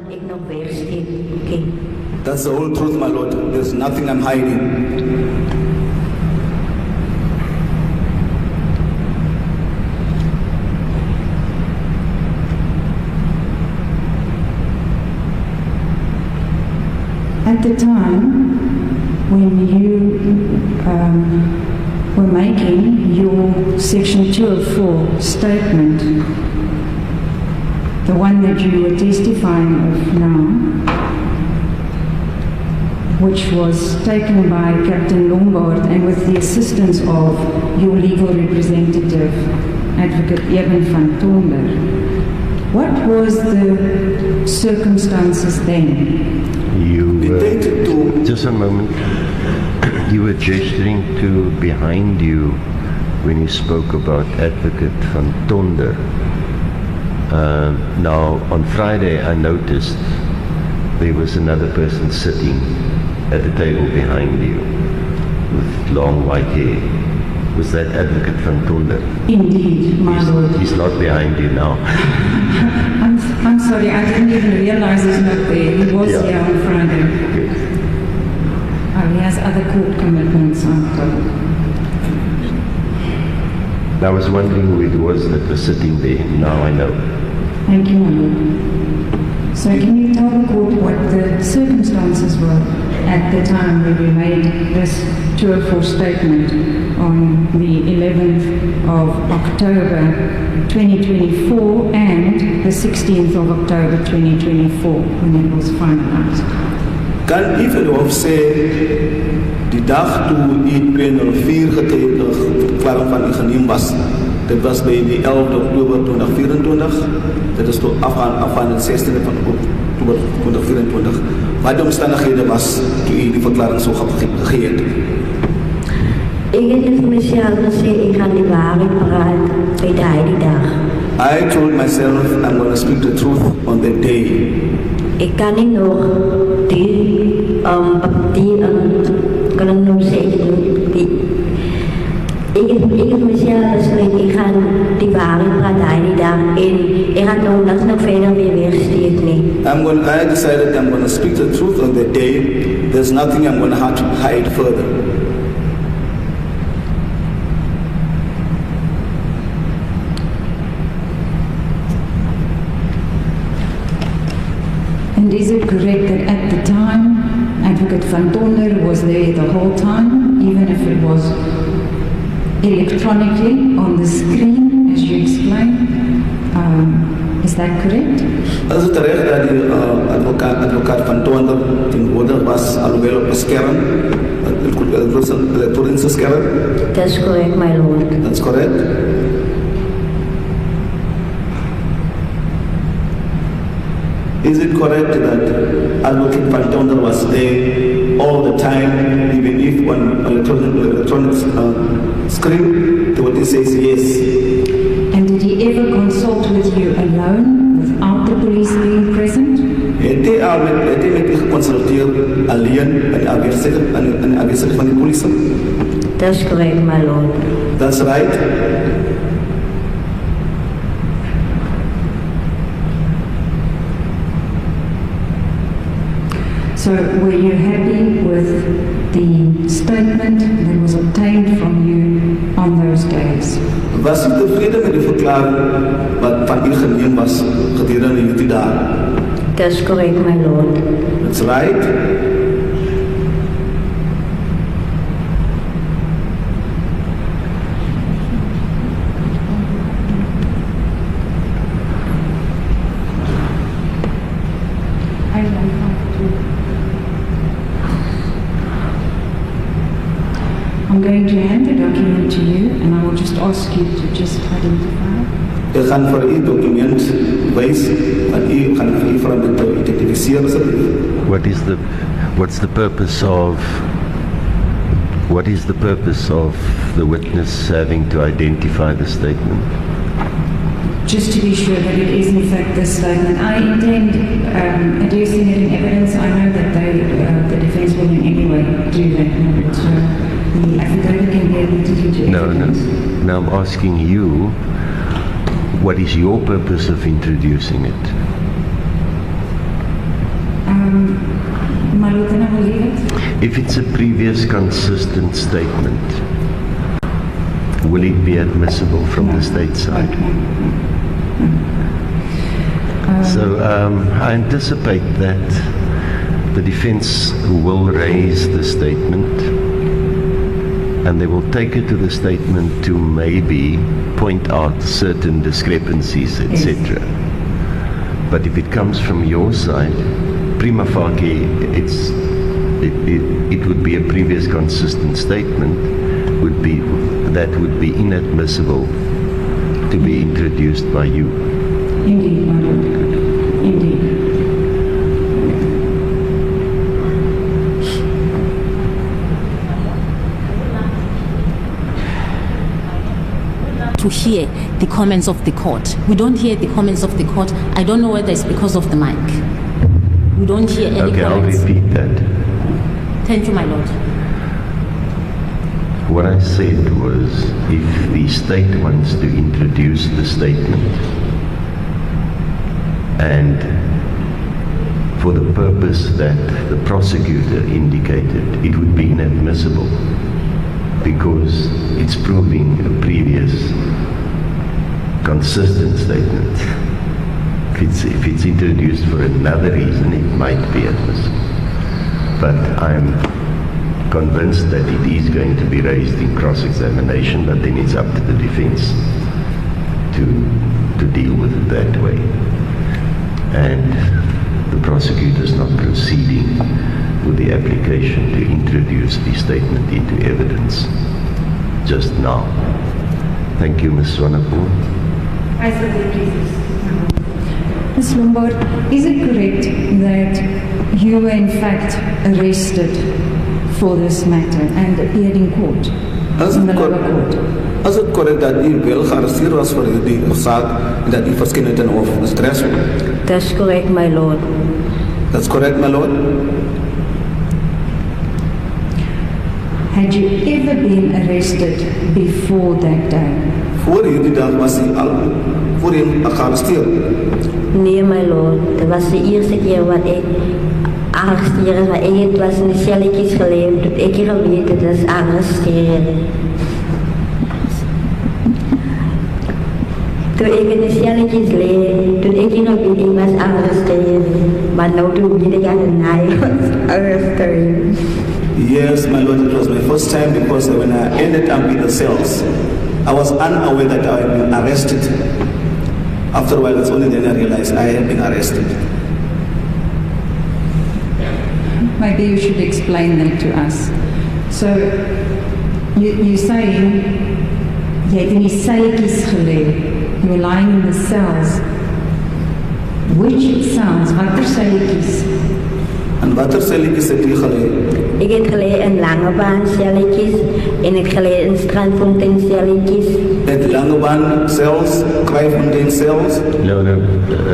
ek nog wegsteek. Okay. That's the whole truth, my lord. There's nothing I'm hiding. At the time when you were making your Section 204 statement, the one that you were testifying of now, which was taken by Captain Lombard and with the assistance of your legal representative, Advocate Eben van Tonder, what was the circumstances then? Just a moment. You were gesturing to behind you when you spoke about Advocate van Tonder. Now, on Friday, I noticed there was another person sitting at the table behind you with long white hair. Was that Advocate van Tonder? Indeed, my lord. He's not behind you now. I'm sorry, I didn't even realize he's not there. He was here on Friday. Good. Oh, he has other court commitments, I'm told. I was wondering who it was that was sitting there. Now I know. Thank you, my lord. So can you tell the court what the circumstances were at the time when you made this 204 statement on the 11th of October 2024 and the 16th of October 2024 when it was finalized? Kan u vir hom sê die dag toe u 204 verklaring van u geneem was, dit was by die 11de Oktober 2024, dit is tot afgaan die 16de van Oktober 2024. Wat die omstandighede was toe u die verklaring so gegee het? Ek het vir myself gesê ek gaan die waarheid praat by die dag. I told myself I'm going to speak the truth on that day. Ek kan nie nog kan ek nou sê ek het myself gesê ek gaan die waarheid praat die dag en ek gaan nog verder weer wegsteek nie. I decided I'm going to speak the truth on that day. There's nothing I'm going to have to hide further. And is it correct that at the time, Advocate van Tonder was there the whole time, even if it was electronically on the screen, as you explained? Is that correct? Is het terecht dat die advocaat van Tonder tegenwoordig was, alhoewel op een scherm, een elektronische scherm? That's correct, my lord. That's correct. Is it correct that Advocate van Tonder was there all the time, even if on electronic screen? The witness says yes. And did he ever consult with you alone, without the police being present? Het hy met geconsulteer alleen in aanwezigheid van die polisie? That's correct, my lord. That's right. So were you happy with the statement that was obtained from you on those days? Was u tevrede met die verklaring wat van u geneem was gedurende hierdie dae? That's correct, my lord. That's right. I'm going to hand the document to you and I will just ask you to just identify. Ek gaan vir u dokument wys wat u gaan vir u vra om te identifiseer asseblief. What's the purpose of the witness having to identify the statement? Just to be sure that it is in fact this statement. I intend addressing it in evidence. I know that the defense will in any way do that. So the affidavit can be able to do evidence. No. Now I'm asking you, what is your purpose of introducing it? My Lord, then I will leave it. If it's a previous consistent statement, will it be admissible from the state side? So I anticipate that the defense will raise the statement and they will take it to the statement to maybe point out certain discrepancies, etc. But if it comes from your side, prima facie, it would be a previous consistent statement, that would be inadmissible to be introduced by you. Indeed, my Lord. Indeed. To hear the comments of the court. We don't hear the comments of the court. I don't know whether it's because of the mic. We don't hear any Okay, comments. I'll repeat that. Thank you, my Lord. What I said was, if the state wants to introduce the statement and for the purpose that the prosecutor indicated, it would be inadmissible because it's proving a previous consistent statement. If it's introduced for another reason, it might be admissible. But I'm convinced that it is going to be raised in cross-examination, but then it's up to the defense to deal with it that way. And the prosecutor is not proceeding with the application to introduce the statement into evidence just now. Thank you, Ms. Swanepoel. I submit, please. Ms. Lombard, is it correct that you were in fact arrested for this matter and appeared in court, in the lower court? Is het correct dat u wel gearresteerd was voor die zaak en dat u verschenen ten hof is stressvol? That's correct, my lord. That's correct, my lord? Had you ever been arrested before that day? Voor hierdie dag was u al voorheen gearresteerd. Nee, my lord. Dat was de eerste keer wat ik arresteerd was. Ik was in de celletjes geleefd. Toen ik geweten dat is arresteren. Toen ik in de celletjes leefde, toen ik geweten was arresteren. Maar nu toen weet ik aan de naai was arresteren. Yes, my lord, it was my first time because when I ended up in the cells, I was unaware that I had been arrested. After a while, it's only then I realized I had been arrested. Maybe you should explain that to us. So, you're saying jy het in die celletjies gelê. You were lying in the cells. Which cells? Watter celletjies? En watter celletjies het u gelê? Ik heb geleden in Langebaan celletjes en ik geleden in Strandfontein celletjes. Het Langebaan cells, Kraaifontein cells, No,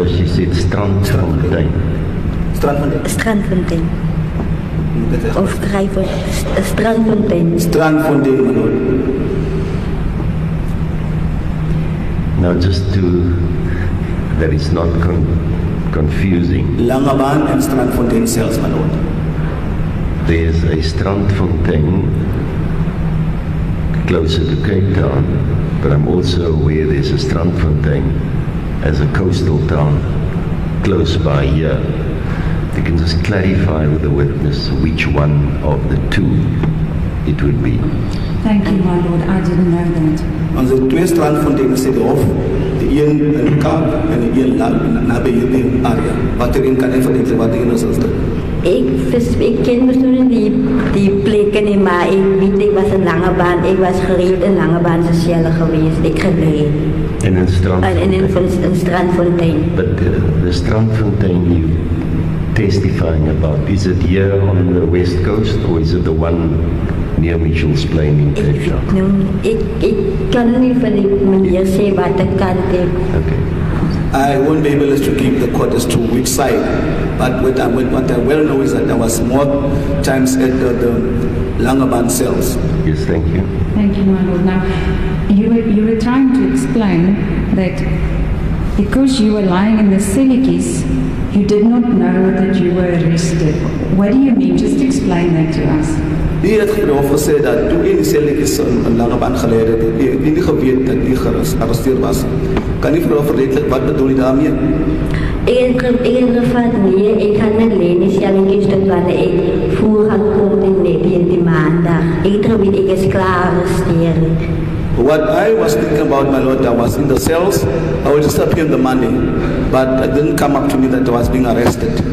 she said Strandfontein. Strandfontein. Strandfontein. Of Strandfontein. Strandfontein, my lord. Now just that it's not confusing. Langebaan and Strandfontein cells, my lord. There's a Strandfontein closer to Cape Town, but I'm also aware there's a Strandfontein as a coastal town close by here. You can just clarify with the witness which one of the two it would be. Thank you, my lord. I didn't know that. Ons het twee Strandfonteine sê die hof, die een in Kaap en die een naby hierdie area. Wat erin kan hy verdenken wat die een is dit? Ik ken misschien die plekken niet, maar ik was in Langebaan. Ik was gereed in Langebaanse cellen geweest. Ik geleid. And in Strandfontein. En in Strandfontein. But the Strandfontein you testifying about, is it here on the west coast or is it the one near Mitchell's Plain in Cape Town? Ik kan niet van die manier zeggen wat de kant is. Okay. I won't be able to give the court as to which side, but what I well know is that I was more times at the Langebaan cells. Yes, thank you. Thank you, my lord. Now, you were trying to explain that because you were lying in the cellies, you did not know that you were arrested. What do you mean? Just explain that to us. Die het geloof gesê dat toe in die celletjies een lange band geleden het, die nie geweet dat die gearresteerd was. Kan nie geloof verletelijk, wat bedoel je daarmee? Ik heb gevraagd, nee, ik ga niet alleen die celletjies doen wanneer ik vroeg had komen in die maandag. Ik heb ik is klaar gearresteerd. What I was thinking about, my Lord, I was in the cells, I was just paying the money, but it didn't come up to me that I was being arrested.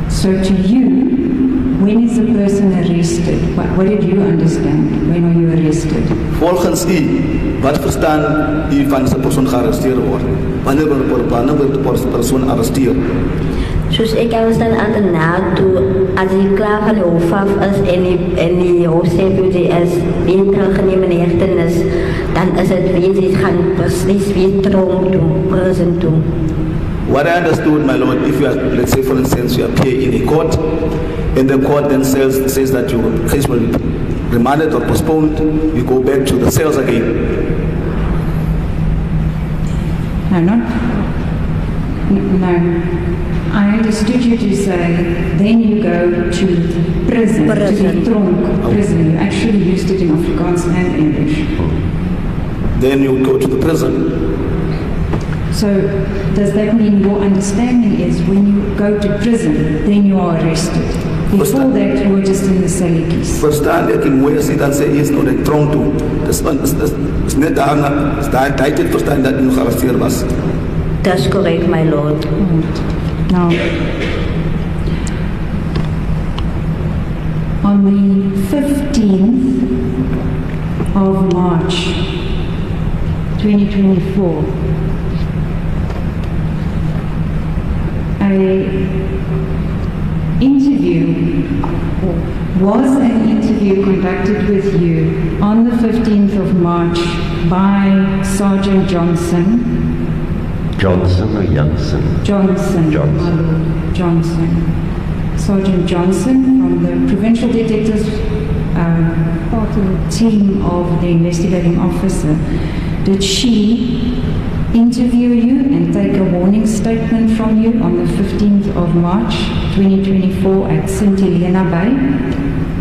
So to you, when is a person arrested? What did you understand? When are you arrested? Volgens u, wat verstaan u van een persoon gearresteerd wordt? Wanneer wordt de persoon arresteerd? Dus ik heb staan aan de naad toe, als ik klaar van de hoofd af is en die hoofdzeepje is ingenemen in hechtenis, dan is het weer, ze gaan precies weer trom toe, prison toe. What I understood, my Lord, if you are, let's say for instance, you appear in a court, and the court then says that your case will be remanded or postponed, you go back to the cells again. No. I understood you to say, then you go to prison, to the tronk, prison. You actually used it in Afrikaans and English. Then you go to the prison. So, does that mean your understanding is when you go to prison, then you are arrested? Before that, you were just in the cellies. Verstaan ek en mooi as jy dan sê, jy is nou die tronk toe. Dis net daarna, daai tyd verstaan dat jy nog gearresteerd was. That's correct, my Lord. Now, on the 15th of March 2024, was an interview conducted with you on the 15th of March by Sergeant Johnson. Johnson or Janssen? Johnson. Johnson. My Lord, Johnson. Sergeant Johnson from the Provincial Detectives, part of the team of the investigating officer. Did she interview you and take a warning statement from you on the 15th of March 2024 at St. Helena Bay?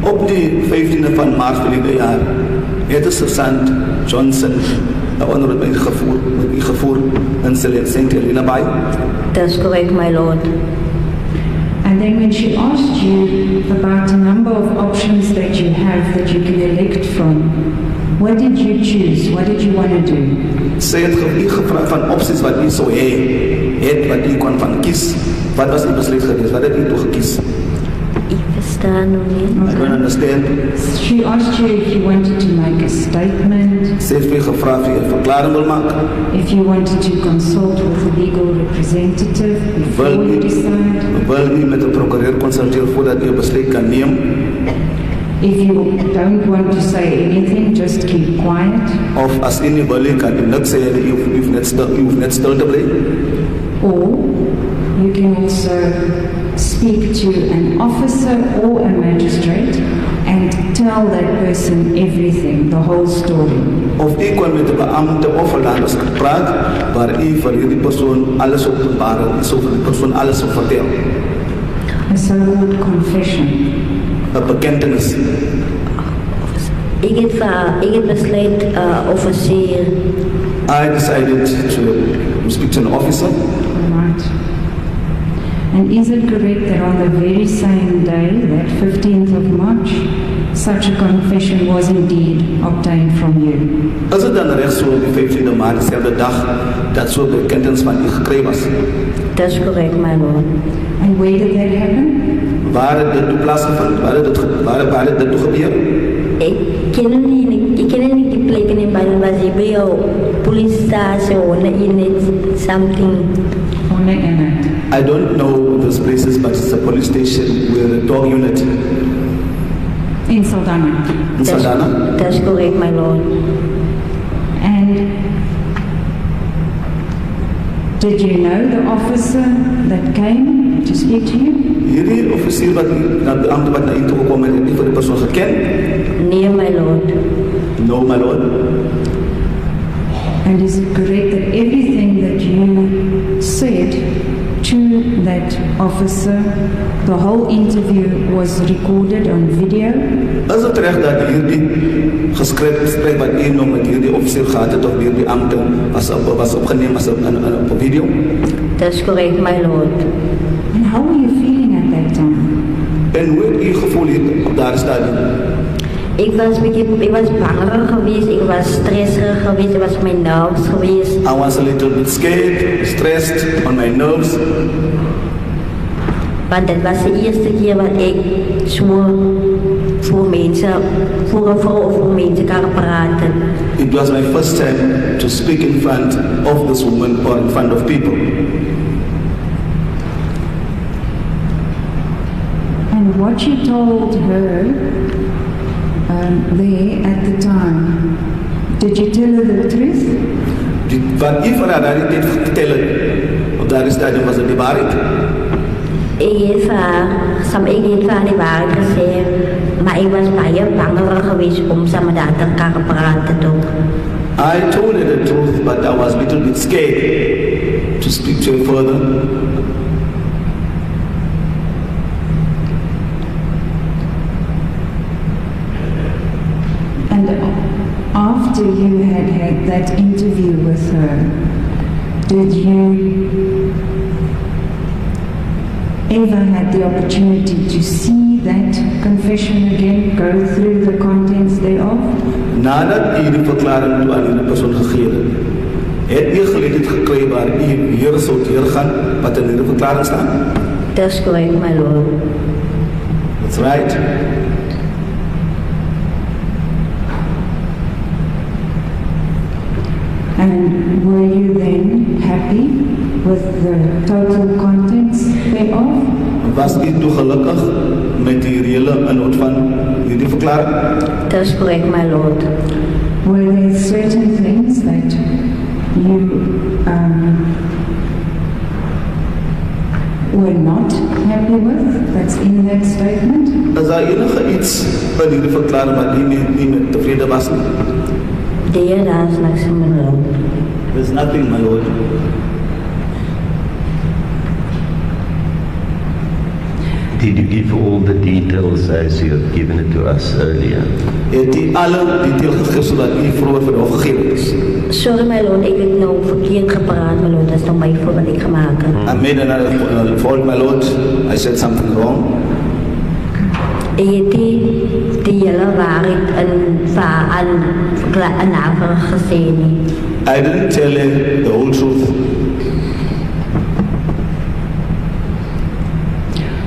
Op die 15e van maart verlede jaar het de sergeant Johnson onder met mij gevoerd in St. Helena Bay. That's correct, my Lord. And then when she asked you about a number of options that you have that you can elect from, what did you choose? What did you want to do? Sy het gevraagd van opties wat u sou hê, wat u kon van kies. Wat was uw besluit geweest? Wat het u toe gekies? Ik verstaan nog niet. I don't understand. She asked you if you wanted to make a statement. Sy het vir gevra of jy 'n verklaring wil maak. If you wanted to consult with a legal representative before you decide. Wil u met 'n prokureur konsulteer voordat u 'n besluit kan neem? If you don't want to say anything, just keep quiet. Of as u nie wil kan u niks sê, u hoef net stil te bly. Or you can also speak to an officer or a magistrate and tell that person everything, the whole story. Of u kon met 'n beampte of 'n landers praat waar u vir hierdie persoon alles openbaar en so vir die persoon alles sou vertel. A so-called confession. 'n bekentenis. Ik heb besluit, officier. I decided to speak to an officer. Right. And is it correct that on the very same day, that 15th of March, such a confession was indeed obtained from you? Is dit dan reg so op die 15de Maart, dieselfde dag, dat so 'n bekentenis van u gekry was? That's correct, my Lord. And where did that happen? Waar het dit toe plaasgevind? Waar het dit toe gebeur? Ik ken niet die plekken in Bijna was je bij jou politiestatie of in it something. Only in it. I don't know those places, but it's a police station with a dog unit. In Saldanha. In Saldanha? That's correct, my Lord. And did you know the officer that came to speak to you? Hierdie offisier wat na die ambte wat na u toe gekom het, het nie vir die persoon geken? Nee, my Lord. No, my lord. And is it correct that everything that you said to that officer, the whole interview was recorded on video? Is het reg dat hierdie gesprek wat u nou met hierdie officer gehad het of hierdie ambte was opgeneem as op video? That's correct, my lord. And how were you feeling at that time? En hoe het u gevoel hier op daardie stadium? Ik was bangerig geweest, ik was stressiger geweest, ik was op mijn nerves geweest. I was a little bit scared, stressed, on my nerves. Want dat was de eerste keer wat ik zo voor mensen, voor een vrouw of voor mensen kan praten. It was my first time to speak in front of this woman or in front of people. And what you told her there at the time, did you tell her the truth? Wat u vir haar daardie tyd vertel het, op daardie stadium was het die waarheid. Ik heb haar die waarheid gezegd, maar ik was baie bangerig geweest om samen daar te kan praten toch. I told her the truth, but I was a little bit scared to speak to her further. And after you had had that interview with her, did you ever had the opportunity to see that confession again, go through the contents thereof? Nadat u die verklaring toe aan die persoon gegee het u geleentheid gekry waar u weer sou deurgaan wat in die verklaring staan? That's correct, my lord. That's right. And were you then happy with the total contents thereof? Was u toe gelukkig met die reële inhoud van hierdie verklaring? That's correct, my lord. Were there certain things that you were not happy with that's in that statement? Is daar enige iets in hierdie verklaring wat u nie met tevrede was nie? Dear, that's niks, my lord. There's nothing, my lord. Did you give all the details as you have given it to us earlier? Het u alle detail gegee sodat u vroeër vir ons gegee het? Sorry, my lord, ik heb nou verkeerd gepraat, my lord. Dat is nou mijn fout wat ik gemaakt heb. I made another fault, my lord. I said something wrong. Ik heb die hele waarheid aan haar gezegd. I didn't tell her the whole truth.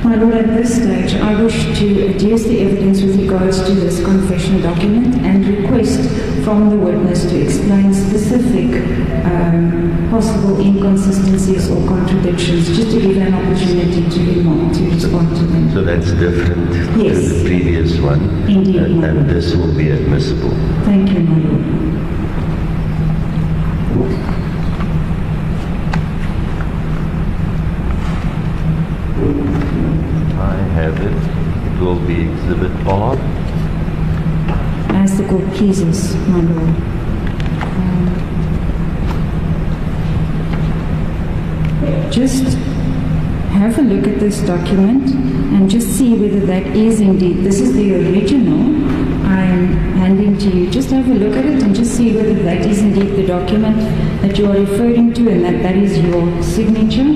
My Lord, at this stage, I wish to adduce the evidence with regards to this confession document and request from the witness to explain specific possible inconsistencies or contradictions, just to give an opportunity to respond to them. So that's different Yes. to the previous one. Indeed, And this will be admissible. Thank you, my Lord. I have it. It will be Exhibit R. As the court pleases, my Lord. Just have a look at this document and just see whether that is indeed, this is the original I'm handing to you. Just have a look at it and just see whether that is indeed the document that you are referring to and that is your signature.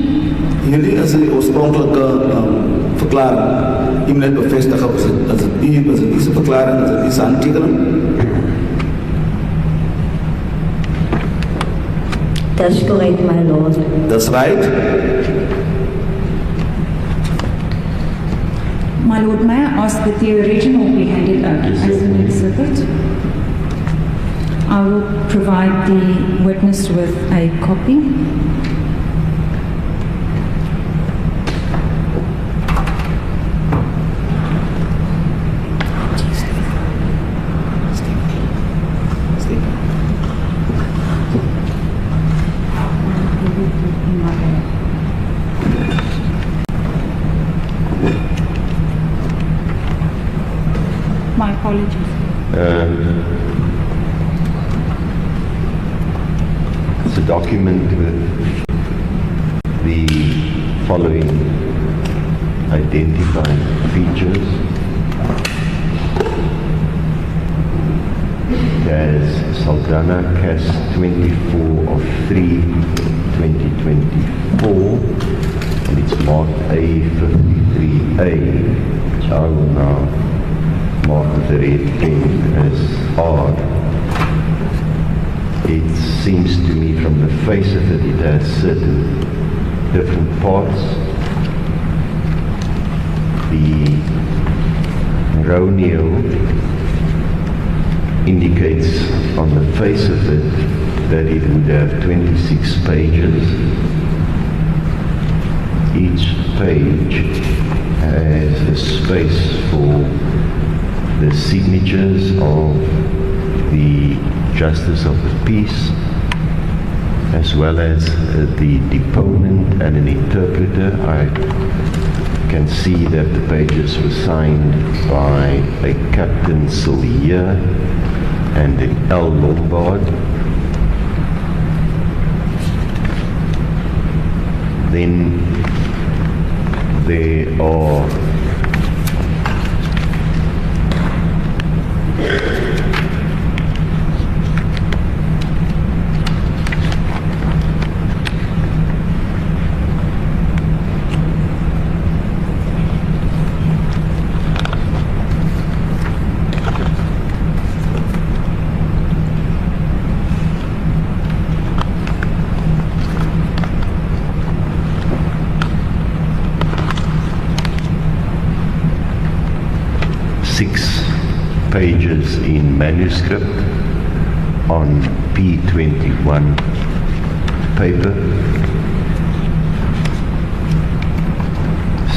Hierdie is die oorspronklike verklaring. U moet net bevestig of is dit die se verklaring, is dit die se handtekening? That's correct, my lord. That's right. My Lord, may I ask that the original be handed out as an exhibit? I will provide the witness with a copy. My apologies. It's a document with the following identifying features. As Saldana CAS 24 of 3/2024, and it's marked A53A, which I will now mark with a red pen as R. It seems to me from the face of it, it has certain different parts. The Roneo indicates on the face of it that it would have 26 pages. Each page has a space for the signatures of the Justice of the Peace, as well as the deponent and an interpreter. I can see that the pages were signed by a Captain Sylvier and an L. Lombard. Then there are pages in manuscript on P21 paper.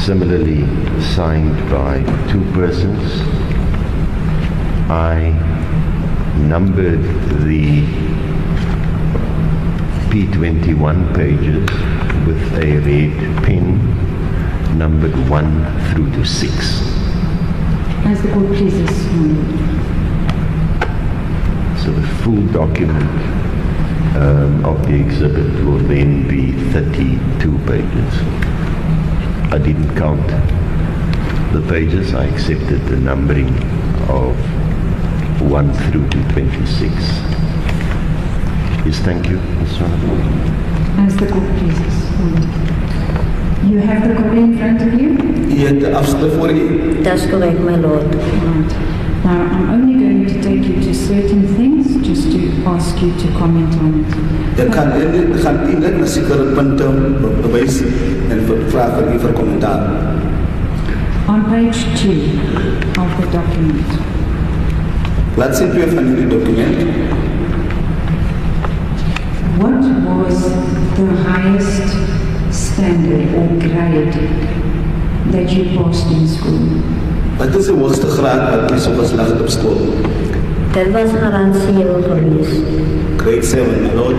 Similarly signed by two persons. I numbered the P21 pages with a red pen, numbered 1 through to 6. As the court pleases. So the full document of the exhibit will then be 32 pages. I didn't count the pages, I accepted the numbering of 1 through to 26. Yes, thank you, Mr. Honorable. As the court pleases. You have the copy in front of you? Je hebt de afschrift voor je. That's correct, my lord. Right. Now, I'm only going to take you to certain things just to ask you to comment on it. Je gaat niet naar zekere punten bewijzen en vragen voor commentaar. On page 2 of the document, Laat zien twee van jullie document. what was the highest standard or grade that you passed in school? Wat is de hoogste graad wat je zo geslaagd hebt op school? Dat was garantieer geweest. Grade 7, my lord.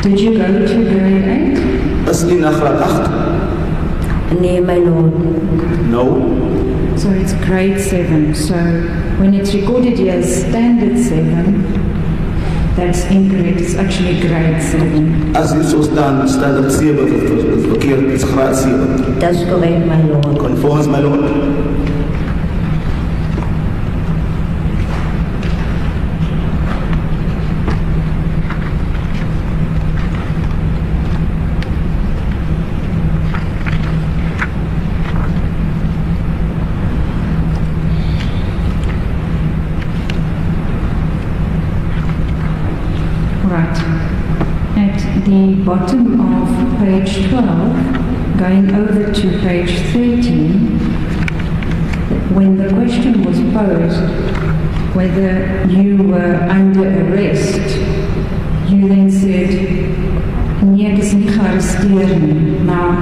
Did you go to grade 8? Is die naar graad 8? Nee, my lord. No. So it's grade 7. So when it's recorded here as standard 7, that's incorrect. It's actually grade 7. Als die zo staan, standaard 7 is verkeerd, het is graad 7. That's correct, my lord. Conforms, my lord. Right. At the bottom of page 12, going over to page 13, when the question was posed whether you were under arrest, you then said, "Nee, ek is nie gearresteer nie." Now,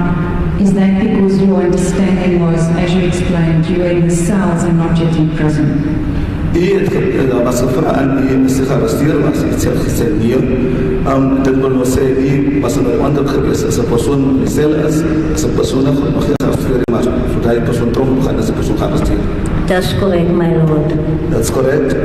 is that because your understanding was, as you explained, you were in the cells and not yet in prison? Daar was gevraagd en die is gearresteerd was. Ik zeg gezegd nee. Dit wil nou zeggen, die was een onderwerp geweest. Als een persoon in de cel is, als een persoon nog geen gearresteerd, maar voordat die persoon terug gaat, is een persoon gearresteerd. That's correct, my lord. That's correct.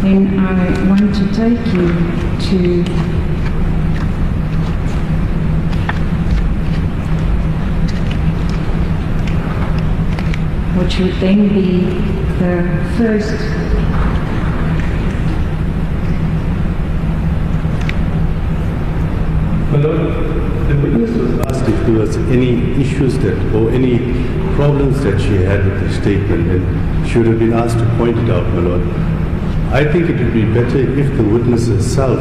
then I want to take you to which would then be the first My Lord, the witness was asked if there was any issues that, or any problems that she had with the statement, and she would have been asked to point it out, my Lord. I think it would be better if the witness herself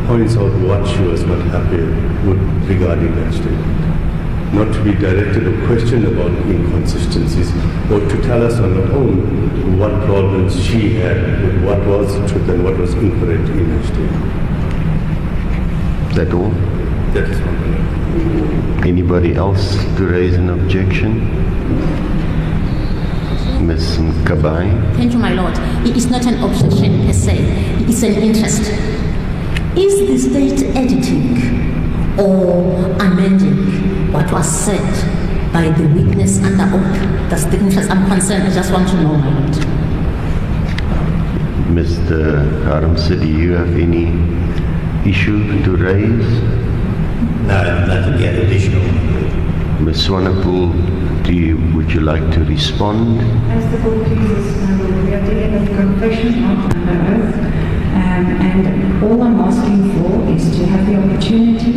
points out what she was not happy with regarding that statement. Not to be directed or questioned about inconsistencies, or to tell us on her own what problems she had with what was the truth and what was incorrect in her statement. Is that all? That is one thing. Anybody else to raise an objection? Ms. Mkabai? Thank you, my Lord. It is not an objection per se. It is an interest. Is the state editing or amending what was said by the witness under oath? That's the interest I'm concerned. I just want to know, my Lord. Mr. Haramse, do you have any issue to raise? No, nothing yet additional. Ms. Swanepoel, would you like to respond? As the court pleases, we are dealing with confession, not under oath. And all I'm asking for is to have the opportunity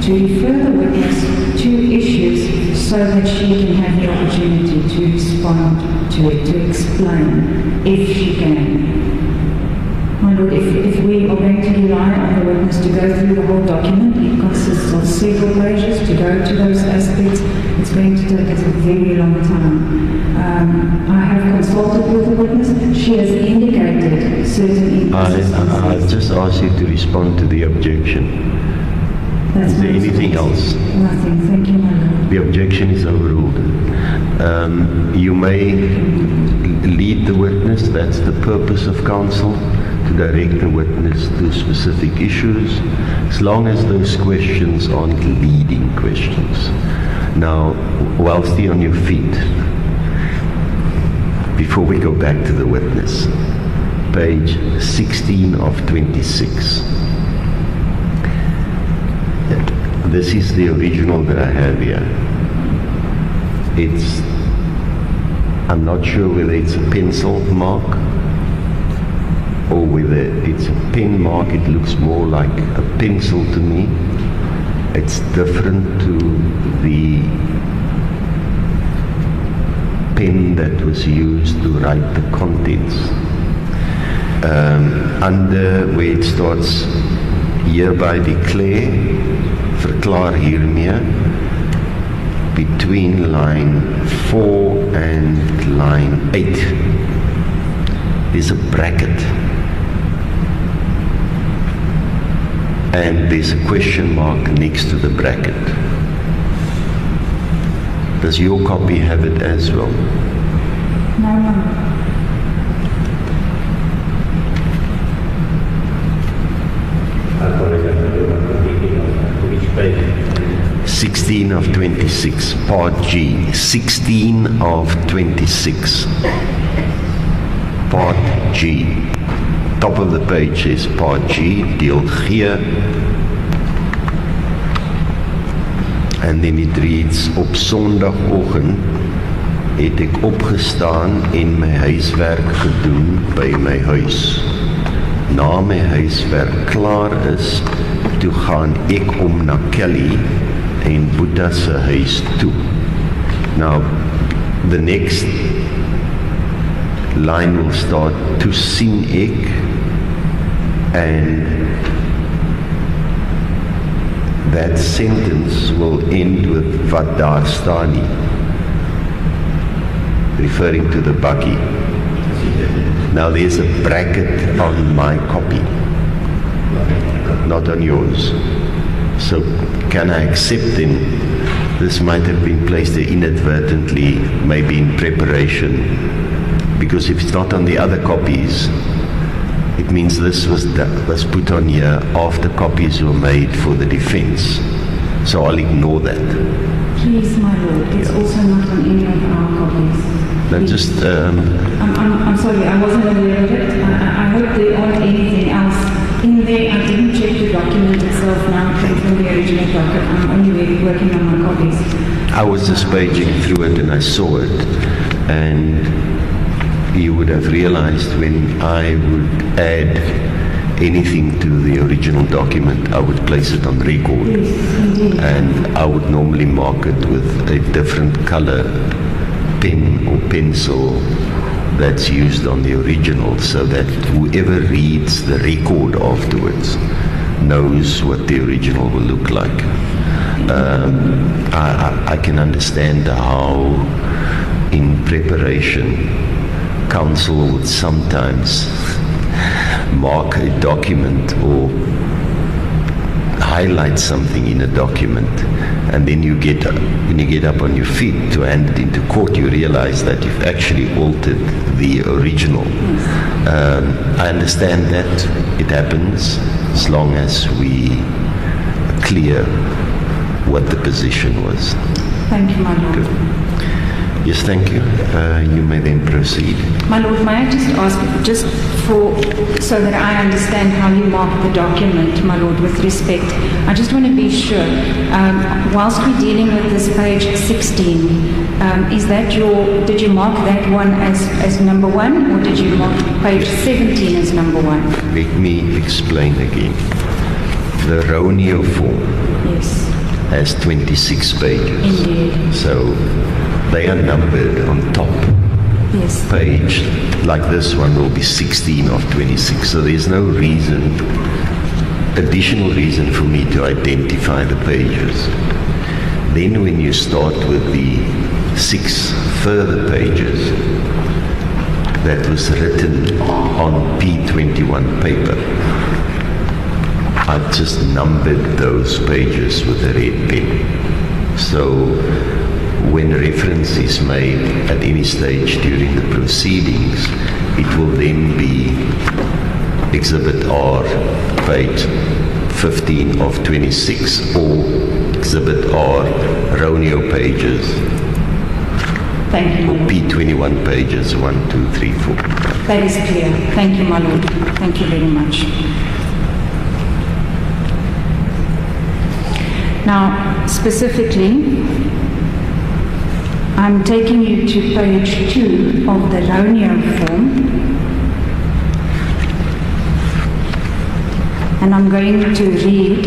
to refer the witness to issues so that she can have the opportunity to respond to it, to explain, if she can. My Lord, if we are going to rely on the witness to go through the whole document, it consists of several pages. To go to those aspects, it's going to take us a very long time. I have consulted with the witness. She has indicated certain inconsistencies. I just asked you to respond to the objection. That's Is there my anything else? Nothing. Thank you, my Lord. The objection is overruled. You may lead the witness, that's the purpose of counsel, to direct the witness to specific issues, as long as those questions aren't leading questions. Now, whilst you're on your feet, before we go back to the witness, page 16 of 26. This is the original that I have here. I'm not sure whether it's a pencil mark or whether it's a pen mark. It looks more like a pencil to me. It's different to the pen that was used to write the contents. Under where it starts, hereby declare, verklaar hiermee, between line 4 and line 8, there's a bracket. And there's a question mark next to the bracket. Does your copy have it as well? No. 16 of 26, part G. 16 of 26, part G. Top of the page is part G, deel G. And then it reads, op Sondagoggend het ek opgestaan en my huiswerk gedoen by my huis. Na my huiswerk klaar is, toe gaan ek om na Kelly en Boeta se huis toe. Now, the next line will start, toe sien ek, and that sentence will end with wat daar staan nie, referring to the buggy. Now there's a bracket on my copy, not on yours. So can I accept then this might have been placed inadvertently, maybe in preparation, because if it's not on the other copies, it means this was put on here after copies were made for the defense. So I'll ignore that. Please, my Lord, it's also not on any of our copies. No, just I'm sorry, I wasn't aware of it. I hope there aren't any was just paging through it and I saw it, and you would have realized when I would add anything to the original document, I would place it on record. And I would normally mark it with a different color pen or pencil that's used on the original, so that whoever reads the record afterwards knows what the original will look like. I can understand how in preparation council would sometimes mark a document or highlight something in a document, and then when you get up on your feet to hand it into court, you realize that you've actually altered the original. I understand that it happens as long as we are clear what the position was. Thank you, my Lord. Good. Yes, thank you. You may then proceed. My Lord, may I just ask, so that I understand how you marked the document, my Lord, with respect, I just want to be sure, whilst we're dealing with this page 16, did you mark that one as number 1, or did you mark page 17 as number 1? Let me explain again. The Roneo form Yes. has 26 pages. Indeed. So they are numbered on top. Yes. Page like this one will be 16 of 26. So there's no additional reason for me to identify the pages. Then when you start with the 6 further pages that was written on P21 paper, I've just numbered those pages with a red pen. So when reference is made at any stage during the proceedings, it will then be Exhibit R, page 15 of 26, or Exhibit R, Roneo pages, Thank you, my Lord. P21 pages 1, 2, 3, 4. That is clear. Thank you, my Lord. Thank you very much. Now, specifically, I'm taking you to page 2 of the Roneo form, and I'm going to read.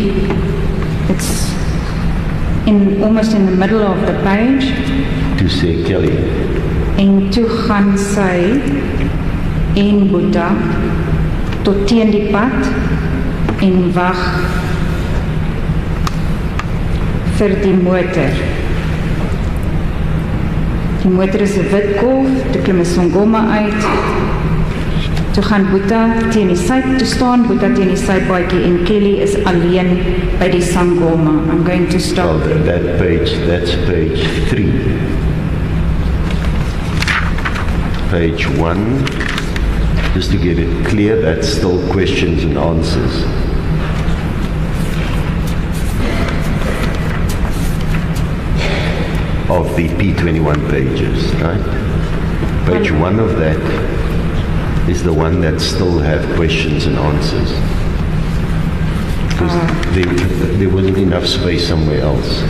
It's almost in the middle of the page. To say Kelly, En toe gaan sy en Boeta tot teen die pad en wag vir die motor. Die motor is 'n wit golf, toe klim 'n Sangoma uit. Toe gaan Boeta teen die sy toe staan, Boeta teen die sypaadjie, en Kelly is alleen by die Sangoma. I'm going to stop. that's page 3. Page 1, just to get it clear, that's still questions and answers. Of the P21 pages, right? Page 1 of that is the one that still have questions and answers. Because there wasn't enough space somewhere else,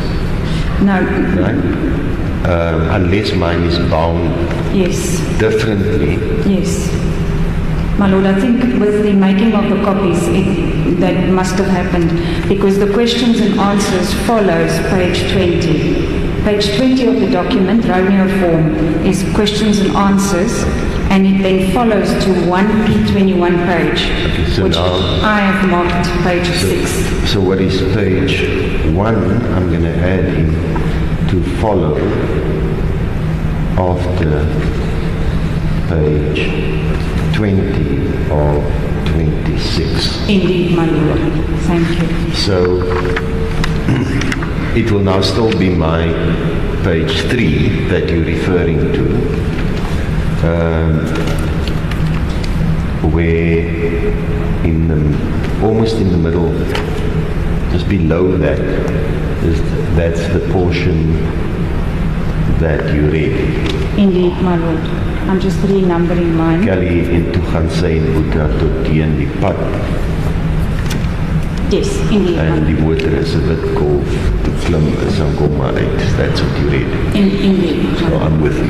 No. right? Unless mine is bound Yes. differently. Yes. My Lord, I think with the making of the copies, that must have happened, because the questions and answers follows page 20. Page 20 of the document, Roneo form, is questions and answers, and it then follows to one P21 page, so which now- I have marked page 6. So what is page 1? I'm going to add in to follow after page 20 of 26. Indeed, my Lord. Thank you. So it will now still be my page 3 that you're referring to, where almost in the middle, just below that, that's the portion that you read. Indeed, my Lord. I'm just renumbering mine. Kelly en toe gaan sy en Boeta tot teen die pad Yes, indeed. And die motor is 'n bit golf, te klim is en kom maar uit. That's what you read. Indeed. So I'm with you.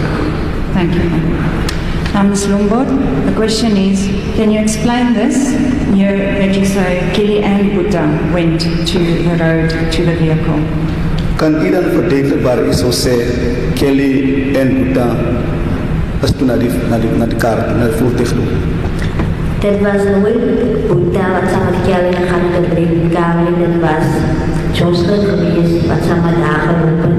Thank you. Now, Ms. Lombard, the question is, can you explain this? Here that you say Kelly and Buddha went to the road, to the vehicle. Kan u dan verduidelijk waar u zo zei, Kelly en Buddha, is toen naar de kaart, naar de voertuig toe? Dat was nooit Buddha wat samen met Kelly gaan de breedkamer en dat was Joshlin geweest wat samen daar gelopen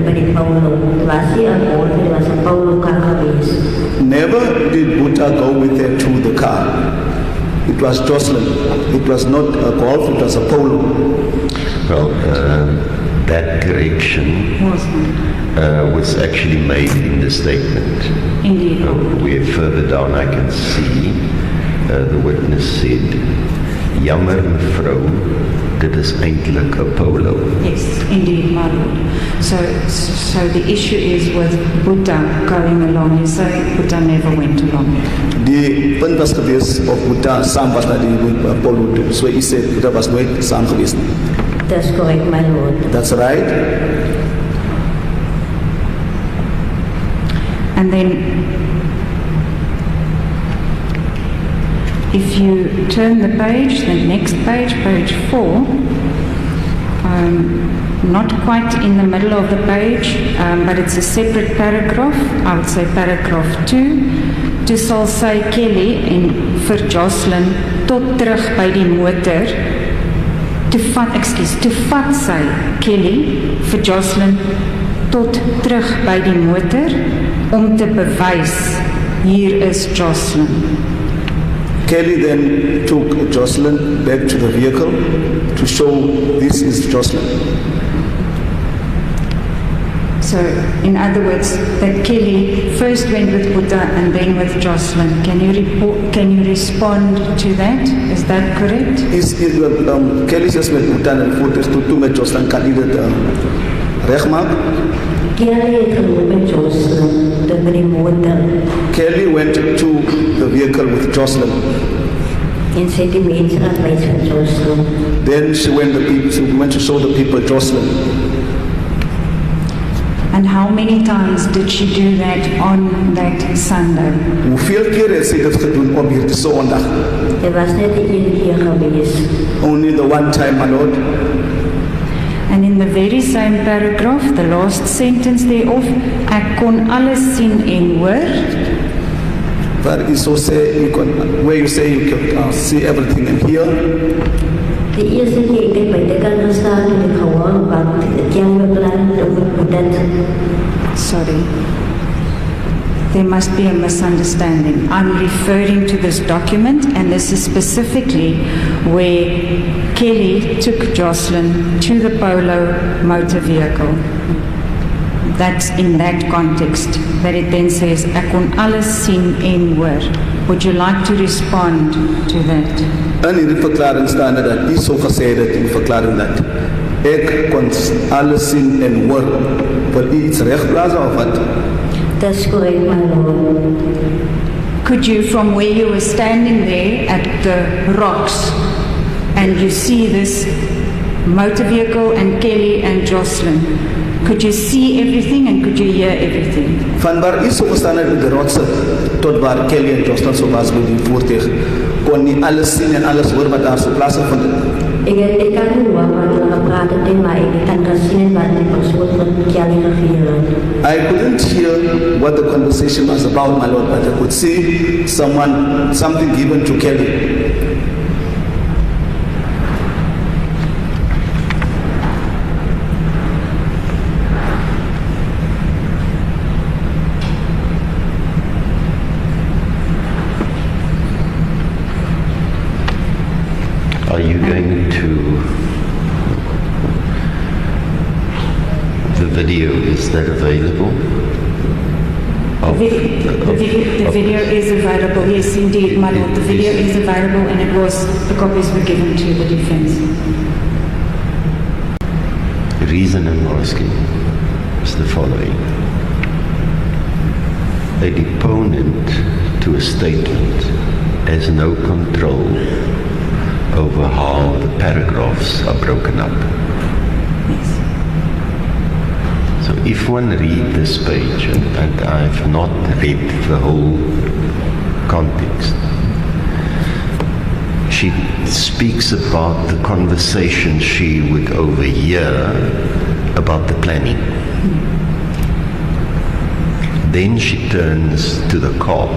bij de Paulo. Het was hier een woord, het was een Paulo kar geweest. Never did Buddha go with her to the car. It was Joshlin. It was not a Golf, it was a Polo. Well, that correction was actually made in the statement. Indeed. Where further down I can see the witness said, jammer mevrou, dit is eintlik 'n Polo. Yes, indeed, my lord. So the issue is with Buddha going along. You say Buddha never went along. Die punt was geweest of Buddha saam was naar die Polo toe. So u sê Buddha was nooit saam geweest. That's correct, my lord. That's right. And then, if you turn the page, the next page, page 4, not quite in the middle of the page, but it's a separate paragraph, I would say paragraph 2, toe sal sy Kelly en vir Joshlin tot terug by die motor, toe vat sy Kelly vir Joshlin tot terug by die motor, om te bewys, hier is Joshlin. Kelly then took Joshlin back to the vehicle to show this is Joshlin. So, in other words, that Kelly first went with Buddha and then with Joshlin. Can you respond to that? Is that correct? Kelly just met Buddha en voertuig toe met Joshlin. Kan u dit recht maken? Kelly het gelopen met Joshlin, de die motor. Kelly went to the vehicle with Joshlin. En sy die mense aan wys van Joshlin. Then she went to show the people Joshlin. And how many times did she do that on that Sunday? Hoeveel keer het sy dit gedoen op hierdie Sondag? Dit was net die een keer geweest. Only the one time, my Lord. And in the very same paragraph, the last sentence thereof, ek kon alles sien en hoor. Waar u so sê, where you say you can see everything and hear. Die eerste keer ek by die kant gestaan en ek gewoon wat het jy beplan om dit. Sorry. There must be a misunderstanding. I'm referring to this document, and this is specifically where Kelly took Joshlin to the Polo motor vehicle. That's in that context, that it then says, ek kon alles sien en hoor. Would you like to respond to that? In hierdie verklaring staan dat u so gesê het in die verklaring dat ek kon alles sien en hoor. Wil u iets regplaas of wat? That's correct, my lord. Could you, from where you were standing there at the rocks, and you see this motor vehicle and Kelly and Joshlin, could you see everything and could you hear everything? Van waar u so gestaan het met die rotse tot waar Kelly en Joshlin so was met die voertuig, kon nie alles sien en alles hoor wat daar so plaasgevind het. Ek kan nie hoor wat hulle gepraat het en maar ek kan gesien wat die persoon van Kelly gegee het. I couldn't hear what the conversation was about, my Lord, but I could see something given to Kelly. Are you going to... The video, is that available? The video is available, yes indeed, my lord. The video is available and the copies were given to the defense. The reason I'm asking is the following. A deponent to a statement has no control over how the paragraphs are broken up. Yes. So if one read this page, and I've not read the whole context, she speaks about the conversation she would overhear about the planning. Then she turns to the car.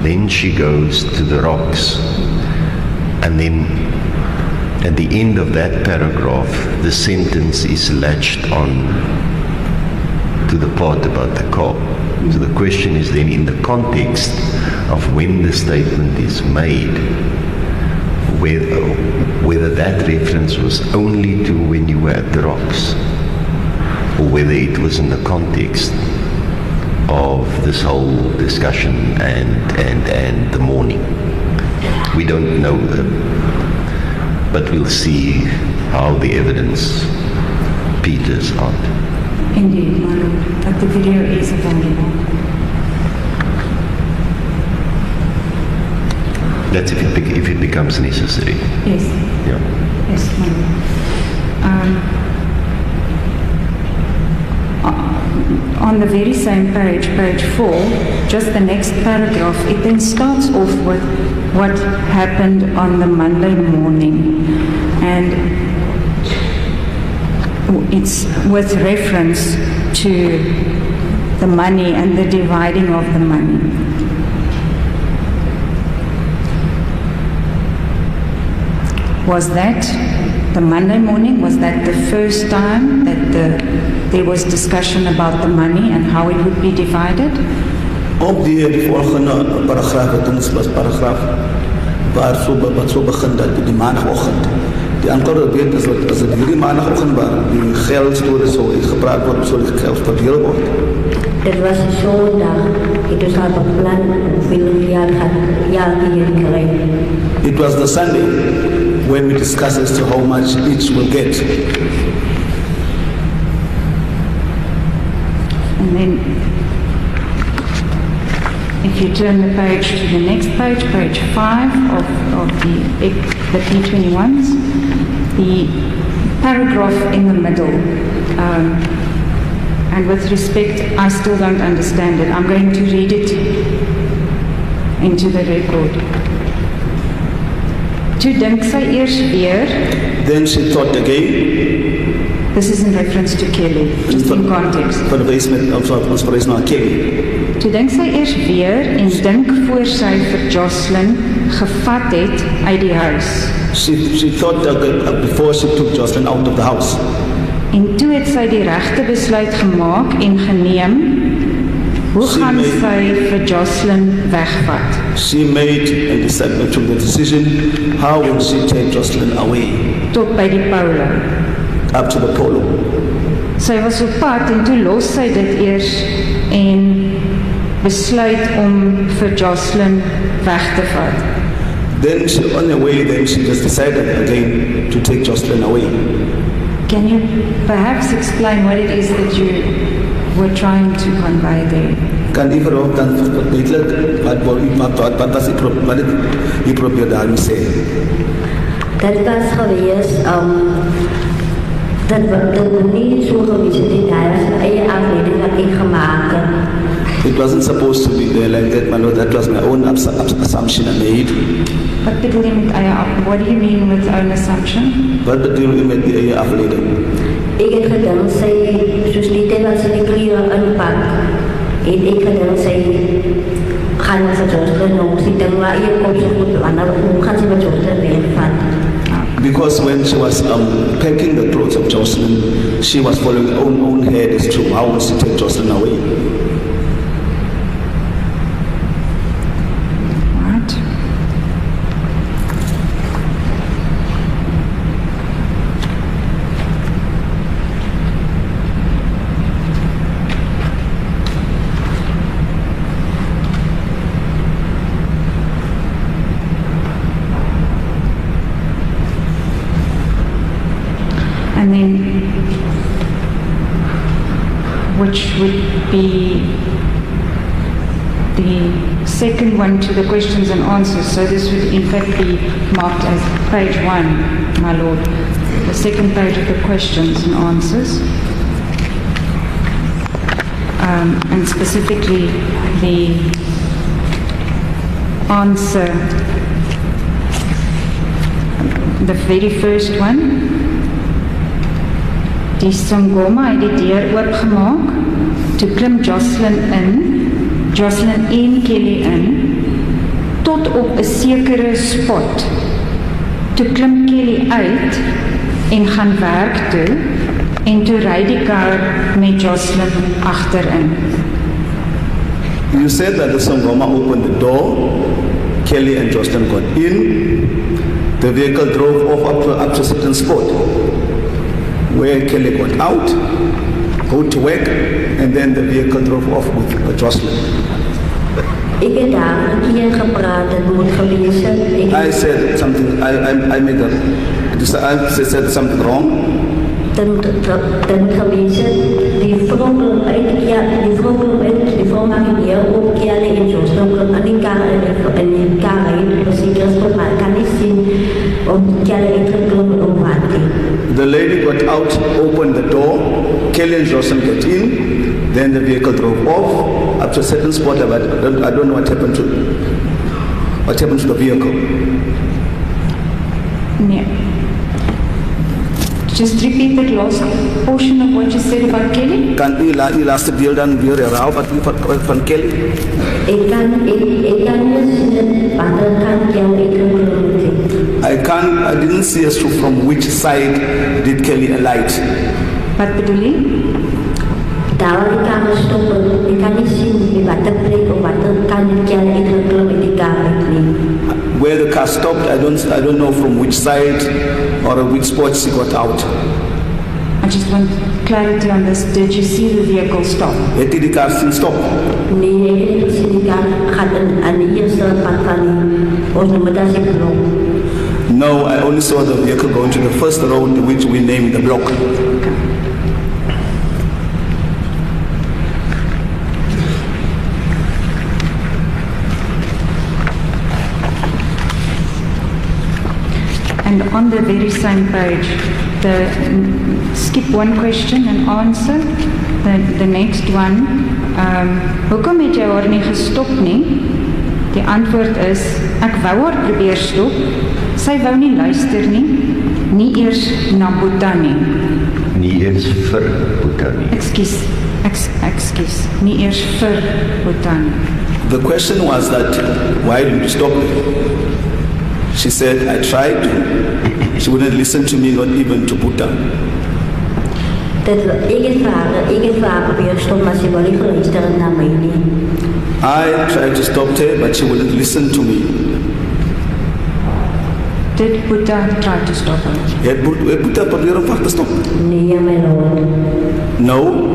Then she goes to the rocks. And then at the end of that paragraph, the sentence is latched on to the part about the car. So the question is then, in the context of when the statement is made, whether that reference was only to when you were at the rocks, or whether it was in the context of this whole discussion and the morning. We don't know, but we'll see how the evidence peters out. Indeed, my lord, but the video is available. That's if it becomes necessary. Yes. Yeah. Yes, my lord. On the very same page, page 4, just the next paragraph, it then starts off with what happened on the Monday morning. And it's with reference to the money and the dividing of the money. Was that the Monday morning? Was that the first time that there was discussion about the money and how it would be divided? Op die volgende paragraaf, het is paragraaf wat zo begint dat die maandagochtend. Die antwoord weet is dat als het hierdie maandagochtend waar die geldstory zo gepraat wordt, zo die geld verdeeld wordt. Het was een zondag. Het was al beplan hoeveel jaar die krijgen. It was the Sunday when we discussed as to how much each will get. And then, if you turn the page to the next page, page 5 of the P21s, the paragraph in the middle, and with respect, I still don't understand it. I'm going to read it into the record. Toe dink sy eers weer. Then she thought again. This is in reference to Kelly, just in context. Verwijs naar Kelly. Toe dink sy eers weer en dink voor sy vir Joshlin gevat het uit die huis. She thought that before she took Joshlin out of the house. En toe het sy die regte besluit gemaak en geneem. Hoe gaan sy vir Joshlin wegvat? She made and decided to the decision. How will she take Joshlin away? Tot by die Polo. Up to the Polo. Sy was op pad en toe los sy dit eers en besluit om vir Joshlin weg te vat. Then she, on the way, then she just decided again to take Joshlin away. Can you perhaps explain what it is that you were trying to convey there? Kan u voorop dan verduidelijk wat was u probeer daarmee zeggen? Dat was geweest, dat niet zo geweest is, hij was een eigen afleiding dat ik gemaakt heb. It wasn't supposed to be there like that, my lord. That was my own assumption I made. Wat bedoel je met eigen afleiding? What do you mean with own assumption? Wat bedoel je met die eigen afleiding? Ik heb gedaan, zoals die tijd was die kleren aanpak. En ik gedaan, gaan we verzorgen, nog zitten waar je komt zo goed, hoe gaan ze verzorgen wegvatten? Because when she was packing the clothes of Joshlin, she was following her own head as to how would she take Joshlin away. Right. And then, which would be the second move on to the questions and answers. So this would in fact be marked as page 1, my lord. The second page of the questions and answers. And specifically the answer, the very first one. Die Sangoma het die deur oopgemaak, toe klim Joshlin en Kelly in, tot op 'n sekere spot. Toe klim Kelly uit en gaan werk toe, en toe ry die kar met Joshlin agterin. You said that the Sangoma opened the door, Kelly and Joshlin got in, the vehicle drove off up to a certain spot, where Kelly got out, go to work, and then the vehicle drove off with Joshlin. Ik heb daar een keer gepraat, het moet gelezen. I said something, I made a, I said something wrong. Dan moet gelezen, die vrouw maakt hier ook Kelly en Joshlin aan die kar rijden, dus ik kan niet zien of Kelly het geklommen of wat. The lady got out, opened the door, Kelly and Joshlin got in, then the vehicle drove off up to a certain spot, but I don't know what happened to the vehicle. Nee. Just repeat that last portion of what you said about Kelly. Kan u die laatste deel dan weer herhalen van Kelly? Ik kan niet zien wat kan Kelly I didn't see as to from which side did Kelly alight. Wat bedoel je? Daar waar die kar stoppen, ik kan niet zien wat de plek of wat kan Kelly geklommen in die kar niet. Where the car stopped, I don't know from which side or which spot she got out. I just want clarity on this. Did you see the vehicle stop? Het die car sien stop? Nee, ik heb niet gezien die kar gaat aan de eerste pad van die, ons noemen dat ze blok. No, I only saw the vehicle going to the first road which we named the block. And on the very same page, skip one question and answer. The next one, hoekom het jy haar nie gestop nie? Die antwoord is, ek wou haar probeer stop, sy wou nie luister nie, nie eers na Boeta nie. Nie eers vir Boeta nie. Ekskuus, nie eers vir Boeta nie. The question was that, why did you stop me? She said, I tried to. She wouldn't listen to me, not even to Boeta. Ik heb haar proberen stoppen, maar ze wil niet luisteren naar mij. I tried to stop her, but she wouldn't listen to me. Did Boeta try to stop her? Het Boeta probeer om weg te stoppen? Nee, my lord. No.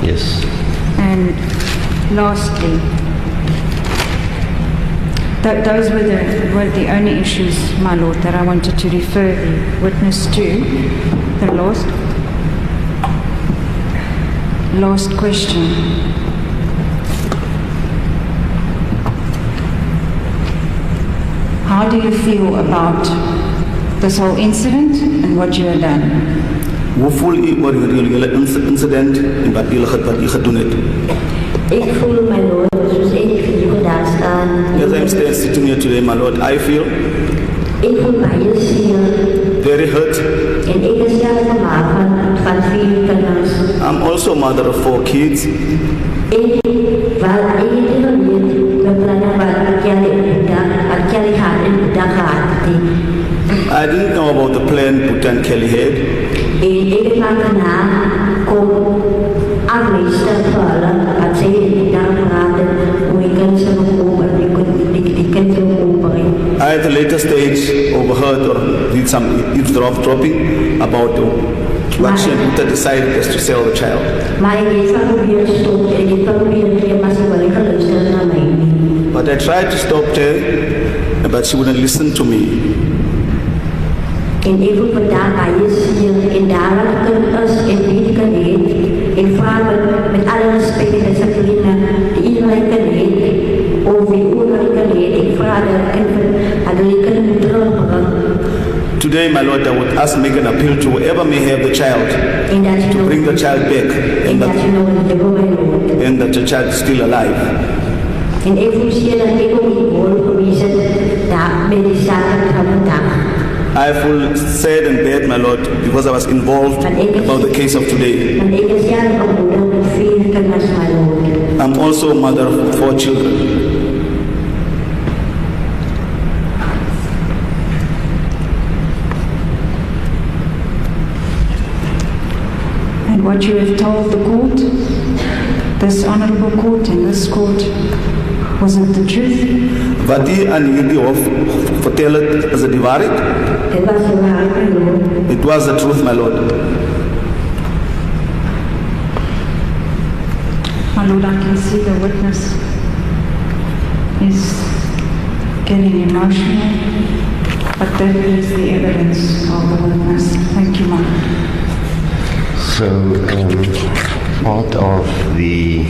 Yes. And lastly, those were the only issues, my lord, that I wanted to refer the witness to. The last question. How do you feel about this whole incident and what you have done? Hoe voel u oor hierdie hele incident en wat u gedoen het? Ik voel my lord, soos ek vir daar staan. As I'm still sitting here today, my Lord, I feel Ik voel baie seer. very hurt. En ek is self 'n ma van 4 kinders. I'm also a mother of 4 kids. Ek het geweet, my planne wat Kelly gehad het. I didn't know about the plan Bhutan Kelly had. En ek het maar daarna kom afluister vir hulle, wat sy daar praat en hoe ek kan sy bekom en die kind so opbring. I at a later stage overheard or did some eavesdropping about what she and Bhuta decided as to sell the child. Maar ek het van probeer stop en ek het van probeer gee, maar sy wil nie geluister na my nie. But I tried to stop her, but she wouldn't listen to me. En ek wil vandaag baie sien en daar wat kind is en wie die kan het en vraag met alle respect en discipline die iedereen kan het of wie oorlog kan het ek vraag dat kind die kind moet terugbring. Today, my Lord, I would ask, make an appeal to whoever may have the child En dat jy to bring the child back en dat jy nou in die my Lord. and that the child is still alive. En ek wil sê dat ek ook die woord gewees het daar met die zaken van vandaag. I feel sad and bad, my Lord, because I was involved about the case of today. Want ek is jare van moeder met 4 kinders, my Lord. I'm also a mother of 4 children. And what you have told the court, this honorable court and this court, was it the truth? Wat u aan hierdie hof vertel het, is dit die waarheid? Dit was die waarheid, my Lord. It was the truth, my Lord. My Lord, I can see the witness is getting emotional, but that is the evidence of the witness. Thank you, my Lord. So, part of the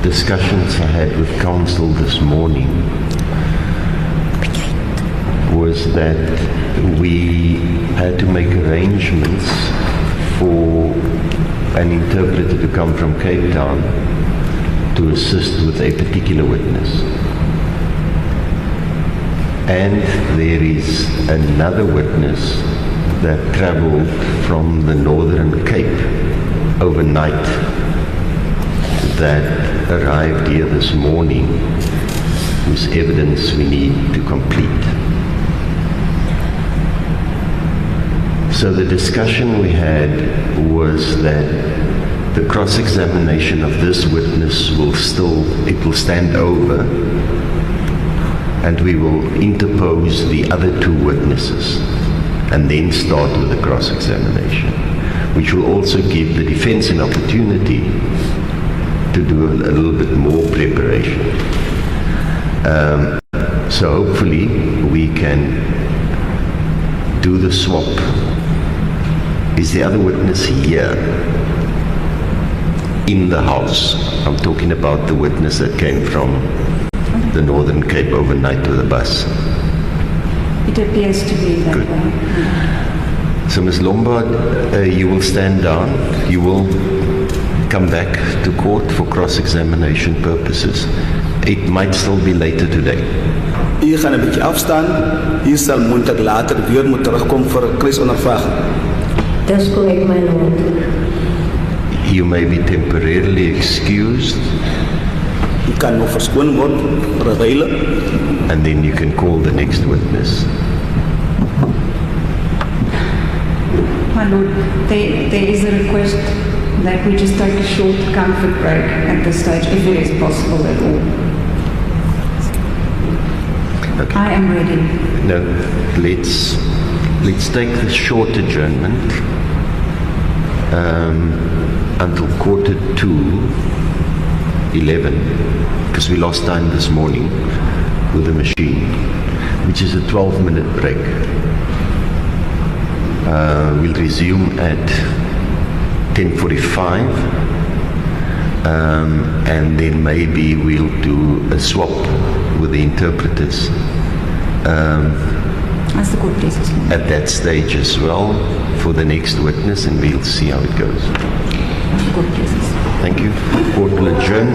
discussions I had with counsel this morning was that we had to make arrangements for an interpreter to come from Cape Town to assist with a particular witness. And there is another witness that traveled from the Northern Cape overnight that arrived here this morning, whose evidence we need to complete. So the discussion we had was that the cross-examination of this witness will stand over, and we will interpose the other 2 witnesses and then start with the cross-examination, which will also give the defense an opportunity to do a little bit more preparation. So hopefully we can do the swap. Is the other witness here in the house? I'm talking about the witness that came from the Northern Cape overnight with the bus. It appears to be that Good. way. So Ms. Lombard, you will stand down. You will come back to court for cross-examination purposes. It might still be later today. U gaan 'n bietjie afstaan. U sal moontlik later weer moet terugkom vir 'n kruisondervraging. Dis correct, my Lord. You may be temporarily excused, U kan nog verskoon word vir 'n ryle. and then you can call the next witness. My Lord, there is a request that we just take a short comfort break at this stage, if it is possible at all. Okay. I am ready. No, let's take the short adjournment until 11:45, because we lost time this morning with the machine, which is a 12-minute break. We'll resume at 10:45, and then maybe we'll do a swap with the interpreters As the court pleases. at that stage as well for the next witness, and we'll see how it goes. As the court pleases. Thank you. Court will adjourn.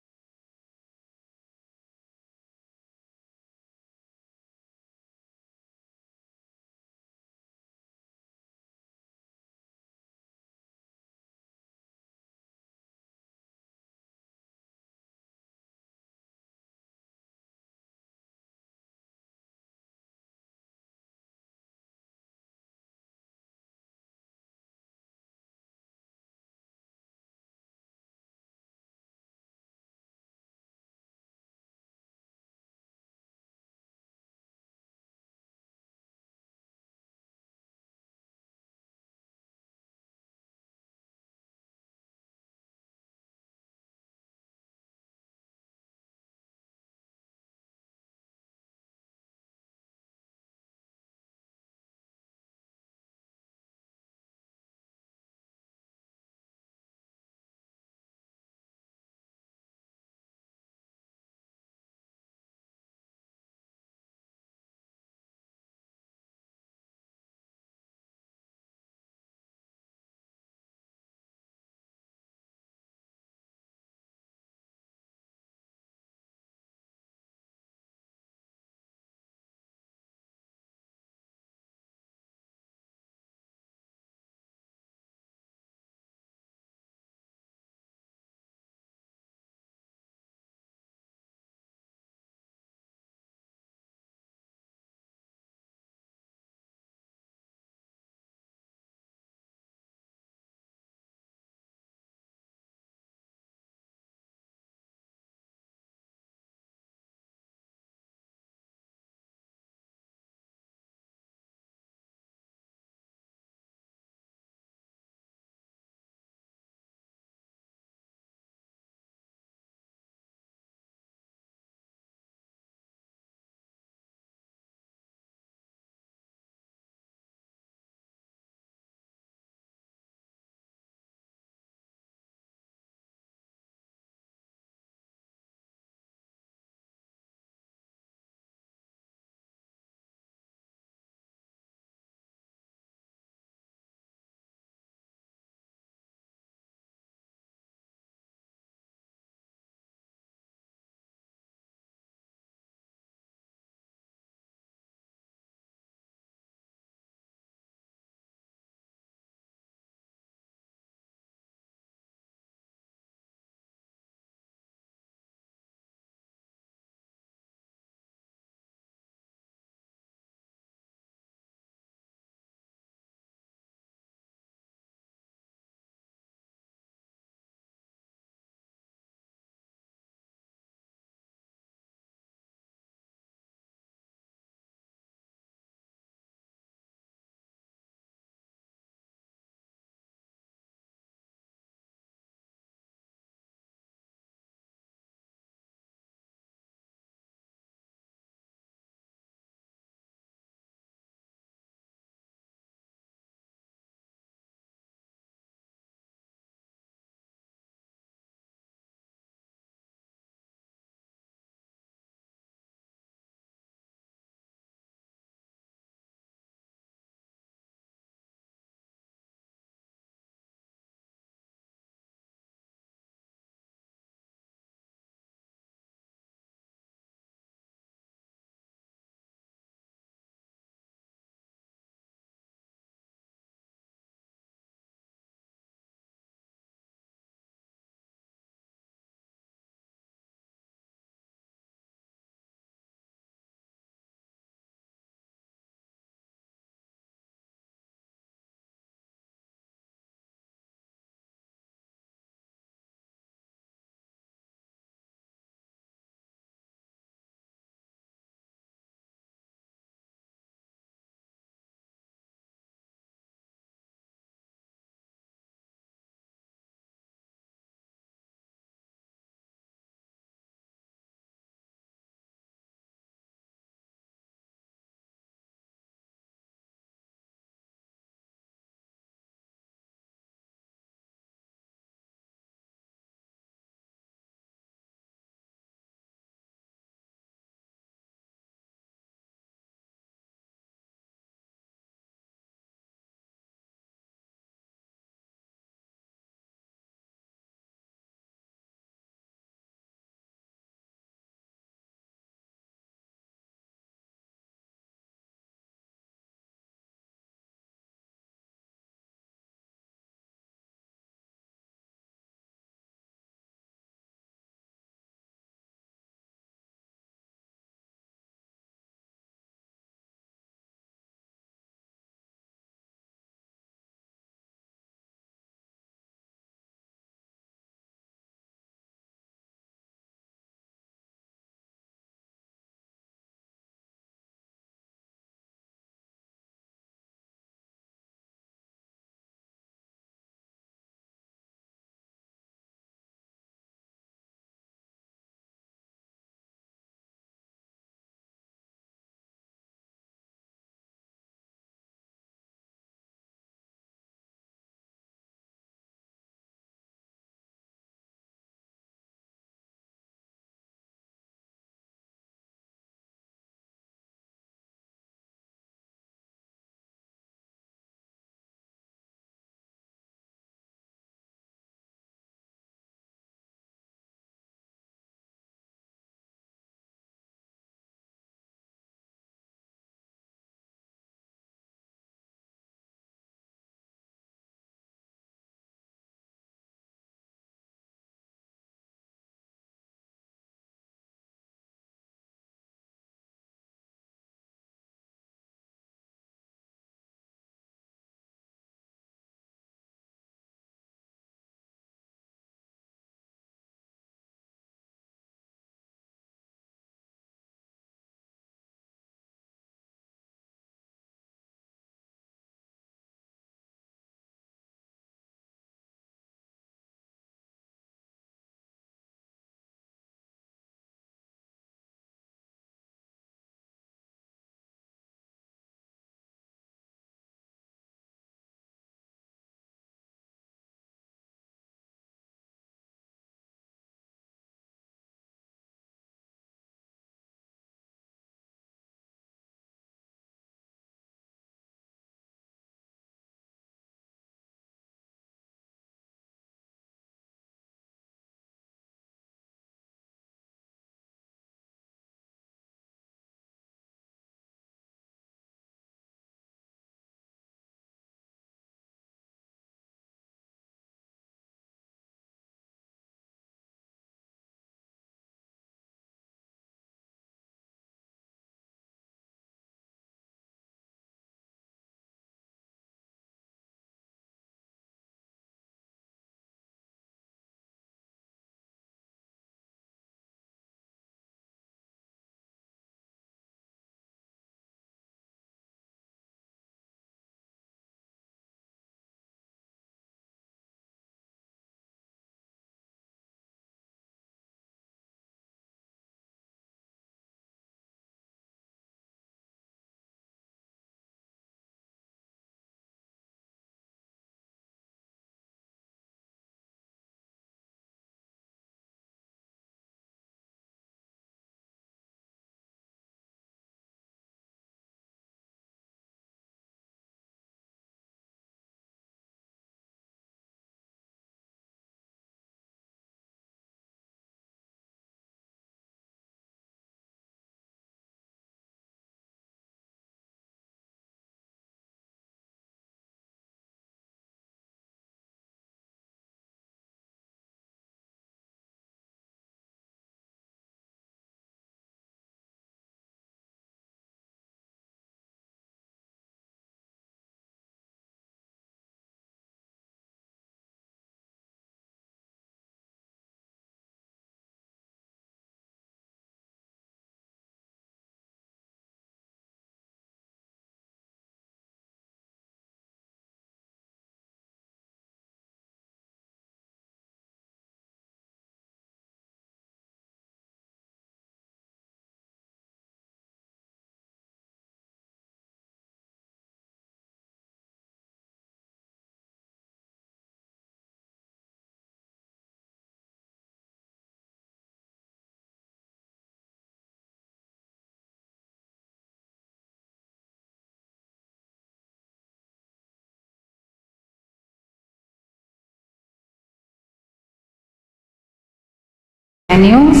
Daniels.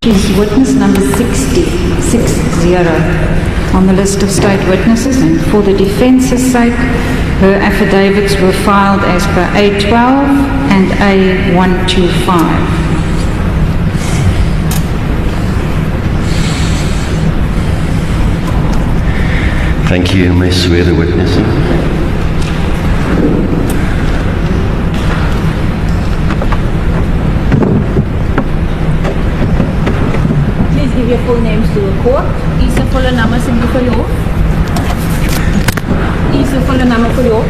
She's witness number 60 on the list of state witnesses, and for the defence's sake, her affidavits were filed as per A12 and A125. Thank you. May I swear the witness in? Please give your full names to the court. Is the full name asseblief vir jou? Is the full name vir jou?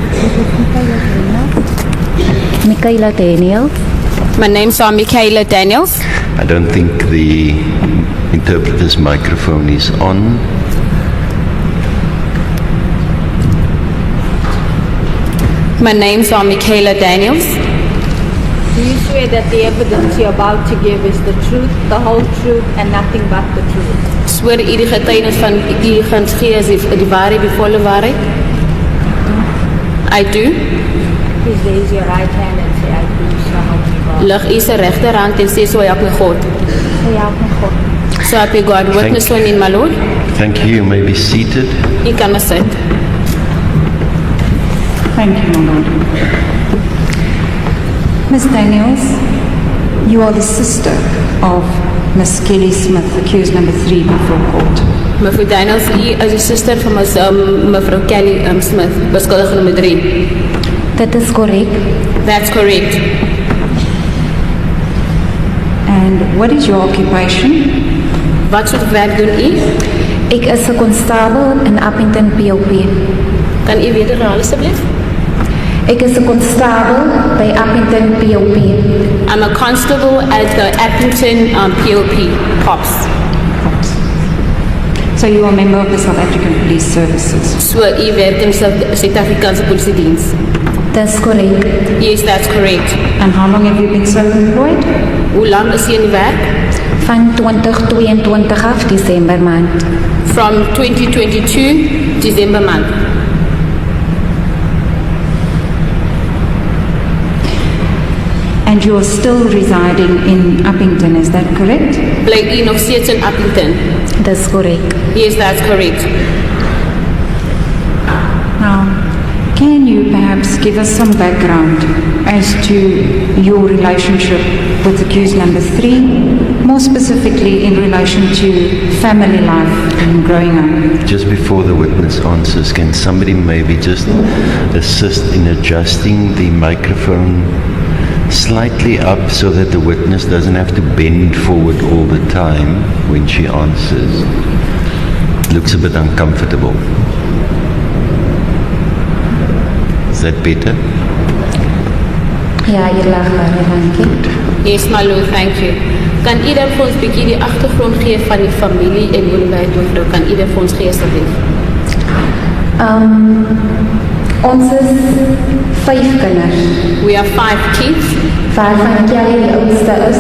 Michaela Daniels. My name's Michaela Daniels. I don't think the interpreter's microphone is on. My name's Michaela Daniels. Do you swear that the evidence you're about to give is the truth, the whole truth, and nothing but the truth? Swear u die getuienis van u gaan gee as die waarheid, die volle waarheid? I do. Please raise your right hand and say I do, so help me God. Lig u se regterhand en sê so help my God. So help me God. So help me God. Witness for me, my Lord. Thank you. You may be seated. U kan maar sit. Thank you, my Lord. Ms. Daniels, you are the sister of Miss Kelly Smith, accused number 3 before court. Mevrou Daniels, u is die suster van mevrou Kelly Smith, beskuldige nommer 3. That is correct. That's correct. And what is your occupation? Wat soort werk doen u? Ek is 'n konstabel in Appington POP. Kan u weer herhaal asseblief? Ek is 'n konstabel by Appington POP. I'm a constable at the Appington POP, POPs. So you are a member of the South African Police Services. So u werk in Suid-Afrikaanse Polisiediens. That's correct. Yes, that's correct. And how long have you been self-employed? Hoe lang is u in die werk? Van 2022 af Desember maand. From 2022 December month. And you are still residing in Uppington, is that correct? Bly u nog steeds in Appington? That's correct. Yes, that's correct. Now, can you perhaps give us some background as to your relationship with accused number 3, more specifically in relation to family life and growing up? Just before the witness answers, can somebody maybe just assist in adjusting the microphone slightly up so that the witness doesn't have to bend forward all the time when she answers? It looks a bit uncomfortable. Is that better? Ja, jy lag baie dankie. Yes, my Lord, thank you. Kan u dan vir ons 'n bietjie die agtergrond gee van die familie en hoe die mevrou kan u dan vir ons gee asseblief? Ons is 5 kinders. We have 5 kids, Waarvan Kelly die oudste is.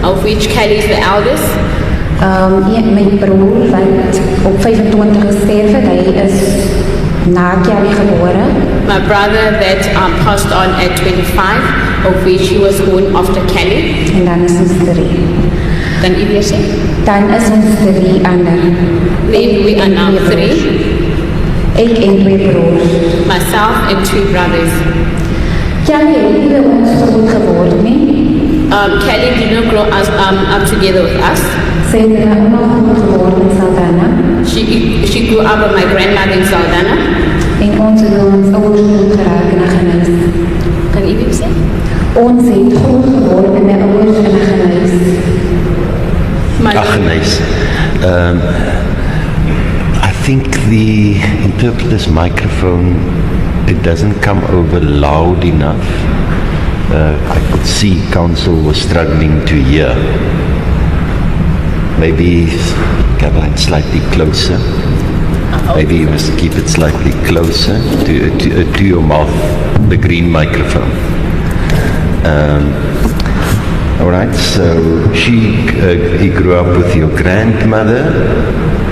of which Kelly is the eldest. My broer wat op 25 gesterf het, hy is na Kelly gebore. My brother that passed on at 25, of which he was born after Kelly. En dan is ons 3. Kan u weer sê? Dan is ons 3 ander. Then we are now 3, Ek en 2 broers. myself and 2 brothers. Kelly het nie by ons groot geword nie. Kelly did not grow up together with us. Sy het in 'n ouma groot geword in Saldanha. She grew up with my grandmother in Saldanha. En ons het ons ouers groot geraak in 'n gehuis. Kan u weer sê? Ons het groot geword in 'n ouers in 'n gehuis. Nice. I think the interpreter's microphone, it doesn't come over loud enough. I could see counsel was struggling to hear. Maybe get it slightly closer. Maybe you must keep it slightly closer to your mouth, the green microphone. All right, so he grew up with your grandmother.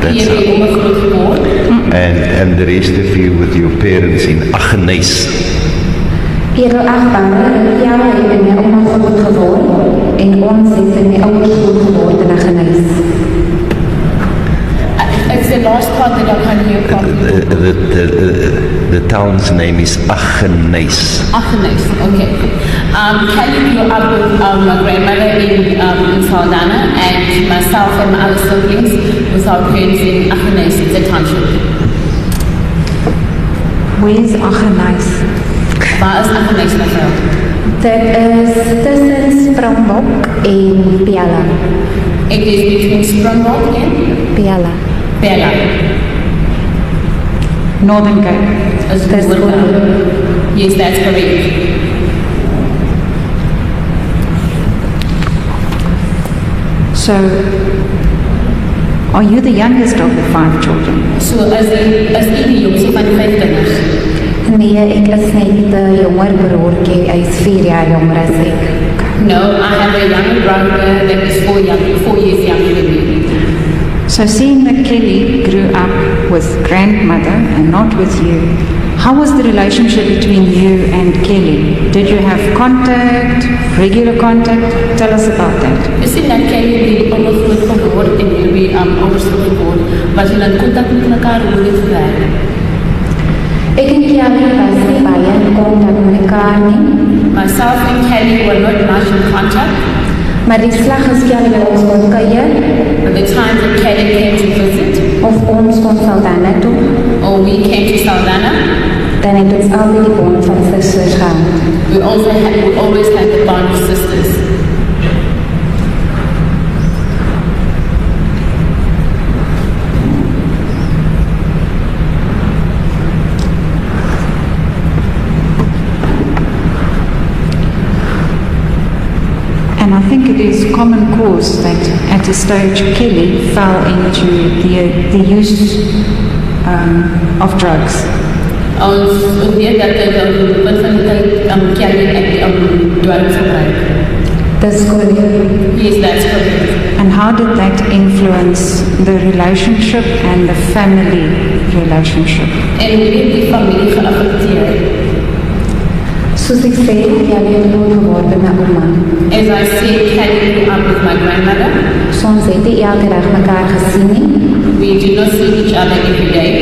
That's and the rest of you with your parents in Aggeneys. Eerder 8 maande, ja, ek het in 'n ouma groot geword en ons het in my ouers groot geword in 'n genees. It's the last part that I can't hear from. The town's name is Aggeneys. Aggeneys, okay. Kelly grew up with my grandmother in Saldanha, and myself and my other siblings with our parents in Aggeneys, the township. Where's Aggeneys? Waar is Aggeneys, mevrouw? Dit is tussen Springbok en Piala. It is between Springbok and Piala. Bella. Northern Cape. Is That's Woodland. correct. Yes, that's correct. So, are you the youngest of the 5 children? So, as die jongste van die 5 kinders. Nee, ek is net 'n jonger broertjie. Hy is 4 jaar jonger as ek. No, I have a younger brother that is 4 years younger than me. So seeing that Kelly grew up with grandmother and not with you, how was the relationship between you and Kelly? Did you have contact, regular contact? Tell us about that. Je ziet dat Kelly die oorlog wordt geworden en jullie overstroom geworden, maar ze dan contact met elkaar hoe dit werkt. Ek en Kelly was nie baie in kontak met mekaar nie, Myself and Kelly were not much in contact, maar die slag as Kelly by ons kon kuier, but the time that Kelly came to visit, of ons kon Saldanha toe, or we came to Saldanha, dan het ons altyd die bond van susters gehad. we always had the bond of sisters. And I think it is common cause that at a stage Kelly fell into the use of drugs. Ons weet dat het wat van die tijd Kelly en dwelms gebruik. Dis korrek. Yes, that's correct. And how did that influence the relationship and the family relationship? En hoe het die familie geaffecteerd? Soos ek sê, Kelly het groot geword by my ouma. As I said, Kelly grew up with my grandmother. Soms het nie elke dag mekaar gesien nie. We did not see each other every day.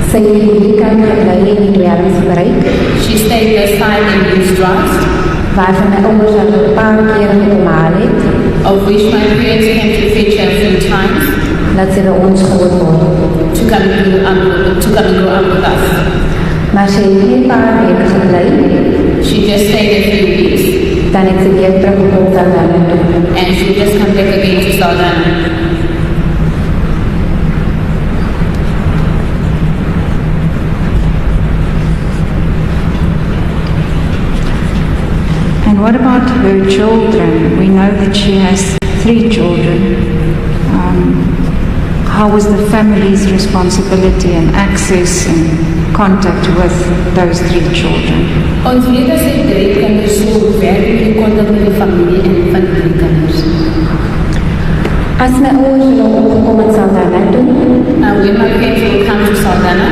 Sy het hierdie kant gebly en die dwelms gebruik, She stayed aside and used drugs, waarvan my ouers haar 'n paar keer gekom haal het, of which my parents came to fetch her a few times dat sy by ons groot word. to come and grow up with us. Maar sy het nie 'n paar weke gebly, She just stayed a few weeks, dan het sy weer teruggekom Saldanha toe. and she just come back again to Saldanha. And what about her children? We know that she has 3 children. How was the family's responsibility and access and contact with those 3 children? Ons weet dat sy 3 kinders so werk in contact met die familie en van die 3 kinders. As my ouers hulle opgekom in Saldanha toe, Now when my parents will come to Saldanha,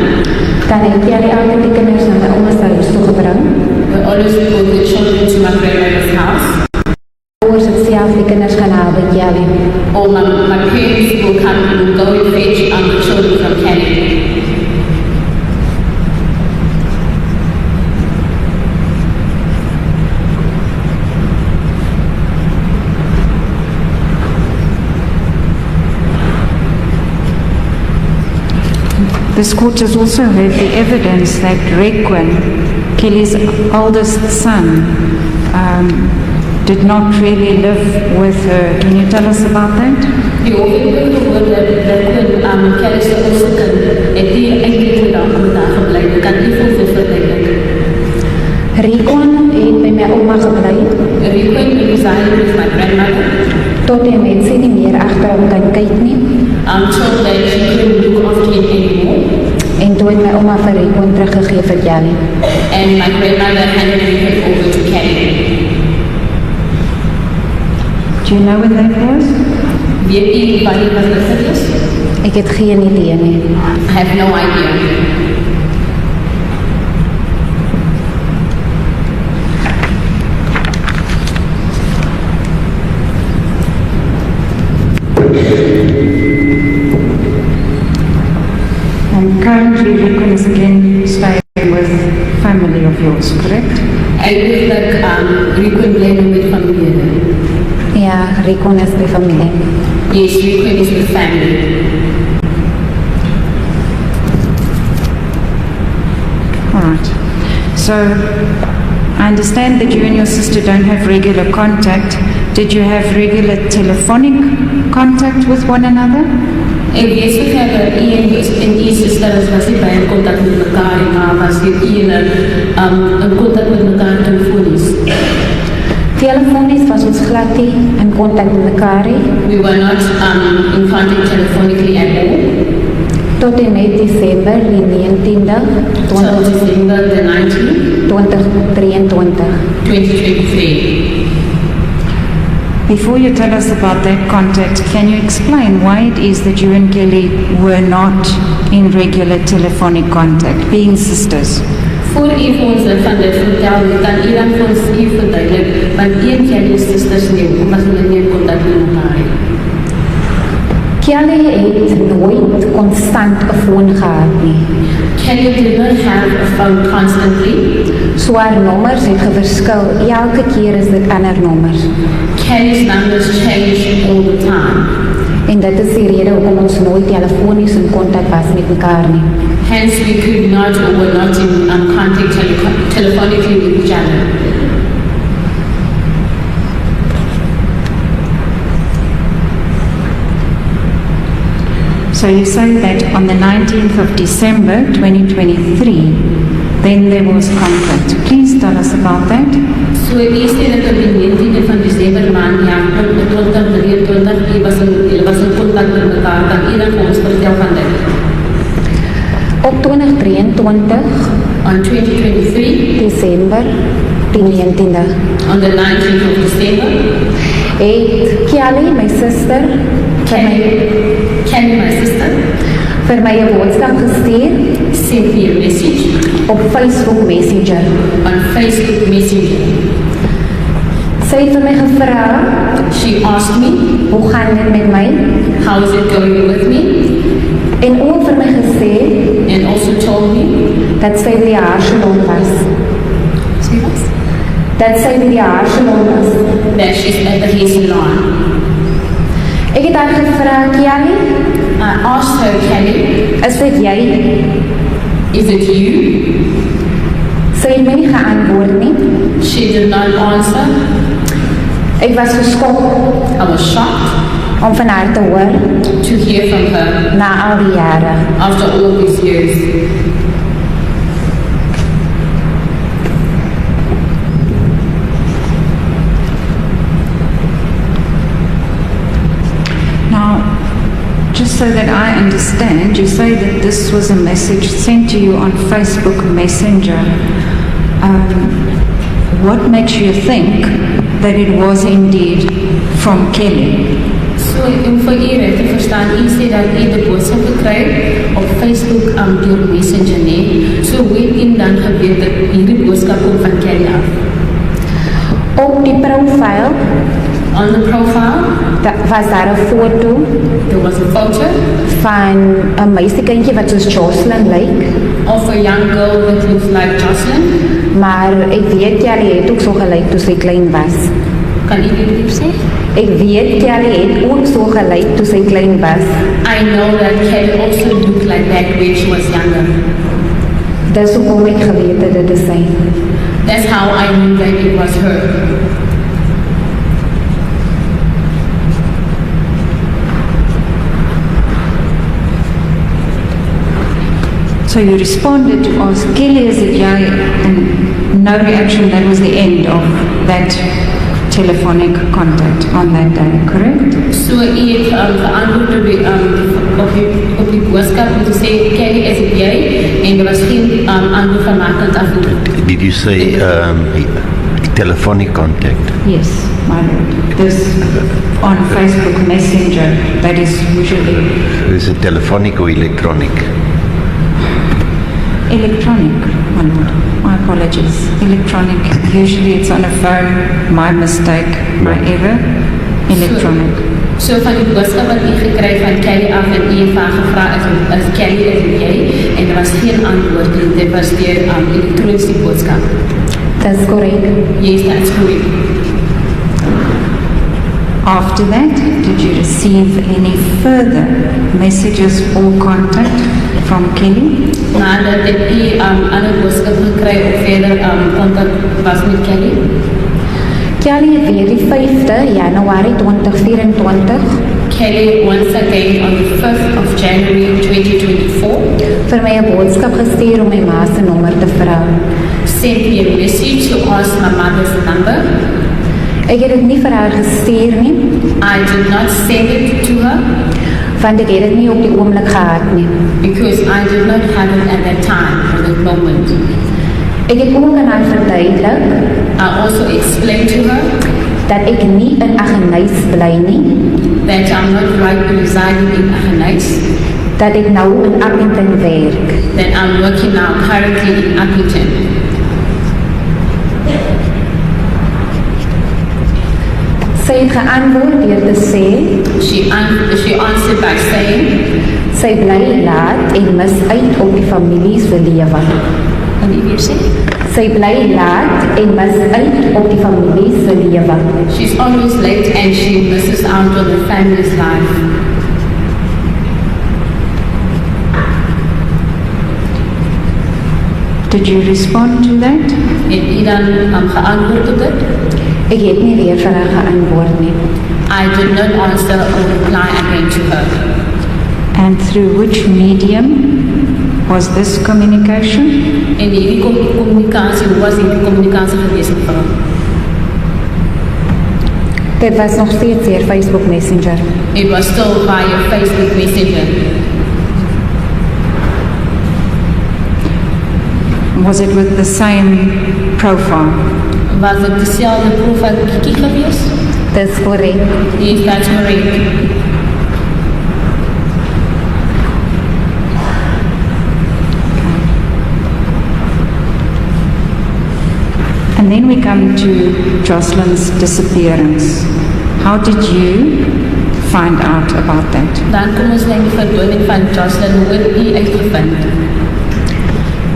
dan het Kelly altyd die kinders na my ouma se huis toe gebring. we always brought the children to my grandmother's house, Ouers het self die kinders gaan haal by Kelly. or my parents will come and will go and fetch the children from Kelly. This court has also heard the evidence that Requin, Kelly's oldest son, did not really live with her. Can you tell us about that? Die hoofdelijk gehoord dat Kelly se oudste kind het die eindelijk vandag met haar gebleven. Ik kan niet veel verduidelijken. Rikon het by my ouma gebly, Requin resided with my grandmother tot en met sy nie meer agter hom kan kyk nie, until that she couldn't look after him anymore, en toe het my ouma vir Rikon teruggegee vir Kelly. and my grandmother handed him over to Kelly. Do you know when that was? Weet u wanneer was dit gewees? Ek het geen idee nie. I have no idea. currently Rikun is again staying with family of yours, correct? Eigenlijk Rikun bly nou met familie. Ja, Rikun is by familie. Yes, Rikun is with family. Alright. So, I understand that you and your sister don't have regular contact. Did you have regular telephonic contact with one another? Ek weet so ver dat een en die suster was nie baie in kontak met mekaar en maar was die ene in kontak met mekaar telefonies. Telefonies was ons glad nie in kontak met mekaar nie. We were not in contact telephonically at all. Tot en met December die 19de, Till December the 19th, 2023. 2023. Before you tell us about that contact, can you explain why it is that you and Kelly were not in regular telephonic contact, being sisters? Voor u vir ons van dit vertel, kan u dan vir ons verduidelik, want een Kelly sisters nie, omdat hulle nie in kontak met mekaar nie. Kelly het nooit konstant 'n foon gehad nie. Kelly did not have a phone constantly. So haar nommers het geverskil. Elke keer is dit ander nommers. Kelly's numbers changed all the time. En dit is die rede hoekom ons nooit telefonies in kontak was met mekaar nie. Hence, we could not or were not in contact telephonically with each other. So you say that on the 19th of December 2023, then there was contact. Please tell us about that. So het is dat op die 19e van December maand, ja, 2023, hulle was in kontak met mekaar, kan u dan vir ons vertel van dit? Op 2023, On 2023, December, die 19de, on the 19th of December, het Kelly, my suster, Kelly, my sister, vir my 'n boodskap gestuur sent me a message op Facebook Messenger. on Facebook Messenger. Sy het vir my gevra, She asked me, hoe gaan dit met my? how is it going with me? En ook vir my gesê And also told me, dat sy by die haarsalon was. Dat sy by die haarsalon was. that she's at the hair salon. Ek het haar gevra, Kelly, I asked her, Kelly, is dit jy? is it you? Sy het my nie geantwoord nie. She did not answer. Ek was geskok I was shocked om van haar te hoor to hear from her na al die jare. after all these years. Now, just so that I understand, you say that this was a message sent to you on Facebook Messenger. What makes you think that it was indeed from Kelly? So, om vir u reg te verstaan, u sê dat u die boodskap gekry het op Facebook deur Messenger nie. So, hoe het u dan geweet dat hierdie boodskap kom van Kelly af? Op die profiel On the profile, was daar 'n foto there was a photo van 'n meisiekindjie wat soos Joshlin lyk, of a young girl that looks like Joshlin. maar ek weet Kelly het ook so gelyk toe sy klein was. Kan u dit lief sê? Ek weet Kelly het ook so gelyk toe sy klein was. I know that Kelly also looked like that when she was younger. Dis hoekom ek geweet het dit is sy. That's how I knew that it was her. So you responded to ask Kelly, is it jy? And no reaction, that was the end of that telephonic contact on that day, correct? So u het geantwoord op die boodskap om te sê, Kelly, is dit jy? En er was geen antwoord van my kant af. Did you say telephonic contact? Yes, my lord. This on Facebook Messenger, that is usually Is it telephonic or electronic? electronic, my lord. My apologies. Electronic. Usually it's on a phone. My mistake. My error. Electronic. So van die boodskap wat u gekry van Kelly af en u van gevra is Kelly is jy en daar was geen antwoord nie, dit was deur elektroniese boodskap. That's correct. Yes, that's correct. After that, did you receive any further messages or contact from Kelly? Nadat het u ander boodskap gekry of verder contact was met Kelly? Kelly het weer die 5de Januarie 2024 Kelly once again on the 5th of January 2024 vir my 'n boodskap gestuur om my ma se nommer te vra. sent me a message to ask my mother's number. Ek het dit nie vir haar gestuur nie, I did not send it to her want ek het dit nie op die oomblik gehad nie. because I did not have it at that time, at that moment. Ek het ook aan haar verduidelik I also explained to her dat ek nie in Aggeneys bly nie, that I'm not right residing in Aggeneys, dat ek nou in Appington werk. that I'm working now currently in Appington. Sy het geantwoord deur te sê She answered by saying, sy bly laat en mis uit op die familie se lewe. can you hear say? Sy bly laat en mis uit op die familie se lewe. She's always late and she misses out on the family's life. Did you respond to that? Het u dan geantwoord op dit? Ek het nie weer vir haar geantwoord nie. I did not answer or reply again to her. And through which medium was this communication? En hierdie communicatie, hoe was die communicatie geweest met haar? Dit was nog steeds deur Facebook Messenger. It was still via Facebook Messenger. Was it with the same profile? Was het dezelfde profiel Kiki geweest? Dis korrek. Yes, that's correct. And then we come to Joshlin's disappearance. How did you find out about that? Dan kom ons by die verdwijning van Joshlin. Hoe het u uitgevind?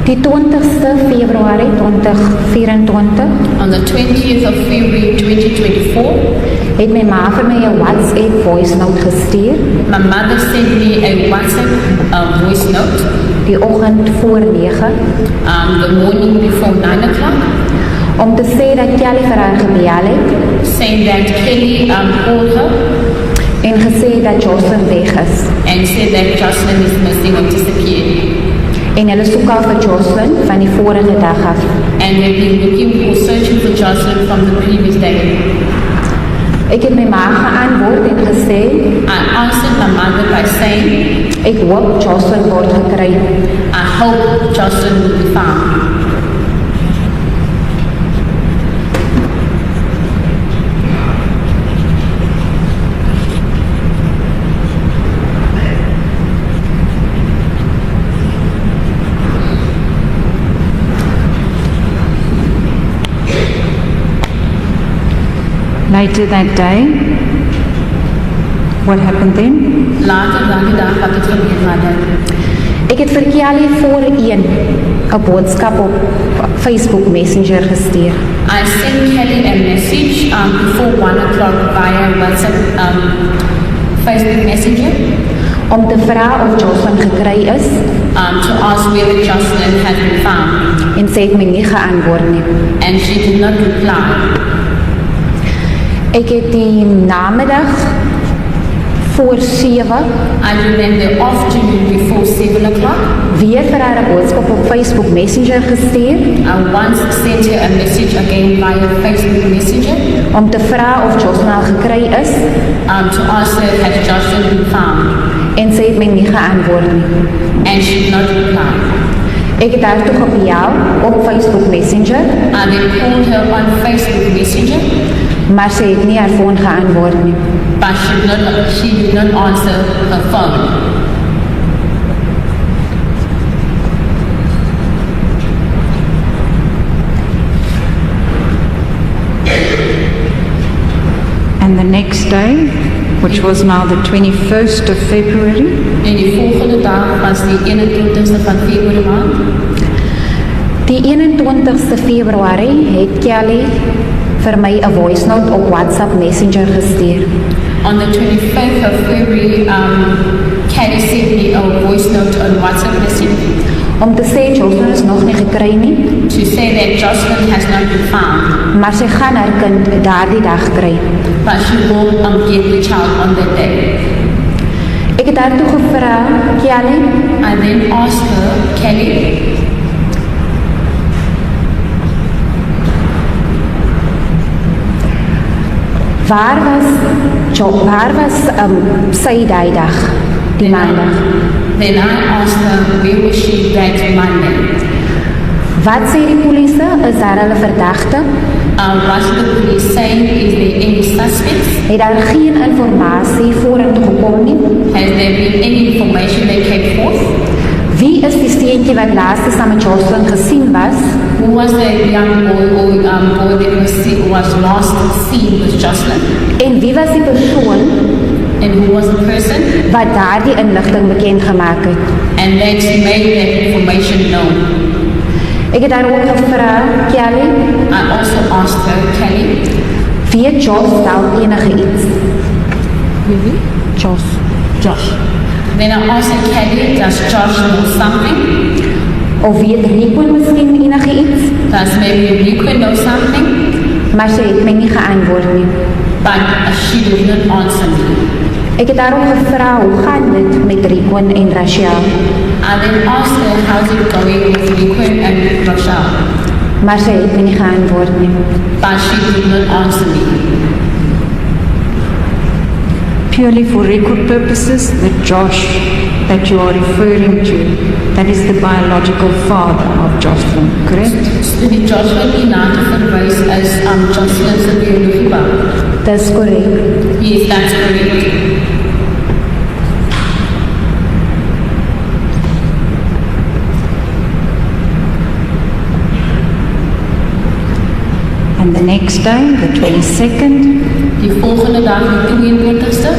Die 20ste Februarie 2024 On the 20th of February 2024, het my ma vir my 'n WhatsApp voice note gestuur my mother sent me a WhatsApp voice note die oggend voor 9 the morning before 9 o'clock om te sê dat Kelly vir haar gebel het saying that Kelly called her en gesê dat Joshlin weg is and said that Joshlin is missing or disappeared. en hulle soek al vir Joshlin van die vorige dag af. And they've been looking for searching for Joshlin from the previous day. Ek het my ma geantwoord en gesê I answered my mother by saying, ek hoop Joshlin word gekry. I hope Joshlin will be found. Later that day, what happened then? Later daardie dag wat het gebeur mother. Ek het vir Kelly voor 1 'n boodskap op Facebook Messenger gestuur. I sent Kelly a message before 1 o'clock via WhatsApp Facebook Messenger om te vra of Joshlin gekry is to ask whether Joshlin had been found. en sy het my nie geantwoord nie. And she did not reply. Ek het die namiddag voor 7 I remember the afternoon before 7 o'clock. weer vir haar 'n boodskap op Facebook Messenger gestuur I once sent her a message again via Facebook Messenger om te vra of Joshlin al gekry is to ask her had Joshlin been found. en sy het my nie geantwoord nie. And she did not reply. Ek het haar toe gebel op Facebook Messenger, I then called her on Facebook Messenger, maar sy het nie haar foon geantwoord nie. but she did not answer her phone. And the next day, which was now the 21st of February. En die volgende dag was die 21ste van Februarie maand. Die 21ste Februarie het Kelly vir my 'n voice note op WhatsApp Messenger gestuur. On the 25th of February, Kelly sent me a voice note on WhatsApp message Om te sê Joshlin is nog nie gekry nie, to say that Joshlin has not been found, maar sy gaan haar kind daardie dag kry. but she will get the child on that day. Ek het haar toe gevra, Kelly, I then asked her, Kelly, waar was sy daai dag, die maandag? then I asked her, where was she that Monday? Wat sê die polisie? Is daar hulle verdagte? Was the police saying, is there any suspects? Het daar geen informasie vorentoe gekom nie? Has there been any information that came forth? Wie is die steentjie wat laatste saam met Joshlin gesien was? Who was the young boy boy that was last seen with Joshlin? En wie was die persoon And who was the person? wat daardie inligting bekend gemaak het? And that made that information known. Ek het haar ook gevra, Kelly, I also asked her, Kelly, weet Josh dalk enige iets? Josh. then I asked her, Kelly, does Josh know something? Of weet Rico miskien enige iets? Does maybe Rico know something? Maar sy het my nie geantwoord nie. But she did not answer me. Ek het haar ook gevra, hoe gaan dit met Rico en Rachel? I then asked her, how's it going with Rico and Rochelle? Maar sy het my nie geantwoord nie. But she did not answer me. Purely for record purposes, the Josh that you are referring to, that is the biological father of Joshlin, correct? Die Joshlin die na te verwys is Joshlin se biologie pa. Dis korrek. Yes, that's correct. And the next day, the 22nd, Die volgende dag, die 22ste,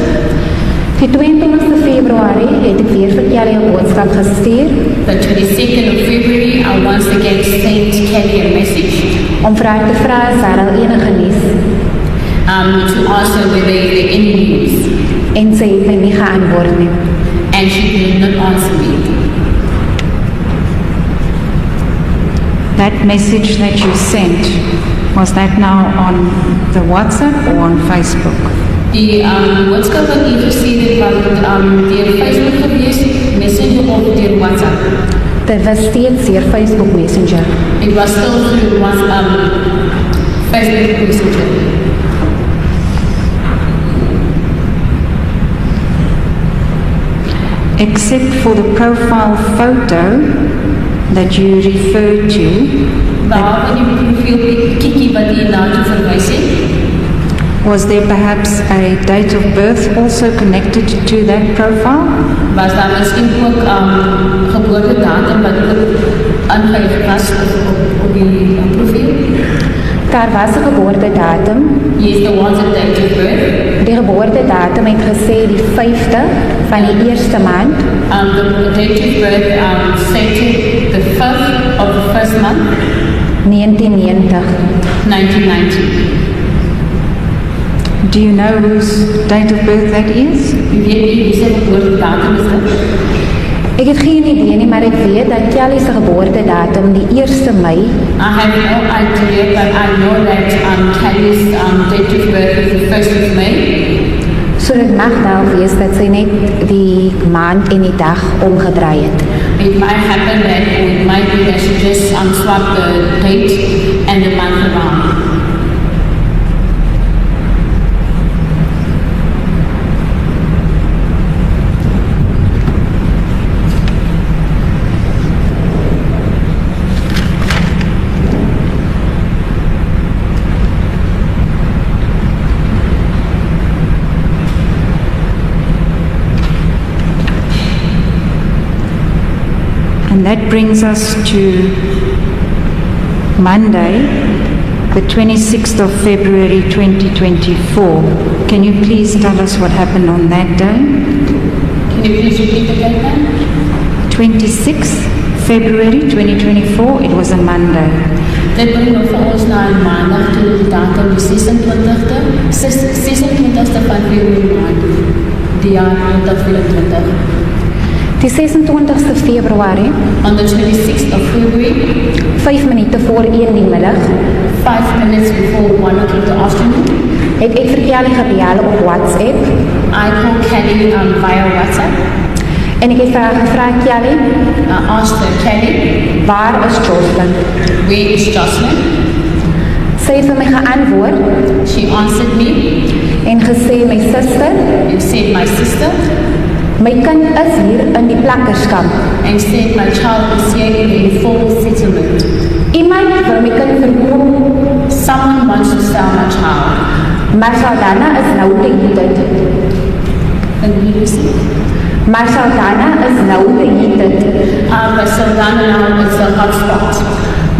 Die 22ste Februarie het ek weer vir Kelly 'n boodskap gestuur the 22nd of February, I once again sent Kelly a message om vir haar te vra as daar al enige nuus to ask her whether there are any news. en sy het my nie geantwoord nie. And she did not answer me. that message that you sent, was that now on the WhatsApp or on Facebook? Die boodskap wat u gestuur het wat deur Facebook gewees, Messenger of deur WhatsApp. Dit was steeds deur Facebook Messenger. It was still through Facebook Messenger. Except for the profile photo that you referred to, Behalwe die profiel kiekie wat u na toe verwys het, was there perhaps a date of birth also connected to that profile? was daar miskien ook geboortedatum wat ook aangegeven was op die profiel? Daar was 'n geboortedatum. Yes, there was a date of birth. Die geboortedatum het gesê die 5de van die eerste maand The date of birth stated the 5th of the first month, 1990. 1990. Do you know whose date of birth that is? Weet u wie se geboortedatum is dit? Ek het geen idee nie, maar ek weet dat Kelly se geboortedatum die 1 Mei I have no idea, but I know that Kelly's date of birth is the 1st of May. So dit mag nou wees dat sy net die maand en die dag omgedraai het. It might happen that, or it might be that she just swapped the date and the month around. And that brings us to Monday, the 26th of February 2024. Can you please tell us what happened on that day? Can you please repeat the date, ma'am? 26th February 2024, it was a Monday. Dit bring nou vir ons na 'n maandag toe die datum die 26ste van Februarie die jaar 2024. Die 26ste Februarie, On the 26th of February, 5 minute voor 1 die middag, 5 minutes before 1 o'clock the afternoon, het ek vir Kelly gebel op WhatsApp I called Kelly via WhatsApp. en ek het vir haar gevra, Kelly, I asked her, Kelly, waar is Joshlin? where is Joshlin? Sy het vir my geantwoord She answered me en gesê, my suster, and said, my sister, my kind is hier in die plakkerskamp. and said, my child is here in the informal settlement. Iemand wil my kind verkoop, Someone wants to sell my child. maar Saldana is nou te heated. And you see, Maar Saldana is nou te heated. but Saldana now is a hotspot.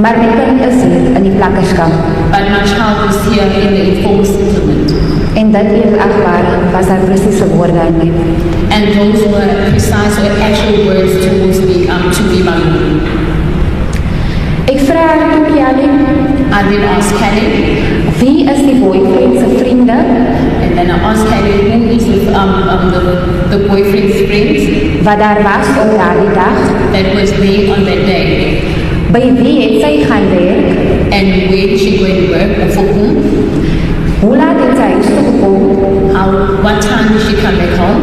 Maar my kind is hier in die plakkerskamp. But my child is here in the informal settlement. En dit eerlikwaar was haar presiese woorde aan my. And those were precise or actual words towards me, to me by me. Ek vra haar toe, Kelly, I then asked Kelly, wie is die boyfriend se vriende and then I asked Kelly, who is the boyfriend's friends wat daar was op daardie dag? that was there on that day? By wie het sy gaan werk? And where did she go and work, or for whom? Hoe laat het sy huis toe gekom? What time did she come back home?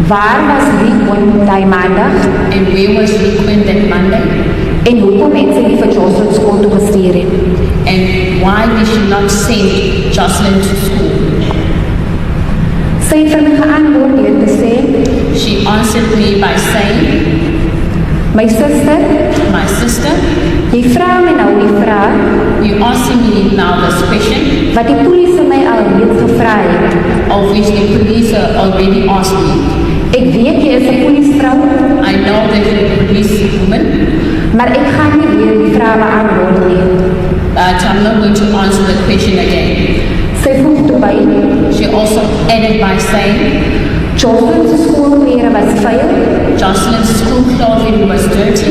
Waar was wie op die maandag? And where was Liquid that Monday? En hoekom het sy nie vir Joshlin skool toe gestuur het? And why did she not send Joshlin to school? Sy het vir my geantwoord deur te sê, She answered me by saying, my suster, my sister, jy vra my nou die vraag you asking me now this question, wat die polisie my al reeds gevra het. of which the police already asked me. Ek weet jy is 'n polisievrou, I know that you're a police woman, maar ek gaan nie weer die vrae beantwoord nie. but I'm not going to answer the question again. Sy voeg toe by, She also added by saying, Joshlin se skoolklere was vuil Jocelyn's school clothing was dirty,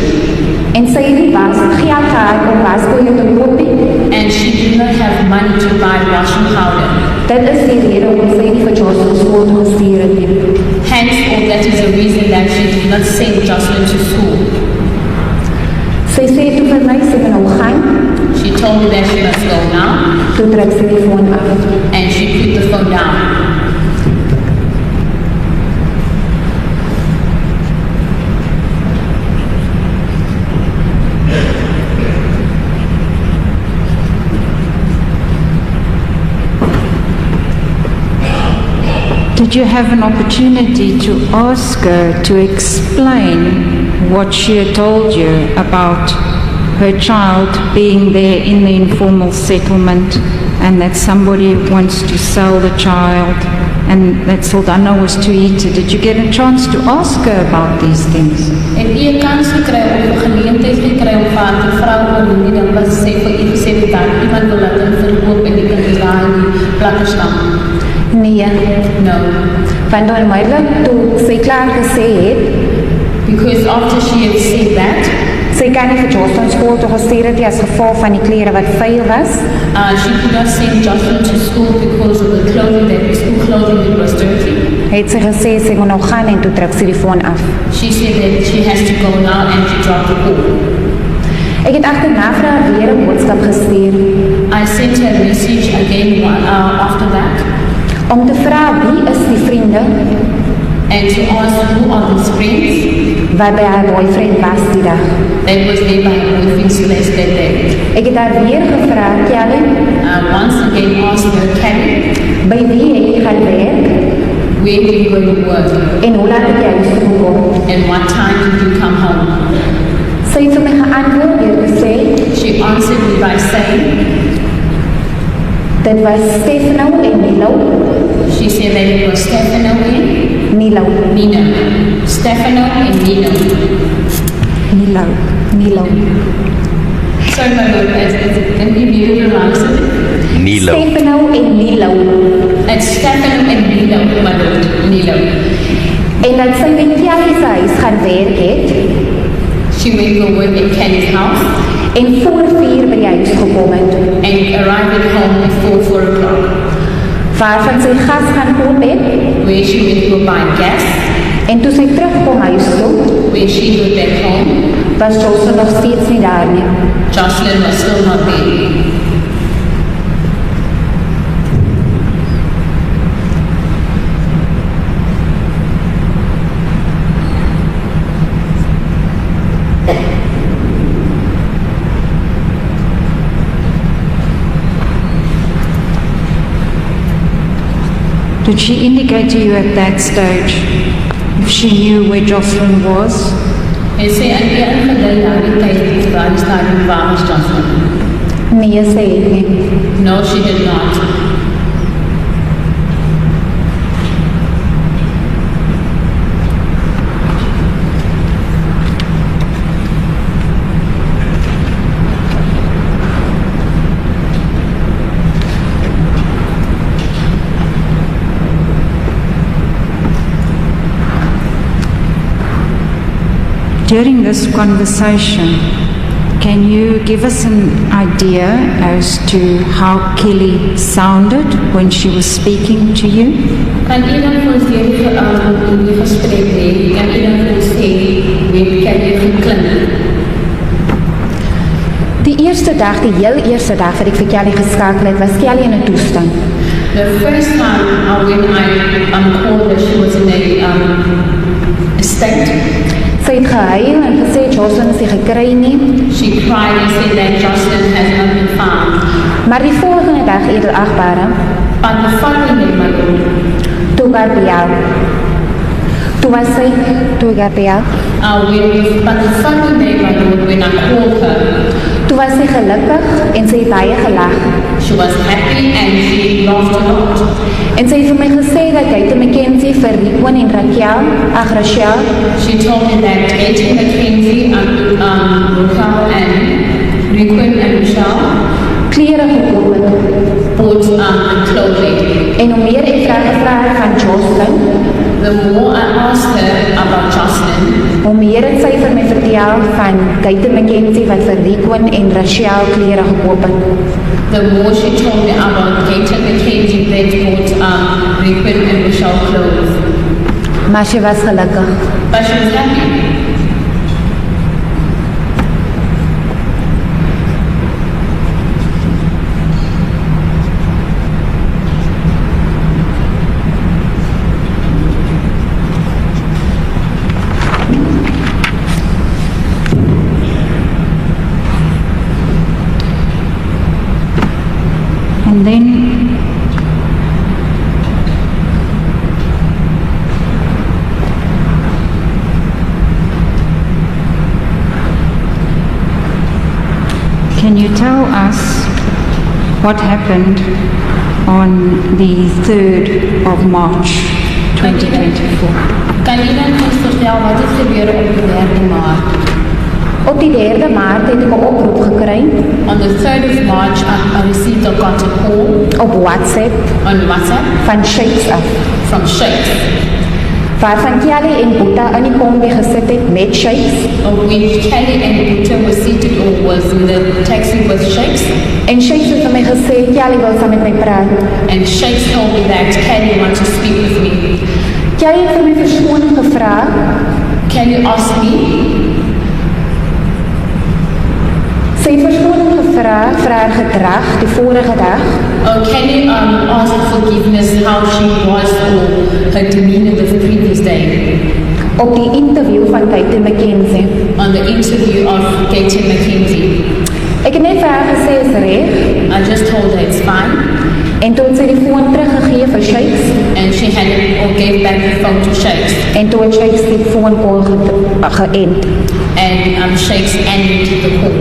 en sy het nie geld gehad om wasgoeie te koop nie. and she did not have money to buy washing powder. Dit is die rede hoekom sy nie vir Joshlin skool toe gestuur het nie. Hence, or that is the reason that she did not send Jocelyn to school. Sy sê toe vir my, sy moet nou gaan, She told me that she must go now, toe trek sy die foon af. and she put the phone down. Did you have an opportunity to ask her to explain what she had told you about her child being there in the informal settlement and that somebody wants to sell the child and that Saldana was too heated? Did you get a chance to ask her about these things? Het u 'n kans gekry of 'n geleentheid gekry om vir haar te vra oor die ding wat sê vir u gesê het dat iemand wil laat hom verkoop en die kind is daar in die plakkerskamp? Nee, No. want onmiddellik toe sy klaar gesê het, Because after she had said that, sy kan nie vir Joshlin skool toe gestuur het nie as gevolg van die klere wat vuil was. she could not send Jocelyn to school because of the clothing, that school clothing that was dirty. Het sy gesê sy moet nou gaan en toe trek sy die foon af. She said that she has to go now and to drop the call. Ek het agterna vir haar weer 'n boodskap gestuur I sent her a message again after that, om te vra wie is die vriende and to ask who are these friends wat by haar boyfriend was die dag. that was there by her boyfriend's place that day. Ek het haar weer gevra, Kelly, Once again asked her, Kelly, by wie het jy gaan werk where did you go to work? en hoe laat het jy huis toe gekom? And what time did you come home? Sy het vir my geantwoord deur te sê, She answered me by saying, dit was Stefano en Milo. she said that it was Stefano and Milo. Nino. Stefano and Nino. Milo. Sorry, my lord, can you read it around? Nilo. Stefano en Nilo. And Stefano and Nilo, my lord, Nilo. En dat sy by Kelly se huis gaan werk het She went to work in Kelly's house en voor 4 by die huis gekom het, and arrived at home before 4 o'clock, waarvan sy gas gaan koop het, where she went to buy gas, en toe sy terugkom huis toe, where she got back home. was Joshlin nog steeds nie daar nie. Joshlin was still not there. Did she indicate to you at that stage if she knew where Joshlin was? En sy in enige ding na die tyd waar die stadium waar was Joshlin? Nee, sy het nie. No, she did not. During this conversation, can you give us an idea as to how Kelly sounded when she was speaking to you? Kan iemand vir ons die gesprek hê? Kan iemand vir ons sê hoe Kelly geklink? Die eerste dag, die heel eerste dag wat ek vir Kelly geskakel het, was Kelly in 'n toestand. The first time when I called her, she was in a state. Sy het gehuil en gesê Joshlin is nie gekry nie, She cried and said that Joshlin has not been found. maar die volgende dag, edelagbare, But the following day, my lord, toe ek haar bel. Toe ek haar bel, but the following day, my lord, when I called her, toe was sy gelukkig en sy het baie gelag. she was happy and she laughed a lot. En sy het vir my gesê dat Kate McKenzie vir Riquan en Rachel, She told me that Kate McKenzie, Raquel and Riquan and Michelle klere gekoop het. bought clothing. En hoe meer ek gevra het van Joshlin, The more I asked her about Joshlin, hoe meer het sy vir my vertel van Kate McKenzie wat vir Riquan en Rachel klere gekoop het. the more she told me about Kate McKenzie that bought Riquan and Michelle clothes. Maar sy was gelukkig. But she was happy. And then can you tell us what happened on the 3rd of March 2024? Kan iemand ons vertel wat het gebeur op die 3de Maart? Op die 3de Maart het ek 'n oproep gekry On the 3rd of March, I received a contact call op WhatsApp on WhatsApp van Sheiks af, from Sheikh, waarvan Kelly en Boeta in die kombi gesit het met Sheiks, of which Kelly and Buta were seated or was in the taxi with Sheikhs, en Sheiks het vir my gesê, Kelly wil saam met my praat. and Sheikhs told me that Kelly wants to speak with me. Kelly het vir my verskoning gevra, Kelly asked me, sy het verskoning gevra vir haar gedrag die vorige dag, Kelly asked forgiveness how she was or her demeanor the previous day op die interview van Kate McKenzie. on the interview of Kate McKenzie. Ek het net vir haar gesê, is reg, I just told her it's fine, en toe het sy die foon teruggegee vir Sheiks, and she had it or gave back the phone to Sheikhs, en toe het Sheiks die foon call geënd. and Sheikhs ended the call.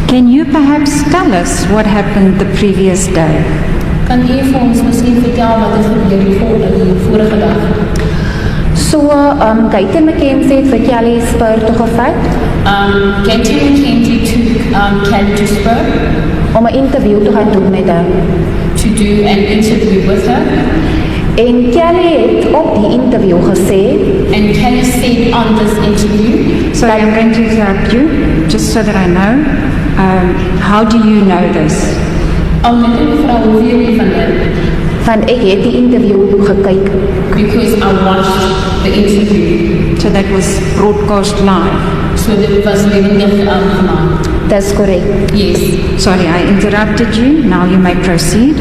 Can you perhaps tell us what happened the previous day? Kan u vir ons miskien vertel wat het gebeur die vorige dag? Gaitan McKenzie het vir Kelly Spur toegevat Katie McKenzie took Kelly to Spur om 'n interview te gaan doen met haar. to do an interview with her. En Kelly het op die interview gesê, And Kelly said on this interview, Sorry, I'm going to interrupt you, just so that I know. How do you know this? met die mevrouw hoe weet jy van dit? van ek het die interview gekyk. Because I watched the interview. So that was broadcast live. So that it was levendig gemaakt. Dis korrek. Yes. Sorry, I interrupted you. Now you may proceed.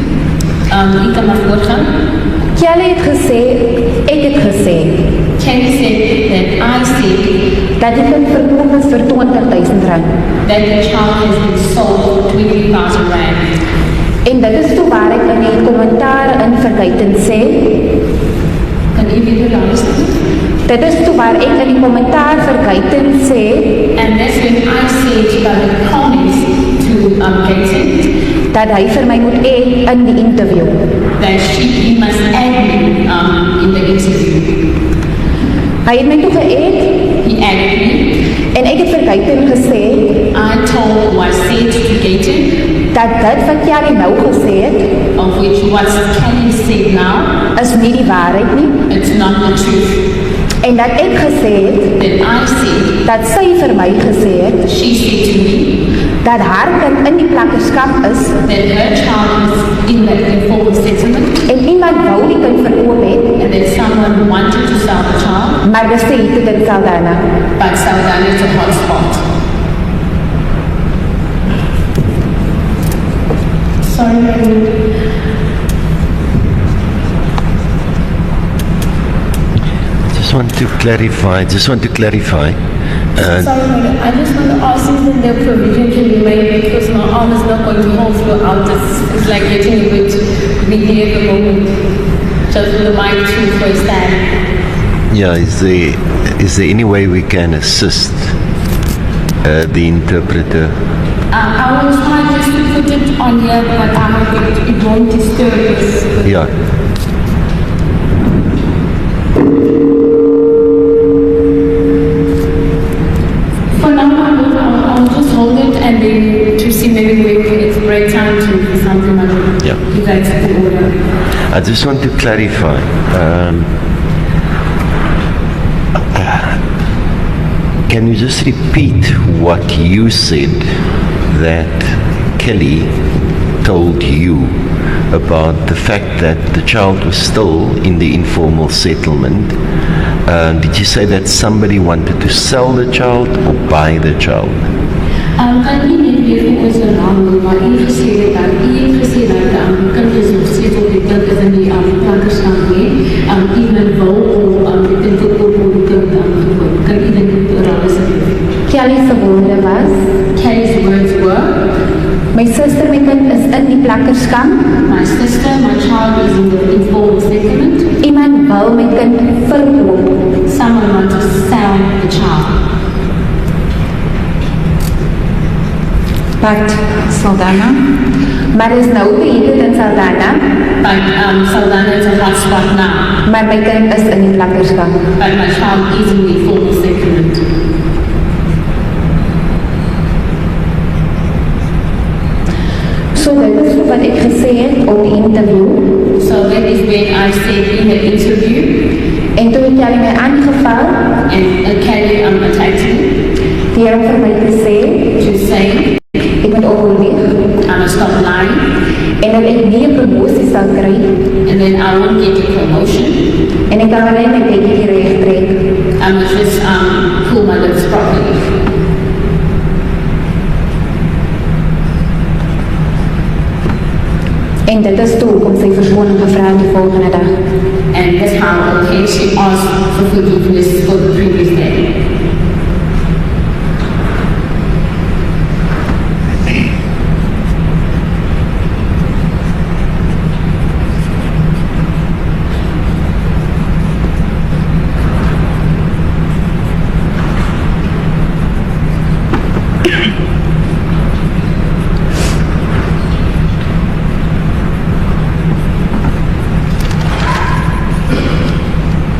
Ik kan maar voortgaan. Kelly het gesê, ek het gesê, Kelly said that I said dat die kind verkoop is vir R20,000. that the child has been sold for 20,000 rand. En dit is toe waar ek in die kommentaar in verduidend sê, Kan u weer luisteren? dit is toe waar ek in die kommentaar verduidend sê, And that's when I said about the comments to Gaten dat hy vir my moet eet in die interview. that he must add me in the interview. Hy het my toe geëet, He added me. en ek het verduidend gesê, I told or I said to Gaten, dat dit wat Kelly nou gesê het, of which what Kelly said now, is nie die waarheid nie, it's not the truth. en dat ek gesê het, Then I said, dat sy vir my gesê het, she said to me, dat haar kind in die plakkerskap is, that her child was in the informal settlement en iemand wou die kind verkoop het, and that someone wanted to sell the child, maar dis sê dit in Saldanha. but Saldanha is a hot spot. Sorry, madam. Just want to clarify. Sorry, madam. I just want to ask if the provision can be made because my arm is not going to hold throughout this. It's like getting a bit weak at the moment. Just for the mic to first stand. Yeah, is there any way we can assist the interpreter? I will try just to put it on here, but I hope it won't disturb us. Yeah. For now, I'll just hold it and then to see maybe when it's break time to do something like that. Yeah. You guys can order. I just want to clarify. Can you just repeat what you said that Kelly told you about the fact that the child was still in the informal settlement? Did you say that somebody wanted to sell the child or buy the child? Kan u net weer vir ons herhaal wat u gesê het dat kind is nog steeds op die kind is in die plakkerskap nie. Iemand wou die kind verkoop of die kind verkoop. Kan u dit herhaal asseblief? Kelly se woorde was, Kelly's words were, my suster, my kind is in die plakkerskap, my sister, my child is in the informal settlement. iemand wou my kind verkoop, Someone wants to sell the child. But Saldanha, maar is nou beheerder in Saldanha, But Saldanha is a hot spot now. maar my kind is in die plakkerskap. But my child is in the informal settlement. So dit is wat ek gesê het op die interview, So that is when I said in the interview, en toe het Kelly my aangeval, and Kelly attacked me die hom vir my te sê, to say, ek moet oorweeg, I must stop lying, en dat ek nie 'n promosie sal kry, and then I won't get a promotion. en ek kan alleen my bekkie reg trek. I must just pull my lips properly. En dit is toe om sy verskoning gevra het die volgende dag. And that's how she asked for forgiveness for the previous day.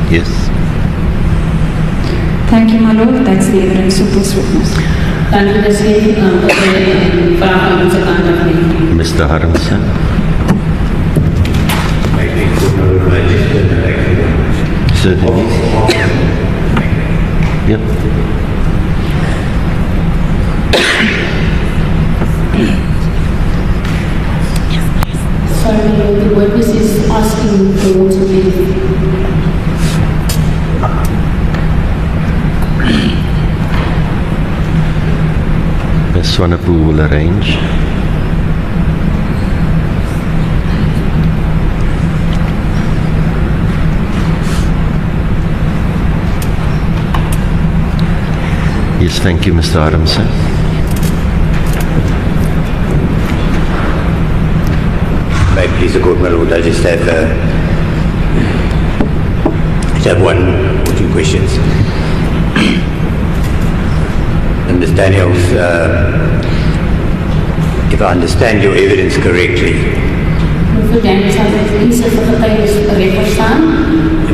Yes. my lord, that's the evidence of this witness. Dank u, dis nie vraag aan onze kant af nie. Mr. Harmsen. Certainly. Yep. Sorry, the witness is asking for to leave. Ms. Swanepoel will arrange. Yes, thank you, Mr. Adamson. May it please the court, my lord, I just have one or two questions. And Ms. Daniels, if I understand your evidence correctly,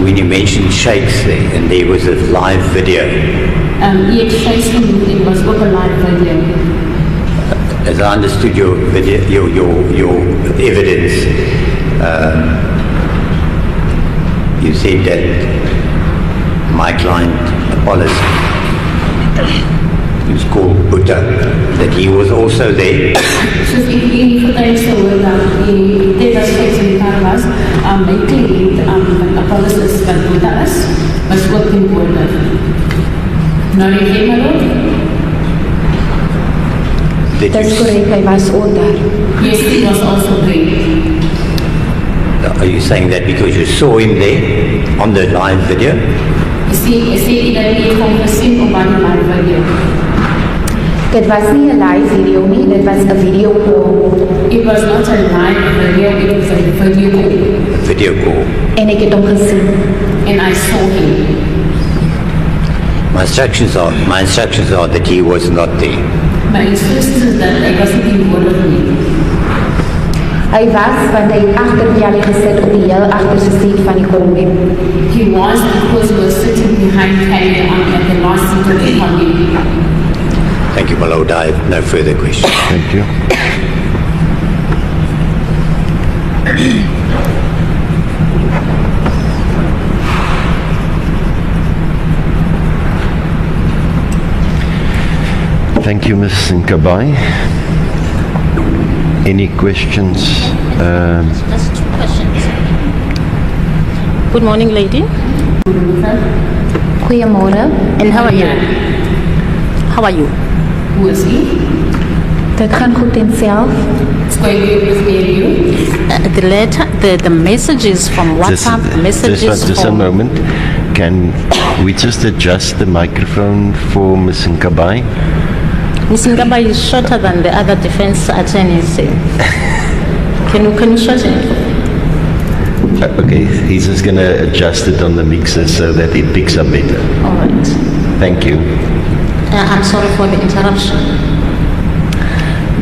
when you mentioned shakes there, and there was a live video. It was a live video. As I understood your video, your evidence, you said that my client, Apollos, who's called Buddha, that he was also there. Soos die getuies hoor dat dit as steeds in daar was, my kliënt Apollos is wat Buddha is, was ook in woorde. Nou die hemel. That's correct, I was all there. Yes, he was also there. Are you saying that because you saw him there on the live video? Sê dat jy kon gesien op die live video. Dit was nie 'n live video nie, dit was 'n video call. It was not a live video, it was a video call. Video call. En ek het hom gesien. And I saw him. My instructions are that he was not there. My instructions is that ek was nie in woorde nie. Hy was, want hy het agter Kelly gesit op die heel agterste seat van die kolweg. He was because he was sitting behind Kelly at the last seat of the column. Thank you, my lord. I have no further questions. Thank you. Thank you, Ms. Nkabai. Any questions? Just two questions. Good morning, lady. Goeiemôre. And how are you? How are you? Hoe is hy? Dit gaan goed en self. It's going good with me and you. The letter, the messages from WhatsApp, Just a moment. Can we just adjust the microphone for Ms. Nkabai? Ms. Ngaba is shorter than the other defense attorneys. Can you shorten it? Okay, he's just going to adjust it on the mixer so that it picks up better. All right. Thank you. I'm sorry for the interruption.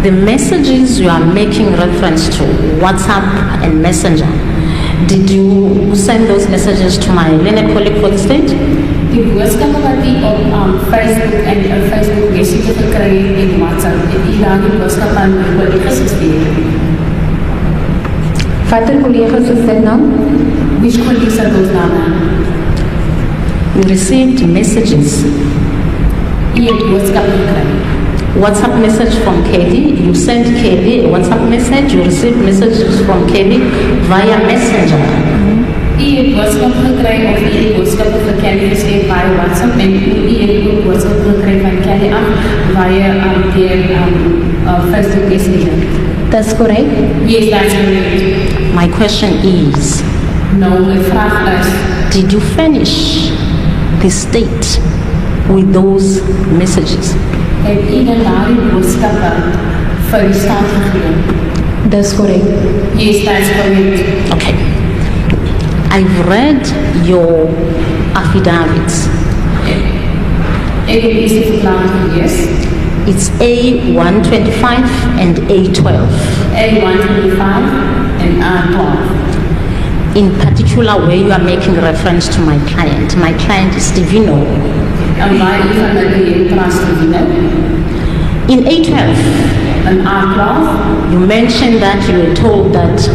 The messages you are making reference to, WhatsApp and Messenger, did you send those messages to my learned colleague for the state? Die boodskappe wat jy op Facebook en Facebook Messenger gekry het en WhatsApp, het jy daar die boodskap aan die collega's gestuur? Watter collega's is dit nou? Which colleagues are those now? You received messages. Jy het boodskap gekry. WhatsApp message from Kelly. You sent Kelly a WhatsApp message. You received messages from Kelly via Messenger. Jy het boodskap gekry of jy het boodskap vir Kelly gestuur via WhatsApp en jy het ook boodskap gekry van Kelly af via Facebook Messenger. That's correct. Yes, that's correct. My question is, Nou, my vraag is, did you furnish the state with those messages? het jy dan daardie boodskappe vir die staat gegee? That's correct. Yes, that's correct. Okay. I've read your affidavits. Ek het die verklaring gelees. It's A125 and A12. A125 and R12. In particular, where you are making reference to my client. My client is Divino. En waar u van my cliënt praat Stevino? In A12, In A12, you mentioned that you were told that.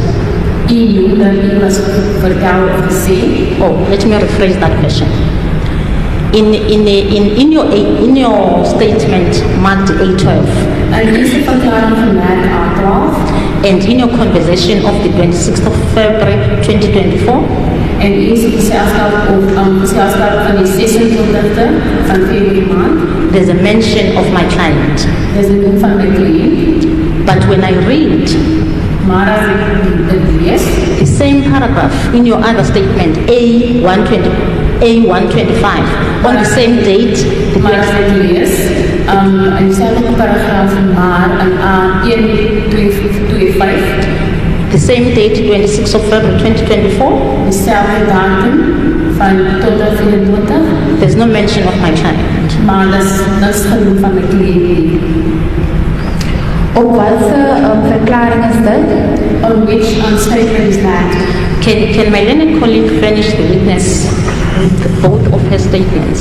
u knew dat u was vertel of gesê. Oh, let me rephrase that question. In your statement marked A12, En deze verklaring gemerkt A12, and in your conversation of the 26th of February 2024, en u is op gezelschap van die 26e van February maand. there's a mention of my client. Dit is de noem van mijn cliënt. But when I read Maar als ik het lees, the same paragraph in your other statement, A125, on the same date, the maar als ik lees, in dezelfde paragraaf maar in A1225, the same date, 26th of February 2024, dezelfde datum van 2024, there's no mention of my client. maar dat is genoeg van mijn cliënt. Op welke verklaring is dit? On which statement is that? Can my learned colleague furnish the witness with both of her statements?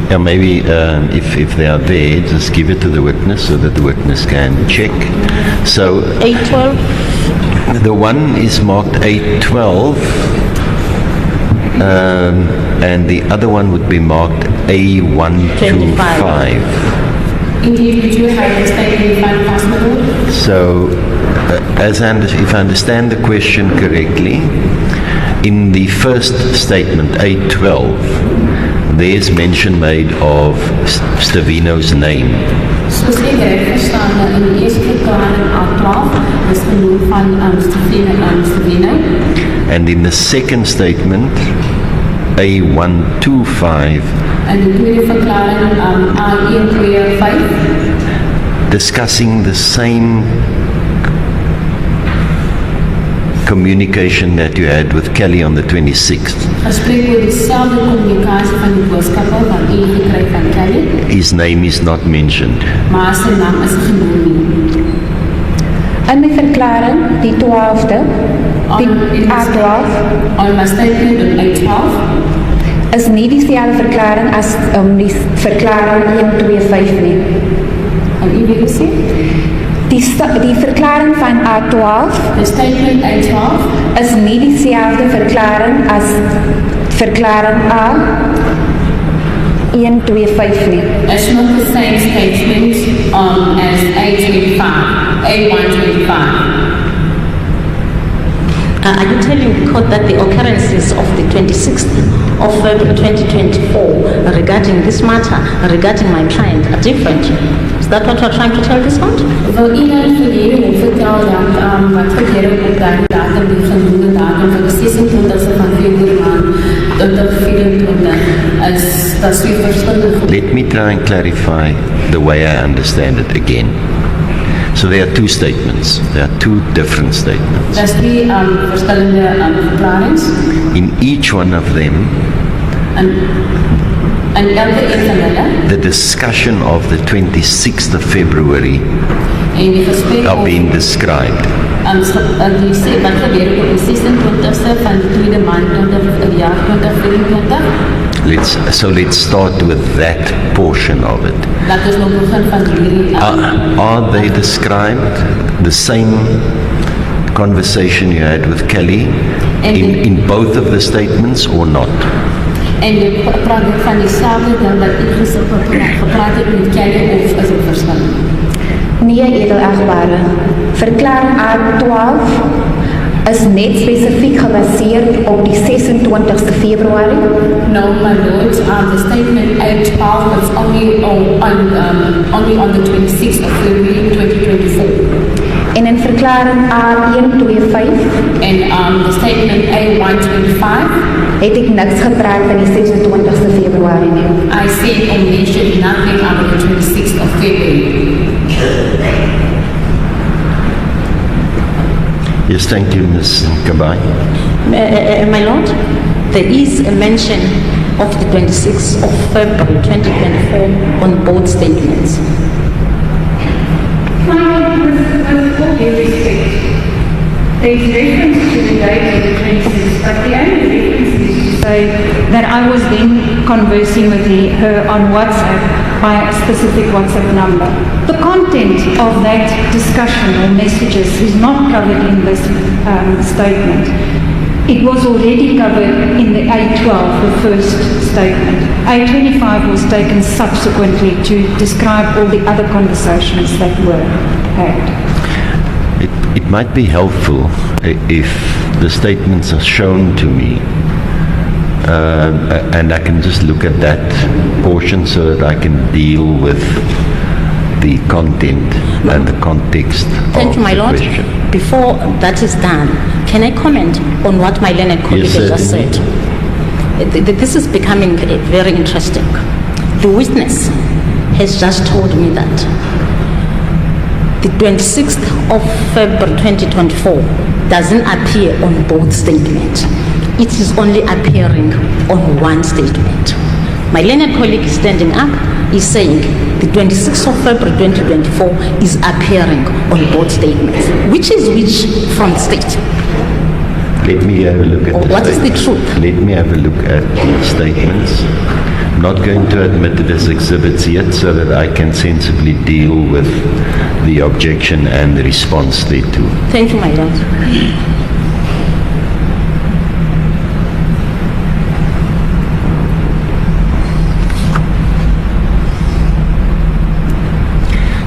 Yeah, maybe if they are there, just give it to the witness so that the witness can check. So A12, the one is marked A12, and the other one would be marked A125. Indeed, would you have the statement van Pastor? So, if I understand the question correctly, in the first statement, A12, there's mention made of Stevino's name. Soos ek reg verstaan, in die eerste verklaring A12 is genoem van Stevino. And in the second statement, A125, En de tweede verklaring A125 discussing the same communication that you had with Kelly on the 26th. gesprek oor dieselfde kommunikasie van die boodskappe wat u gekry van Kelly, His name is not mentioned. maar sy naam is genoem nie. In my verklaring, die 12de, die A12, On my statement on A12 is nie dieselfde verklaring as die verklaring 125 nie. en u wil sê, Die verklaring van A12 the statement A12 is nie dieselfde verklaring as verklaring A125 nie. is not the same statement as A125. are you telling the court that the occurrences of the 26th of February 2024 regarding this matter, regarding my client, are different? Is that what you're trying to tell this court? Wil u dan verlede hof vertel dat wat gebeur op daardie datum, die genoemde datum van die 26e van February maand tot die 24 is dat twee verskillende Let me try and clarify the way I understand it again. So there are two statements. There are two different statements. Dat is twee verskillende verklarings In each one of them, en elke een van hulle the discussion of the 26th of February en die gesprek are of being described. die sê wat gebeur op die 26e van die tweede maand die jaar 2024. Let's start with that portion of it. Dat is nog begin van hierdie Are they described the same conversation you had with Kelly in both of the statements or not? en die praat dit van dieselfde ding wat ek gepraat het met Kelly of is het verskillend? Nee, edelagbare. Verklaring A12 is net spesifiek gebaseer op die 26ste Februarie. No, my lord, the statement A12 is only on the 26th of February 2024. En in verklaring A125 En the statement A125, het ek niks gepraat van die 26ste Februarie nie. I said or mentioned nothing about the 26th of February. Yes, thank you, Ms. Kabai. My lord, there is a mention of the 26th of February 2024 on both statements. With all due respect, there's reference to the date of the 26th, but the only reference is to say that I was then conversing with her on WhatsApp by a specific WhatsApp number. The content of that discussion or messages is not covered in this statement. It was already covered in the A12, the first statement. A25 was taken subsequently to describe all the other conversations that were had. It might be helpful if the statements are shown to me and I can just look at that portion so that I can deal with the content and the context Thank you, my Lord. Question. Before that is done, can I comment on what my learned colleague Yes, just said? This is becoming very interesting. The witness has just told me that the 26th of February 2024 doesn't appear on both statements. It is only appearing on one statement. My learned colleague is standing up, is saying the 26th of February 2024 is appearing on both statements. Which is which from the state? Let me have a look at What is the truth? Let me have a look at the statements. I'm not going to admit it as exhibits yet so that I can sensibly deal with the objection and the response thereto. Thank you, my Lord.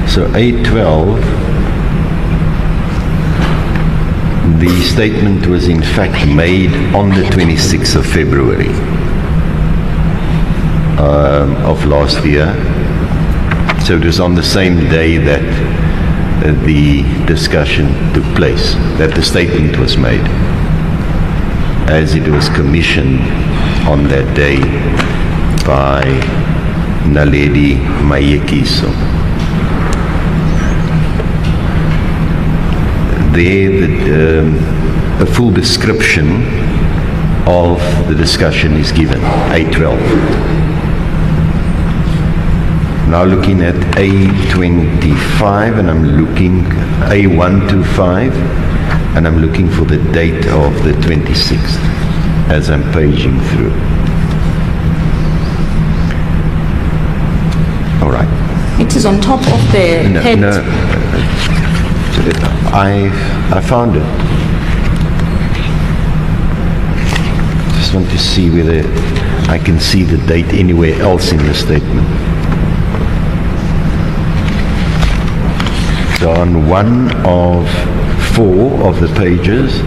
So A12, the statement was in fact made on the 26th of February of last year. So it was on the same day that the discussion took place, that the statement was made, as it was commissioned on that day by Naledi Mayekiso. There, a full description of the discussion is given, A12. Now looking at A25, and I'm looking, A125, and I'm looking for the date of the 26th as I'm paging through. All right. It is on top of the head. I found it. Just want to see whether I can see the date anywhere else in the statement. So on one of 4 of the pages,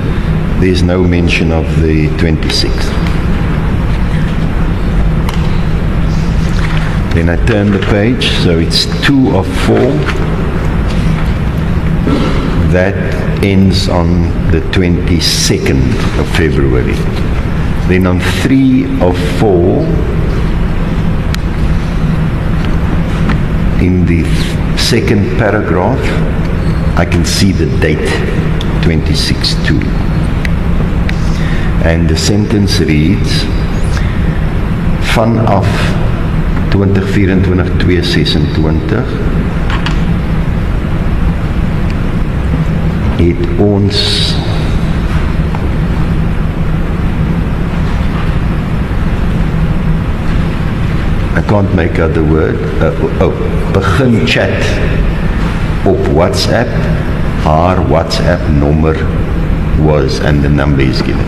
there's no mention of the 26th. Then I turn the page, so it's 2 of 4. That ends on the 22nd of February. Then on 3 of 4, in the second paragraph, I can see the date, 26/2. And the sentence reads, vanaf 2024-226 het ons I can't make out the word begin chat op WhatsApp. Haar WhatsApp number was, and the number is given.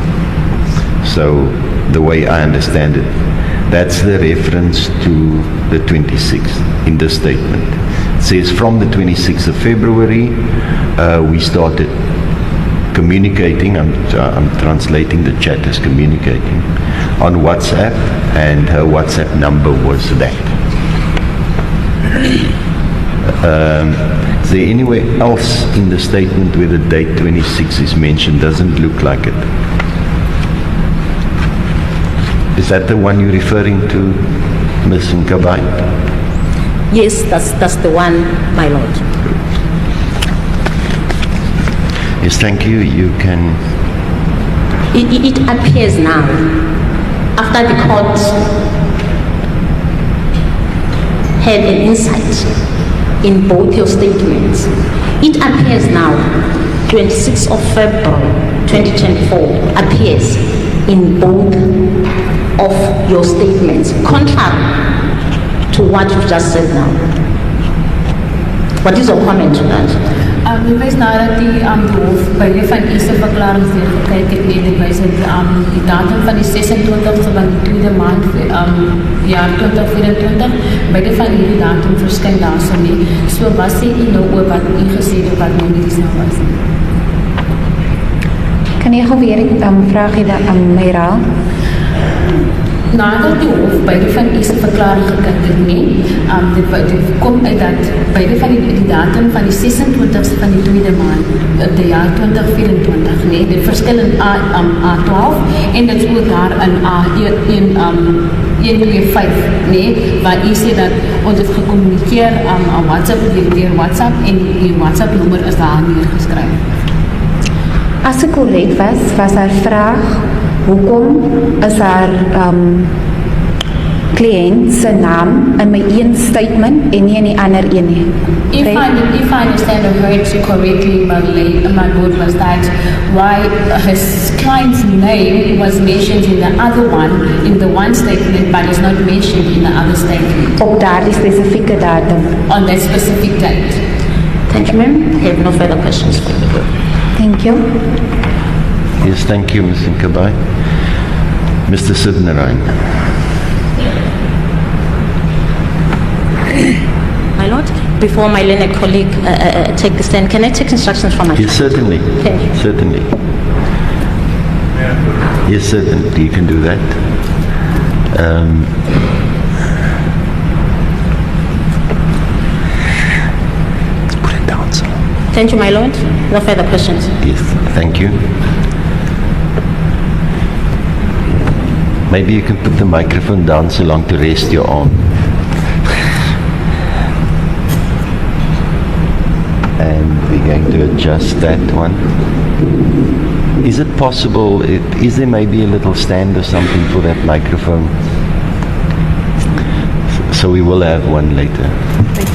So the way I understand it, that's the reference to the 26th in the statement. It says from the 26th of February, we started communicating, I'm translating the chat as communicating, on WhatsApp, and her WhatsApp number was that. Is there anywhere else in the statement where the date 26 is mentioned? Doesn't look like it. Is that the one you're referring to, Ms. Nkabai? Yes, that's the one, my Lord. Yes, thank you. You can... It appears now, after the court had an insight in both your statements, it appears now, 26th of February 2024, appears in both of your statements, contrary to what you've just said now. What is your comment to that? Ik wijs nadat die de hoofd bij de van eerste verklaring gekeken heeft, ik wijs het die datum van die 26e van die tweede maand jaar 2024, bij de van die datum verschijnt daar zo mee. So was sy nou oor wat u gesê het wat nou nie so was? Kan jy gou weer vraag jy aan my herhaal? Nadat die hof beide van eerste verklaring gekend het nie, dit kom uit dat beide van die datum van die 26ste van die tweede maand, die jaar 2024 nie, dit verskil in A12 en dit is ook daar in A125 nie, waar u sê dat ons het gecommunikeer aan WhatsApp, deur WhatsApp en die WhatsApp nommer is daar neergeskryf. As ek korrek was haar vraag, hoekom is haar cliënt se naam in my een statement en nie in die ander een nie? If I understand or heard you correctly, my lord, was that why his client's name was mentioned in the other one, in the one statement, but is not mentioned in the other statement. Op daardie spesifieke datum. On that specific date. Thank you, ma'am. I have no further questions for you. Thank you. Yes, thank you, Mr. Nkabai. Mr. Sidnarain. My lord, before my learned colleague take the stand, can I take instructions from my Yes, certainly. Thank you. Certainly. Yes, certainly. You can do that. Put it down, sir. Thank you, my lord. No further questions. Yes, thank you. Maybe you can put the microphone down so long to rest your arm. And we're going to adjust that one. Is it possible, is there maybe a little stand or something for that microphone? So we will have one later. Thank you.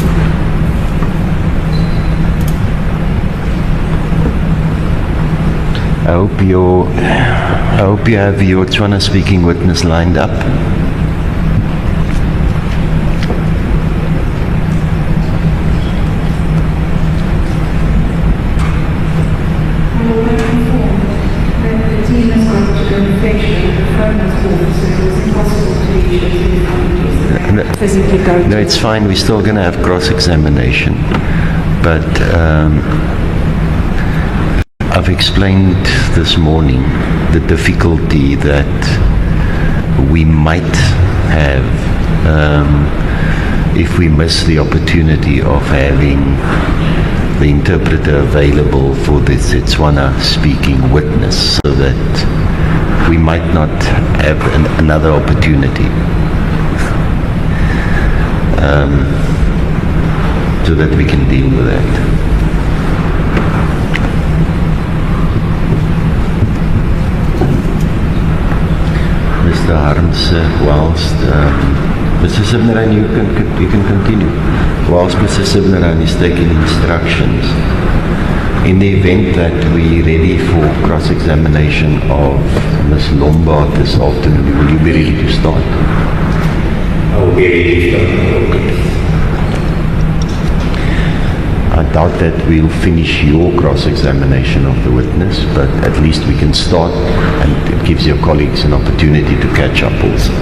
I hope you have your Tswana speaking witness lined up. No, it's fine. We're still going to have cross-examination, but I've explained this morning the difficulty that we might have if we miss the opportunity of having the interpreter available for the Setswana speaking witness, so that we might not have another opportunity. So that we can deal with that. Mr. Harms, whilst Mr. Sibnaran, you can continue. Whilst Mr. Sibnaran is taking instructions, in the event that we're ready for cross-examination of Ms. Lombard this afternoon, will you be ready to start? I will be ready to start. I doubt that we'll finish your cross-examination of the witness, but at least we can start, and it gives your colleagues an opportunity to catch up also.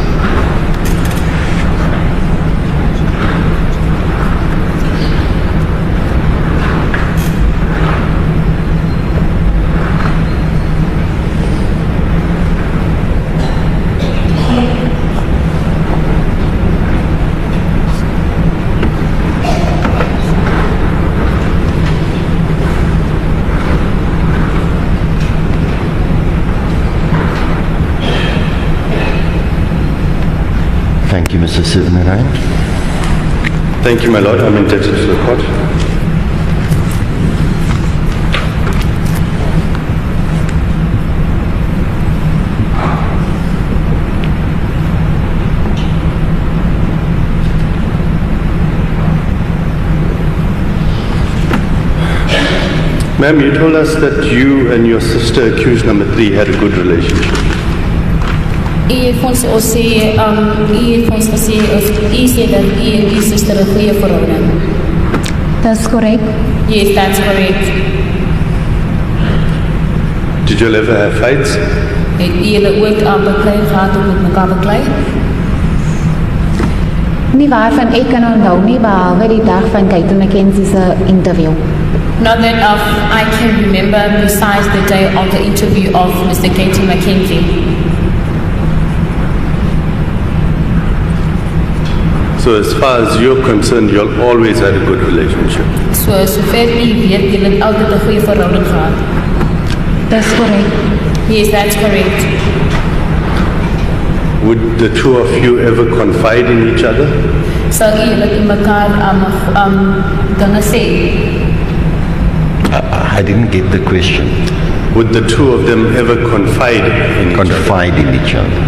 Thank you, Mr. Sivnarayan. Thank you, my lord. I'm indebted to the court. Ma'am, you told us that you and your sister, accused number 3, had a good relationship. het vir ons sê, u sê dat u en u suster 'n goeie verhouding. Dis korrek. Yes, that's correct. Did you ever have fights? Het julle ooit beklei gehad of met mekaar beklei? Nie waarvan ek kan onthou nie, behalwe die dag van Kate McKenzie se interview. Not that I can remember besides the day of the interview of Mr. Katie McKenzie. So as far as you're concerned, you'll always had a good relationship. So sover u weet, julle het altyd 'n goeie verhouding gehad. Dis korrek. Yes, that's correct. Would the two of you ever confide in each other? Sal u julle in mekaar dinge sê? I didn't get the question. Would the two of them ever confide in each other? Confide in each other.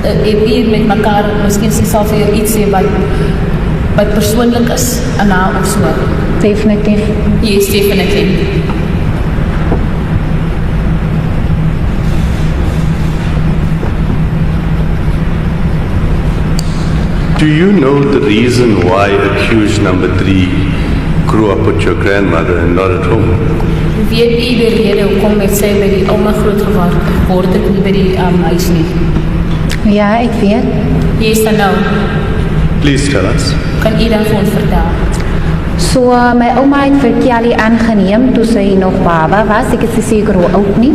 Het u met mekaar, miskien sy sal vir jou iets sê wat persoonlik is aan haar of so? Definitief. Yes, definitely. Do you know the reason why accused number 3 grew up with your grandmother and not at home? Weet u die rede hoekom het sy by die ouma groot geword het, nie by die huis nie? Ja, ek weet. Yes, dan nou. Please tell us. Kan u dan vir ons vertel? So, my ouma het vir Kelly aangeneem toe sy nog baba was. Ek is seker hoe oud nie.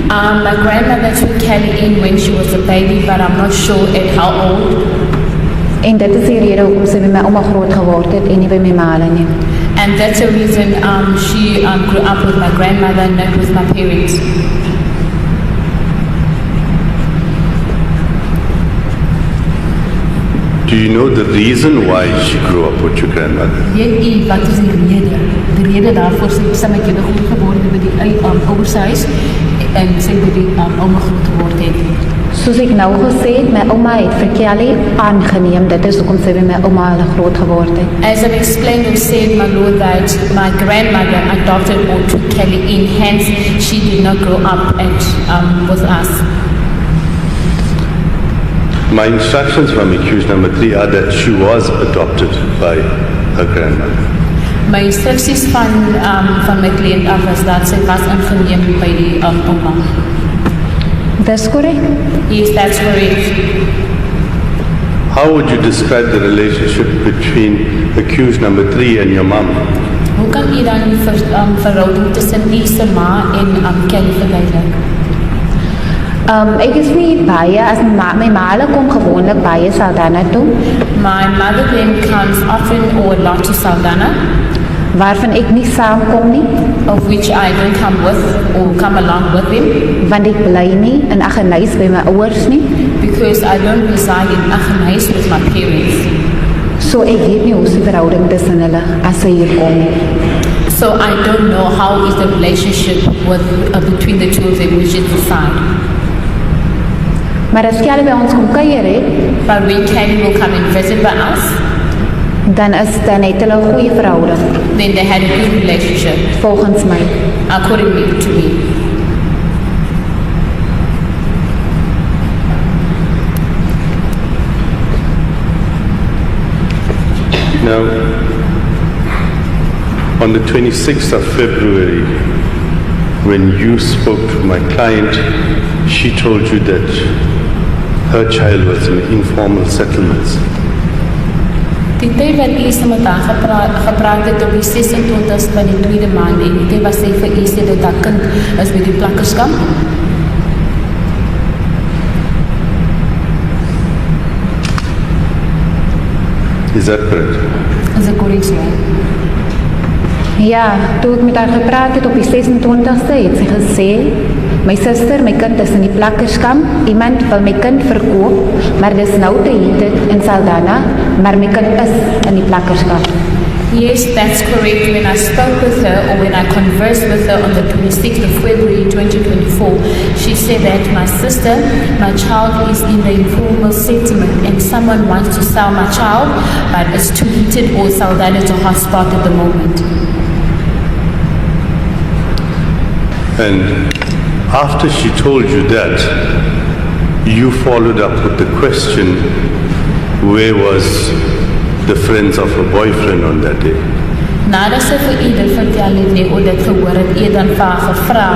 My grandmother took Kelly in when she was a baby, but I'm not sure at how old. En dit is die rede hoekom sy by my ouma groot geword het en nie by my ma nie. And that's the reason she grew up with my grandmother, not with my parents. Do you know the reason why she grew up with your grandmother? Weet u wat is die rede? Die rede daarvoor sy met julle groot geword het by die ouers huis en sy by die ouma groot geword het. Soos ek nou gesê het, my ouma het vir Kelly aangeneem. Dit is hoekom sy by my ouma groot geword het. As I've explained or said, my lord, that my grandmother adopted or took Kelly in, hence she did not grow up with us. My instructions from accused number 3 are that she was adopted by her grandmother. My instructies van my kliënt af was dat sy was aangeneem by die ouma. Dis korrek. Yes, that's correct. How would you describe the relationship between accused number 3 and your mom? Hoe kan u dan die verhouding tussen die se ma en Kelly verduidelik? Ek is nie baie, as my ma kom gewoonlik baie Saldanha toe. My mother then comes often or a lot to Saldanha. Waarvan ek nie saamkom nie. Of which I don't come with or come along with them. Want ek bly nie in Aggeneys by my ouers nie. Because I don't reside in Aggeneys with my parents. So ek weet nie hoe se verhouding tussen hulle as sy hier kom nie. So I don't know how is the relationship with between the two of them, which is the side. Maar as Kelly by ons kom kuier het, but when Kelly will come and visit by us, dan het hulle 'n goeie verhouding. Then they had a good relationship. Volgens my. According to me. Now, on the 26th of February, when you spoke to my client, she told you that her child was in informal settlements. Die tyd wat u met haar gepraat het op die 26 van die tweede maand en die tyd was sy vir u sê dat haar kind is by die plakkerskamp. Is that correct? Is dit korrek so? Ja, toe ek met haar gepraat het op die 26ste, het sy gesê, my suster, my kind is in die plakkerskamp, iemand wil my kind verkoop, maar dis nou te heet in Saldanha, maar my kind is in die plakkerskamp. Yes, that's correct. When I spoke with her or when I conversed with her on the 26th of February 2024, she said that my sister, my child is in the informal settlement and someone wants to sell my child, but it's too heated or Saldanha is a hot spot at the moment. And after she told you that, you followed up with the question, where was the friends of her boyfriend on that day? Nadat sy vir u dit vertel het, nee, o dit gehoor het, u dan vir haar gevra,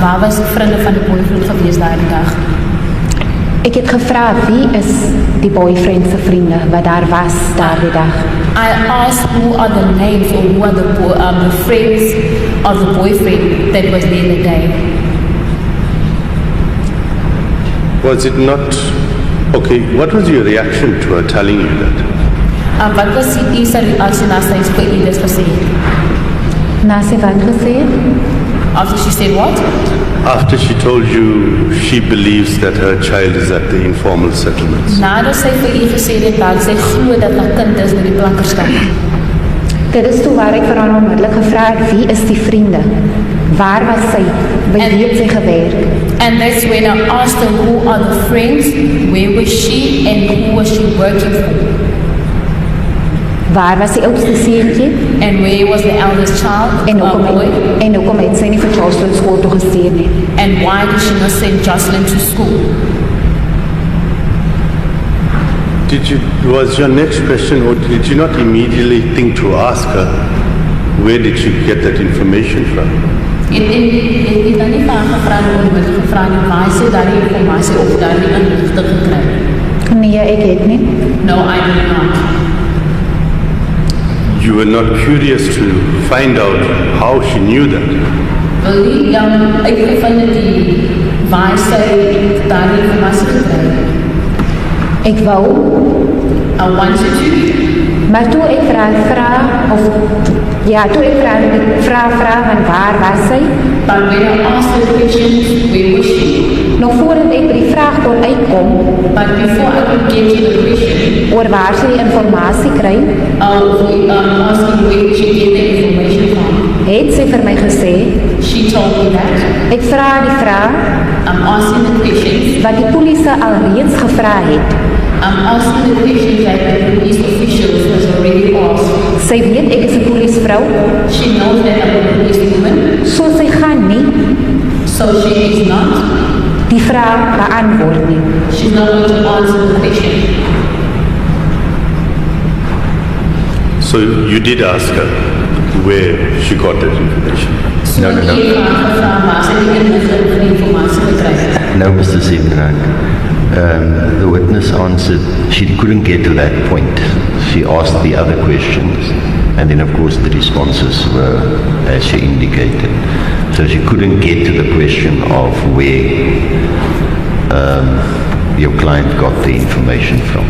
waar was die vriende van die boyfriend gewees daardie dag? Ek het gevra wie is die boyfriend se vriende wat daar was daardie dag. I asked who are the names or who are the friends of the boyfriend that was there the day. Was it not... Okay, what was your reaction to her telling you that? Wat was die eerste reactie na sy vir u dit gesê het? Na sy wat gesê? After she said what? After she told you she believes that her child is at the informal settlements. Nadat sy vir u gesê het dat sy glo dat haar kind is by die plakkerskamp. Dit is toe waar ek vir haar onmiddellik gevra het, wie is die vriende? Waar was sy? By wie het sy gewerk? And that's when I asked her who are the friends, where was she and who was she working for? Waar was die oudste seentjie? And where was the eldest child? En hoekom het sy nie vir Joshlin skool toe gestuur nie? And why did she not send Joshlin to school? Was your next question, or did you not immediately think to ask her, where did she get that information from? En jy dan nie vir haar gevra nie, waar sy daardie informasie of daardie inligting gekry? Nee, ek het nie. No, I did not. You were not curious to find out how she knew that? Wil nie uitgevind het waar sy daardie informasie gekry? Ek wou. I wanted to. Maar toe ek toe ek vra van waar was sy? But when I asked the question, where was she? Nog voordat ek by die vraag kon uitkom, but before I could get to the question, oor waar sy die informasie kry, asking where she get the information from, het sy vir my gesê, she told me that, ek vra die vraag, I'm asking the questions, wat die polisie alreeds gevra het, I'm asking the questions that the police officials has already asked. Sy weet ek is 'n polisievrou. She knows that I'm a policewoman. So sy gaan nie. So she is not. Die vraag beantwoord nie. She's not going to answer the question. So you did ask her where she got that information? No. No, Mr. Siebenrand. The witness answered she couldn't get to that point. She asked the other questions, and then of course the responses were as she indicated. So she couldn't get to the question of where your client got the information from.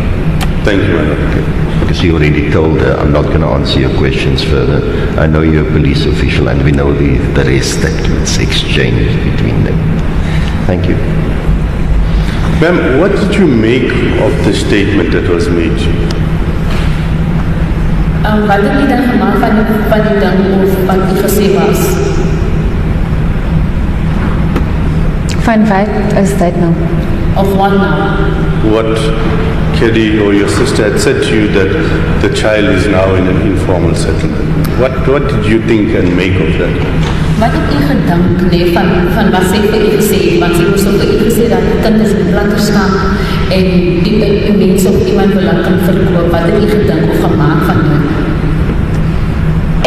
Thank you, okay. Because you already told her, I'm not going to answer your questions further. I know you're a police official and we know the rest that was exchanged between them. Thank you. Ma'am, what did you make of the statement that was made? Wat het jy dan gemaak van die ding of wat die gesê was? Van wat is dit nou? Of what now? What Kelly or your sister had said to you that the child is now in an informal settlement. What did you think and make of that? Wat het u gedink van wat sy vir u gesê het? Want sy moes ook vir u gesê dat die kind is in plantterskamp en die mense of iemand wil dat kan verkoop. Wat het u gedink of gemaak van dit?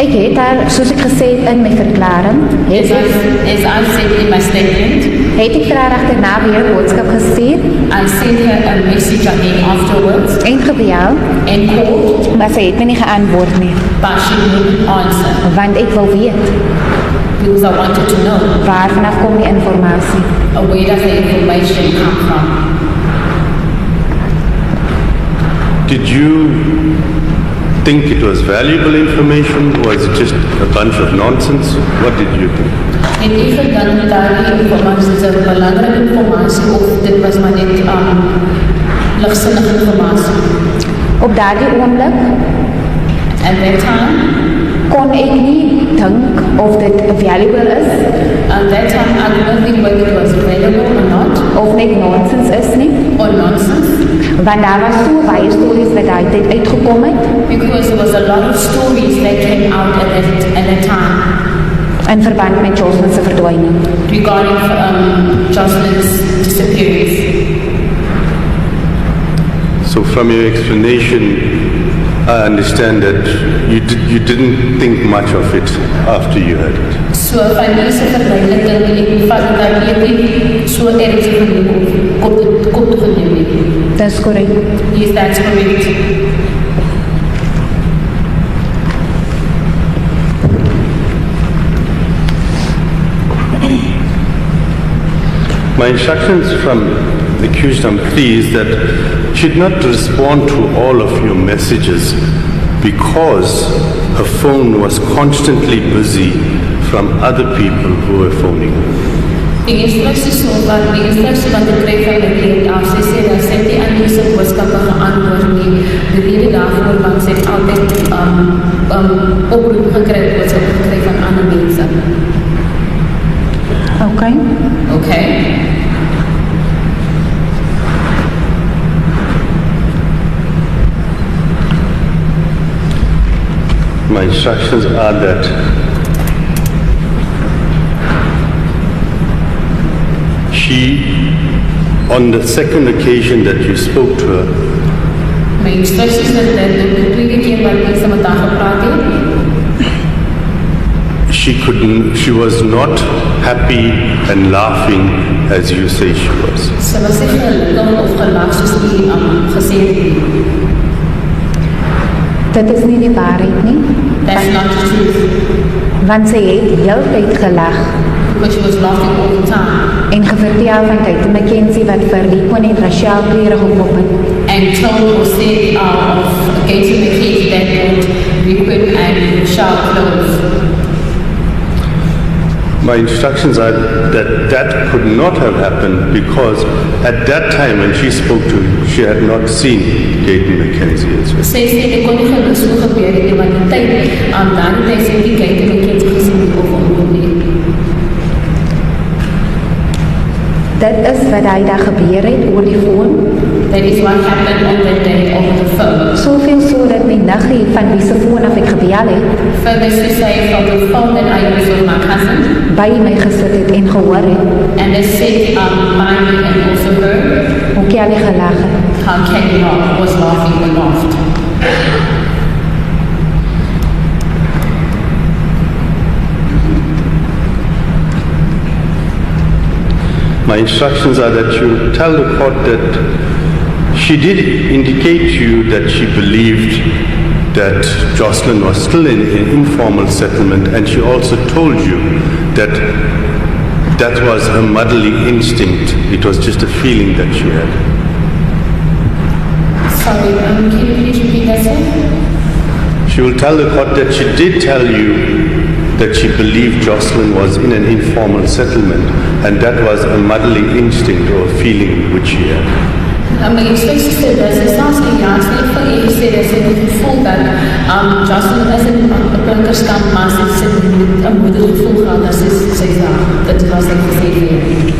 Ek het daar, soos ek gesê het in my verklaring, as I said in my statement, het ek vir haar agterna weer 'n boodskap gestuur. I sent her a message again afterwards. En gebel. En called. Maar sy het my nie geantwoord nie. But she didn't answer. Want ek wil weet. Because I wanted to know. Waar vanaf kom die informasie? Where does the information come from? Did you think it was valuable information, or was it just a bunch of nonsense? What did you think? En u gedink dat die informasie is 'n belangrike informasie of dit was maar net ligsinnige informasie? Op daardie oomblik, at that time, kon ek nie dink of dit valuable is. At that time, I didn't think whether it was valuable or not. Of net nonsens is nie. Or nonsense. Want daar was so baie stories wat daai tyd uitgekom het. Because there was a lot of stories that came out at that time. In verband met Joshlin se verdwyning. Regarding Joshlin's disappearance. from your explanation, I understand that you didn't think much of it after you heard it. So van deze verduidelijking en van dat jy nie so erg kop te geneem nie. That's correct. Yes, that's correct. My instructions from accused number 3 is that she did not respond to all of your messages because her phone was constantly busy from other people who were phoning her. Die instructies wat ek kry van die klient af, sy sê dat sy die aan die boodskappe geantwoord nie. Die rede daarvoor want sy het altyd oproep gekry, boodskappe gekry van ander mense. Okay. Okay. My instructions are that she, on the second occasion that you spoke to her, My instructies is dat die tweede keer wat ek met haar gepraat het, she was not happy and laughing as you say she was. sy was nie gelukkig of gelag soos die gesê het nie. Dit is nie die waarheid nie. That's not the truth. Want sy het heeltyd gelag Because she was laughing all the time. en gevertel van tyd te Mackenzie wat vir Rico en Rachel klere gekop het. And told or said against the kids that would requit and shout clothes. My instructions are that could not have happened because at that time when she spoke to you, she had not seen Gaten Mackenzie as well. Sy sê ek kon nie geluk so gebeur het nie, want die tyd dan het sy die Gaten Mackenzie gesien of ontmoet nie. Dit is wat daai dag gebeur het oor die foon. That is what happened on that day over the phone. Soveel so dat my niggie van wie se foon af ek gebel het, Further to say from the phone that I used with my cousin, by my gesit het en gehoor het and they said by me and also her, hoe Kelly gelag het. how Kelly was laughing and laughed. My instructions are that you tell the court that she did indicate to you that she believed that Joshlin was still in an informal settlement, and she also told you that that was her motherly instinct. It was just a feeling that she had. Sorry, can you please repeat that, sir? She will tell the court that she did tell you that she believed Joshlin was in an informal settlement, and that was a motherly instinct or feeling which she had. My instructies sê dat sy selfs in die jaar sy vir u gesê dat sy het gevoel dat Joshlin is in 'n bunkerskamp, maar sy het 'n moedergevoel gehad dat sy dit was sy gesê het.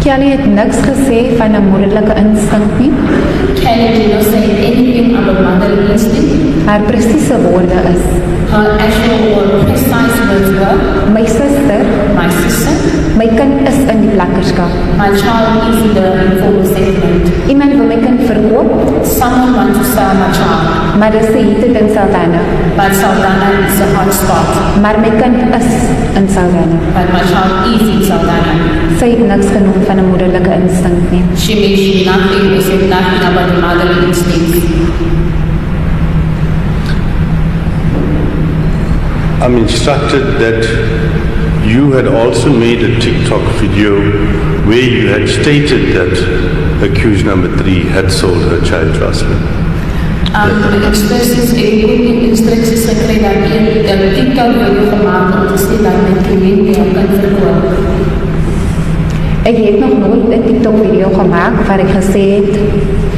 Kelly het niks gesê van 'n moederlike instink nie. Kelly did not say anything about motherly instinct. Haar presiese woorde is: Her actual or precise words were, my suster, my sister, my kind is in die plakkerskap. my child is in the informal settlement. Iemand wil my kind verkoop, Someone wants to sell my child, maar dis die hitte in Saldanha. but Saldanha is a hot spot. Maar my kind is in Saldanha. But my child is in Saldanha. Sy het niks genoem van 'n moederlike instink nie. She mentioned nothing, or said nothing about the motherly instincts. I'm instructed that you had also made a TikTok video where you had stated that accused number 3 had sold her child Joshlin. Die instructies, ek het die instructies gekry dat een TikTok video gemaakt om te sê dat my kliënt die kan verkoop. Ek het nog nooit 'n TikTok video gemaak waar ek gesê het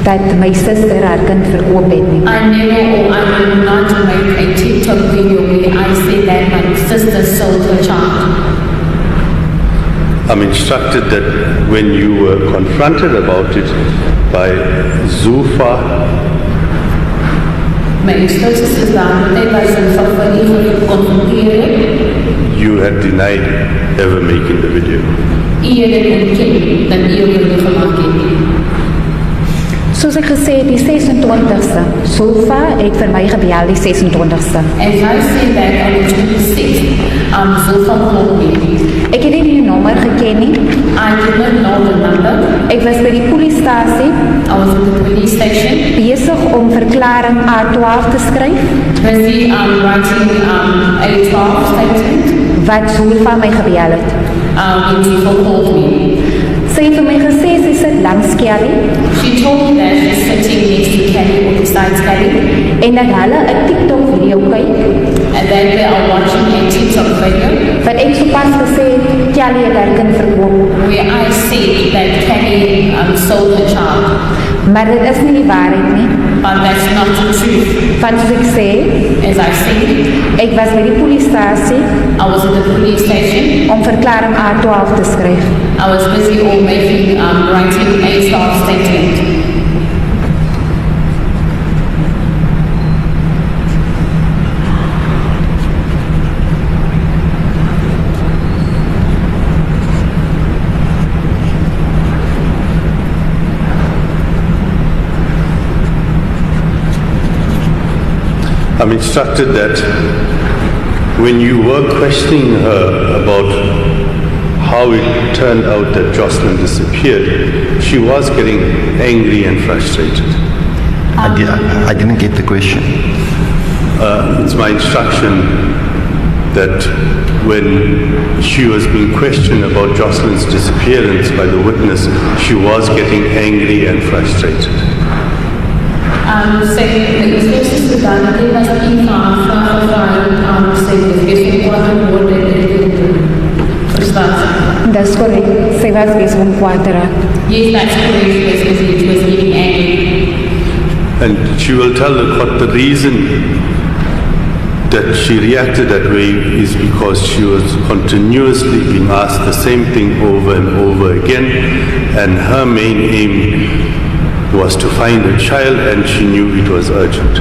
dat my suster haar kind verkoop het nie. I never or I will not make a TikTok video where I say that my sister sold her child. I'm instructed that when you were confronted about it by Zulfa, My instructies is dat net by Zulfa vir u gekonfronteer het, you had denied ever making the video. u het dit ontken dat u 'n video gemaak het. Soos Soos ek gesê het, die 26ste. Sulfa het vir my gebel die 26ste. As I said that on the 26th, Zulfa called me. Ek het nie die nommer geken nie. I did not know the number. Ek was by die polisiestasie I was at the police station. besig om verklaring A12 te skryf Busy writing a 12 statement. wat Sulfa my gebel het. When Zulfa called me. Sy het vir my gesê sy sit langs Kelly She told me that she's sitting next to Kelly or besides Kelly. en dat hulle 'n TikTok video kyk And then they are watching a TikTok video wat ek sopas gesê het Kelly het haar kind verkoop. where I said that Kelly sold her child. Maar dit is nie die waarheid nie. But that's not the truth. Want soos ek sê, As I said, ek was by die polisiestasie I was at the police station. om verklaring A12 te skryf. I was busy all making, writing a 12 statement. I'm instructed that when you were questioning her about how it turned out that Joshlin disappeared, she was getting angry and frustrated. I didn't get the question. It's my instruction that when she was being questioned about Joshlin's disappearance by the witness, she was getting angry and frustrated. Sê, die eerste gedaan, dit was een vraag sê, dit is wat woorde verstaan. Dis korrek. Sy was besig om kwaad te raak. Yes, that's correct, because it was getting angry. And she will tell the court the reason that she reacted that way is because she was continuously being asked the same thing over and over again, and her main aim was to find a child, and she knew it was urgent.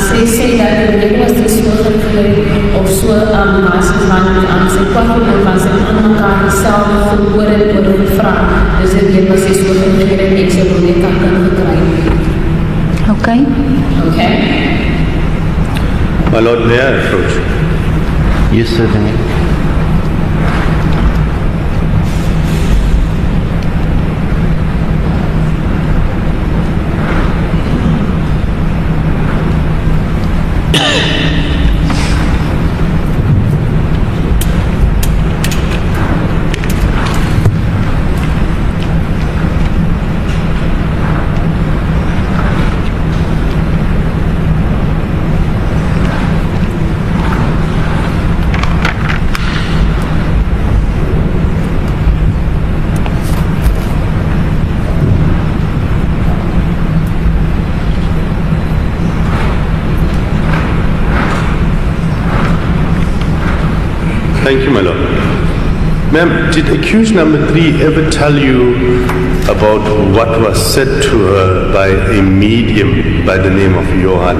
Sy sê dat dit was die soort of so basis van sy kwaliteit van sy aan mekaar self woorde gevra. Dus dit was die soort van ek sy wil net kan gekry. Okay. Okay. My Lord, may I approach? Yes, certainly. Thank you, my Lord. Ma'am, did accused number 3 ever tell you about what was said to her by a medium by the name of Johan?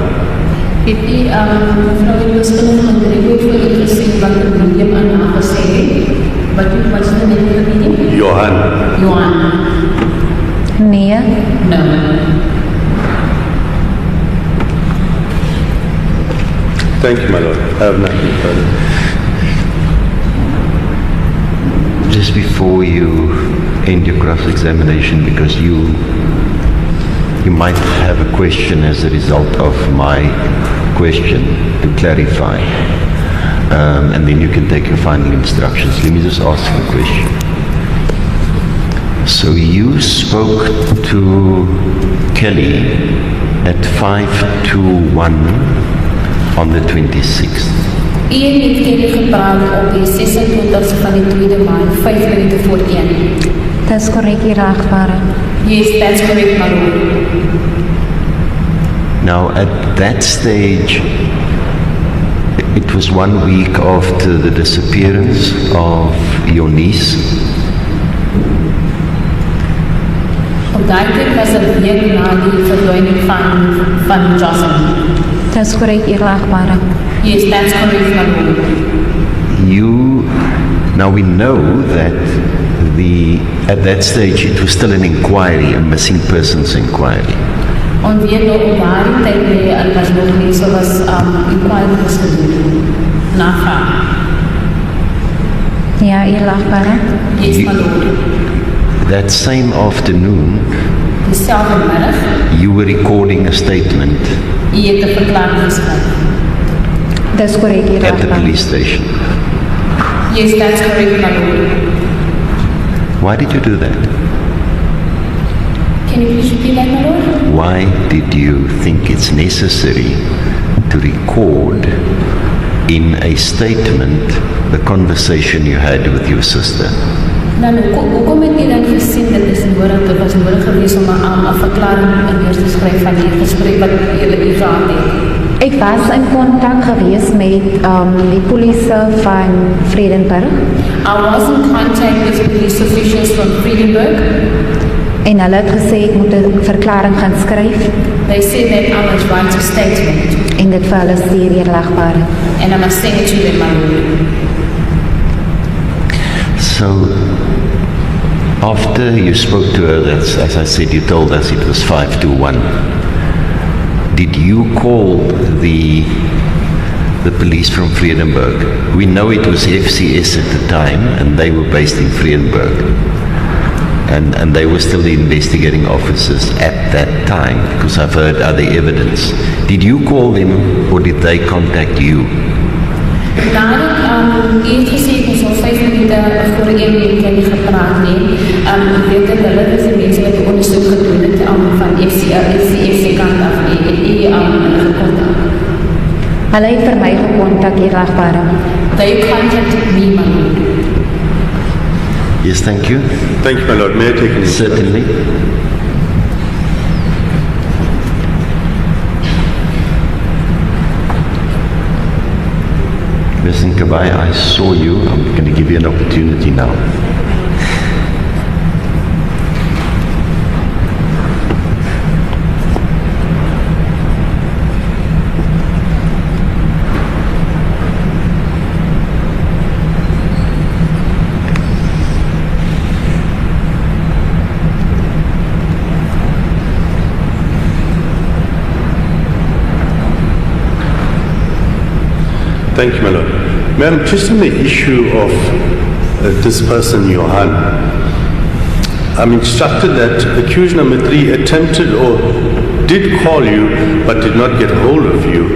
Het die mevrouw die beskillende mandrie ooit vir u gesê wat die medium aan haar gesê het? Wat is die naam van die medium? Johan. Johan. Nee. No. Thank you, my Lord. I have nothing further. Just before you end your cross-examination, because you might have a question as a result of my question to clarify, and then you can take your final instructions. Let me just ask you a question. So you spoke to Kelly at 5:21 on the 26th. Ian het Kelly gepraat op die 26 van die 2de maand, 5 minute voor 1. Dis korrek, Eerwaarde. Yes, that's correct, my lord. Now, at that stage, it was 1 week after the disappearance of your niece. Op daai tyd was 'n week na die verdwyning van Joshlin. Dis korrek, Eerwaarde. Yes, that's correct, my lord. Now we know that at that stage it was still an inquiry, a missing persons inquiry. Ons weet nog op daardie tyd nie, was nog nie, so was inquiries gedoen, navraag. Ja, eerlagbare. Yes, my lord. That same afternoon, Dieselfde middag, you were recording a statement u het 'n verklaring geskryf. Dis korrek, at the eerlagbare. police station. Yes, that's correct, my lord. Why did you do that? Can you please repeat that, my lord? Why did you think it's necessary to record in a statement the conversation you had with your sister? Nou, hoekom het u dan gesien dat dit was nodig geweest om 'n verklaring eers te skryf van die gesprek wat julle gehad het? Ek was in kontak gewees met die polisie van Vredenburg I was in contact with police officials from Friedenberg. en hulle het gesê ek moet 'n verklaring gaan skryf They said that I must write a statement en dit vir hulle stuur, eerlagbare. and I must send it to them, my lord. So, after you spoke to her, as I said, you told us it was 5 to 1. Did you call the police from Vredenburg? We know it was FCS at the time, and they were based in Vredenburg. And they were still the investigating officers at that time, because I've heard other evidence. Did you call them, or did they contact you? Nadat u het gesê ons al 5 minute voor 1 minuut nie gepraat nie. Ek weet dat hulle is die mense wat die ondersoek gedoen het van FCS kant af en hulle gekontak. Hulle het vir my gekontak, eerlagbare. They contacted me, my lord. Yes, thank you. Thank you, my lord. May I take an Certainly. Ms. Nkabai, I saw you. I'm going to give you an opportunity now. Thank you, my lord. Ma'am, just on the issue of this person, Johan, I'm instructed that accused number 3 attempted or did call you but did not get hold of you,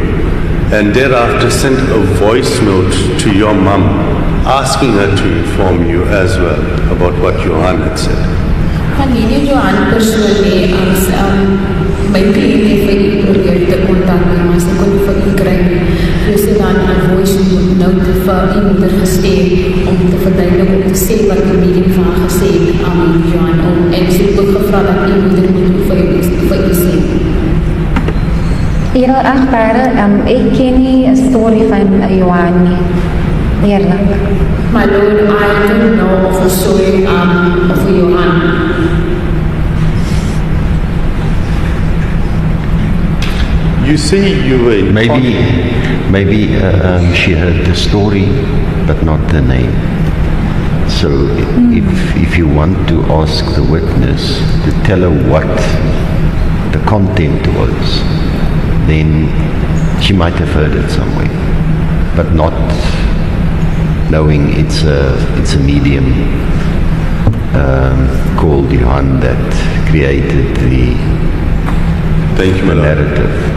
and thereafter sent a voice note to your mum asking her to inform you as well about what Johan had said. Van hierdie Johan persoon nie, as my kliënt het vir u probeer te kontak my, maar sy kon nie vir u kry nie. Dus sy dan 'n voice note vir u moeder gestuur om te verduidelik, om te sê wat die medium van haar gesê het aan Johan, en sy het ook gevra dat u moeder moet vir u sê. Eerlagbare, ek ken nie 'n storie van Johan nie. Eerlik. My lord, I don't know of a story of Johan. You say you were in Maybe she heard the story, but not the name. So if you want to ask the witness to tell her what the content was, then she might have heard it somewhere, but not knowing it's a medium called Johan that created the Thank you, my lord. narrative.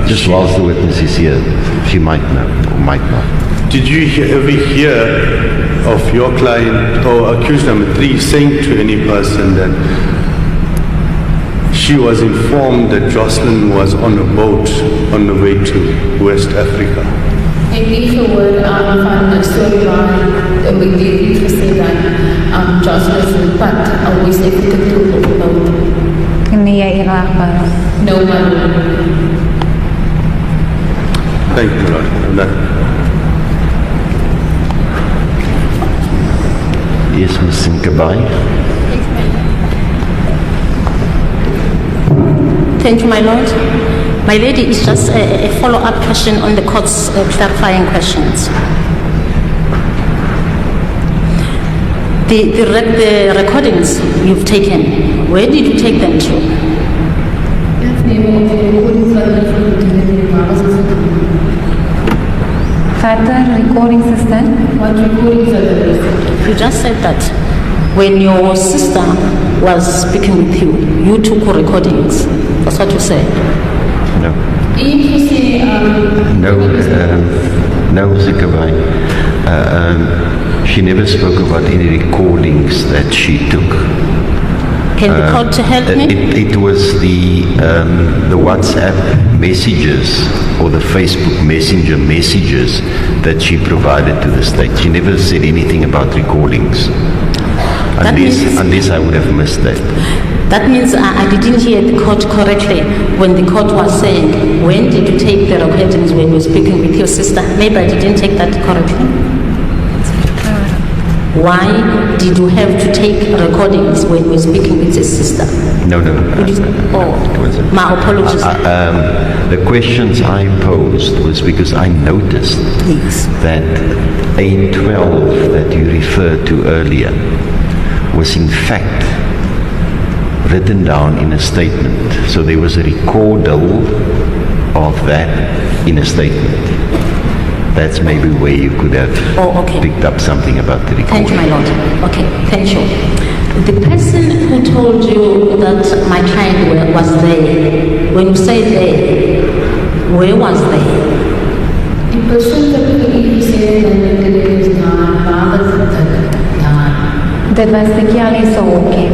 Just whilst the witness is here, she might know or might not. Did you ever hear of your client or accused number 3 saying to any person that she was informed that Joshlin was on a boat on the way to West Africa? Ek het gehoor van 'n storie waar met die het gesê dat Joshlin is in pad al West Africa toe op 'n boot. Nee, eerlagbare. No, my lord. Thank you, my lord. And that- Yes, Ms. Nkabai. Thank you, my lord. My lady, it's just a follow-up question on the court's clarifying questions. The recordings you've taken, where did you take them to? Verder recording system. What recordings are there? You just said that when your sister was speaking with you, you took recordings. That's what you said. No. Interesting. No, Zikabai. She never spoke about any recordings that she took. Can you call to help me? It was the WhatsApp messages or the Facebook Messenger messages that she provided to the state. She never said anything about recordings. Unless I would have missed that. That means I didn't hear the court correctly when the court was saying, when did you take the recordings when you were speaking with your sister? Maybe I didn't take that correctly. Why did you have to take recordings when you were speaking with your sister? No. My apologies. The questions I posed was because I noticed that A12 that you referred to earlier was in fact written down in a statement. So there was a recordal of that in a statement. That's maybe where you could have picked up something about the recording. Thank you, my lord. Okay, thank you. The person who told you that my client was there, when you say there, where was there? The person that you said that there is Dit was de Kelly Sohoke.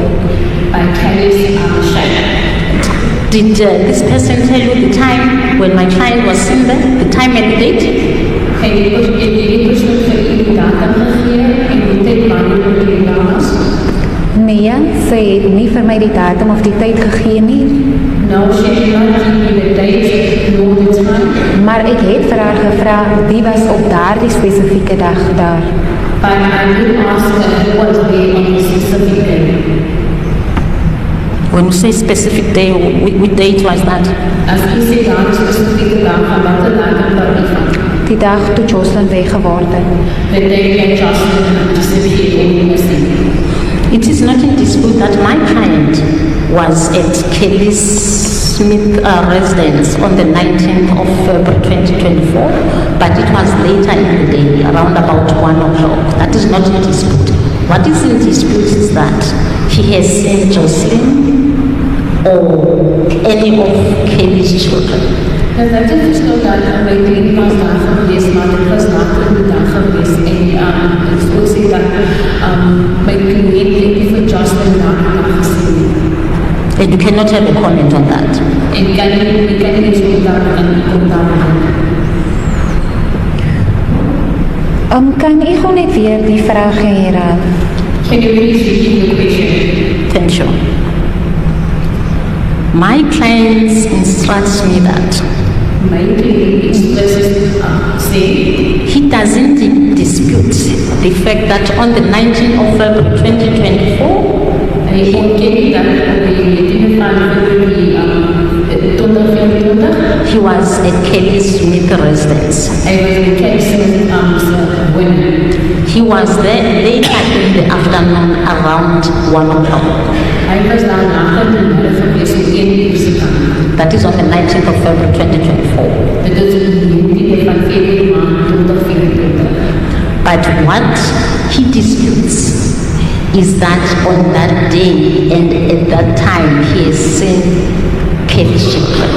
by Kelly's Shine. Did this person tell you the time when my client was in there, the time and the date? En die persoon vir u datum gegee en die tyd wanneer u daar was? Nee, sy het nie vir my die datum of die tyd gegee nie. No, she did not give me the date nor the time. Maar ek het vir haar gevra wie was op daardie spesifieke dag daar. But I did ask her who was there on the specific day. When you say specific day, which date was that? As u sê daar is spesifieke dag van watter datum daar is. Die dag toe Joshlin weggeword het. The day that Joshlin disappeared in missing. It is not in dispute that my client was at Kelly Smith residence on the 19th of February 2024, but it was later in the day, around about 1 o'clock. That is not in dispute. What is in dispute is that he has seen Joshlin or any of Kelly's children. Dat is nou dat my kliënt was daar gewees, maar dit was later in die dag gewees en ek wil sê dat my kliënt het nie vir Joshlin daar gesien. And you cannot have a comment on that. En ek kan nie so daar kom daar. Kan u gewoon net weer die vraag herhaal? Can you please repeat the question? Thank you. My client instructs me that my client expresses he doesn't dispute the fact that on the 19th of February 2024, he was at Kelly Smith residence. He was there later in the afternoon around 1 o'clock. That is on the 19th of February 2024. But what he disputes is that on that day and at that time he has seen Kelly's children.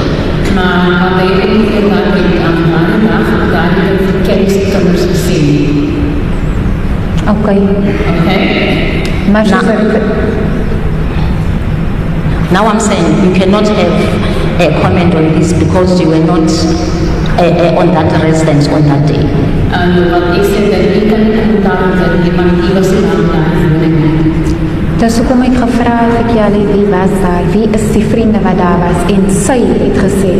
Okay. Maar now I'm saying you cannot have a comment on this because you were not on that residence on that day. Dus hoekom ek gevra het ek julle wie was daar, wie is die vriende wat daar was en sy het gesê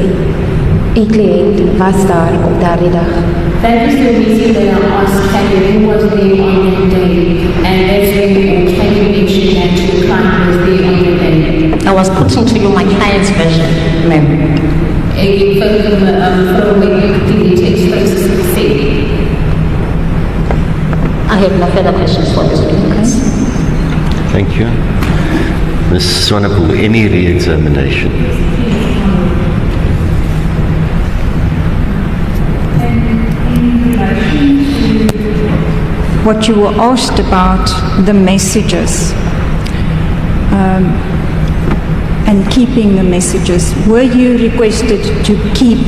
die kliënt was daar op daardie dag. That is the reason that I asked Kelly who was there on that day, and that's when Kelly mentioned that your client was there on that day. I was putting to you my client's version, ma'am. I have no further questions for this witness. Thank you. Ms. Swanepoel, any re-examination? What you were asked about the messages and keeping the messages. Were you requested to keep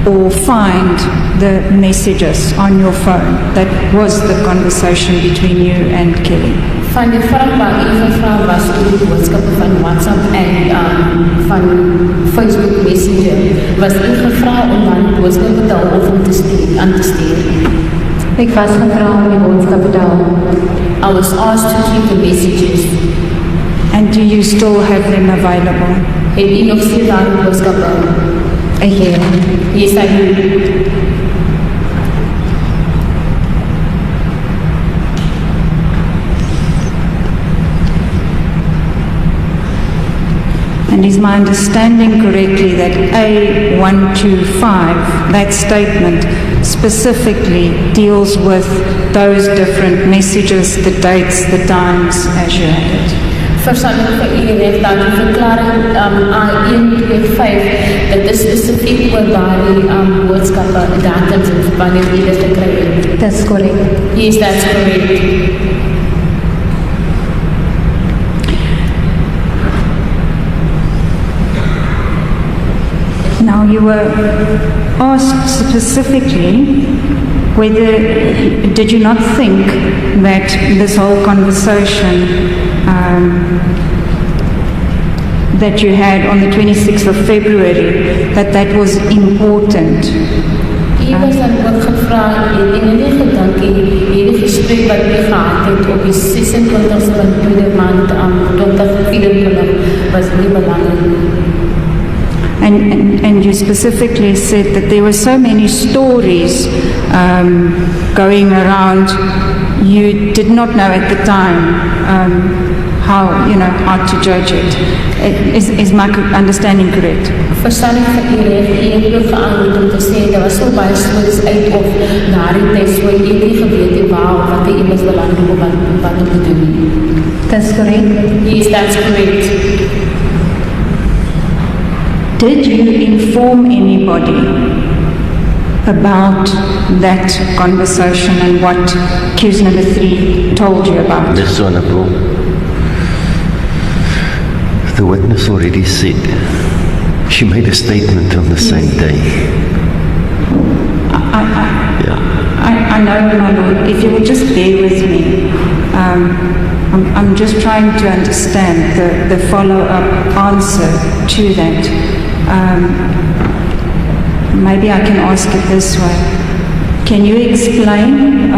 or find the messages on your phone? That was the conversation between you and Kelly. Van die vraag waar u gevra was oor die boodskappe van WhatsApp en van Facebook Messenger, was u gevra om dan die boodskappe te hou of om aan te stuur? Ek was gevra om die boodskappe te hou. I was asked to keep the messages. And do you still have them available? Het u nog steeds daar die boodskappe? Ek het. Yes, I do. And is my understanding correctly that A125, that statement, specifically deals with those different messages, the dates, the times, as you had it? Verstaan ek vir u reg dat die verklaring A125, dit is spesifiek oor daardie boodskappe, datums en wanneer jy dit gekry het. That's correct. Yes, that's correct. Now, you were asked specifically whether, did you not think that this whole conversation that you had on the 26th of February, that was important? U was dan ook gevra en nie gedink hierdie gesprek wat u gehad het op die 26ste van die tweede maand 2024 was nie belangrik. And you specifically said that there were so many stories going around. You did not know at the time how to judge it. Is my understanding correct? Verstaan ek vir u reg, u het ook geantwoord om te sê, daar was so baie stories uit of daardie tyd, so u het nie geweet nie waar of wat u was belangrik of wat om te doen. That's correct. Yes, that's correct. Did you inform anybody about that conversation and what accused number 3 told you about? Ms. Swanepoel, the witness already said she made a statement on the same day. I know, my lord. If you will just bear with me. I'm just trying to understand the follow-up answer to that. Maybe I can ask it this way. Can you explain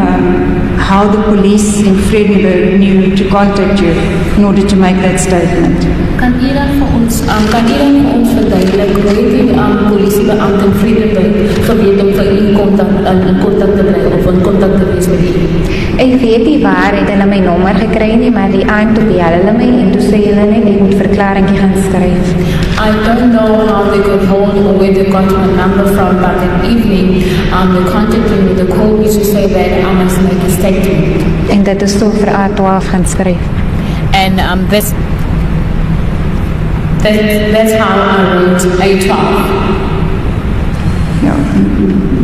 how the police in Vredenburg knew to contact you in order to make that statement? Kan u dan vir ons verduidelik hoe het die polisiebeampte in Vredenburg geweet om vir u in kontak te bly of in kontak te wees met u? Ek weet nie waar het hulle my nommer gekry nie, maar die aand toe bel hulle my en toe sê hulle net ek moet verklaringkie gaan skryf. I don't know how they got hold or where they got my number from, but that evening they contacted me, they called me to say that I must make a statement. En dit is toe vir A12 gaan skryf. And that's how I wrote A12.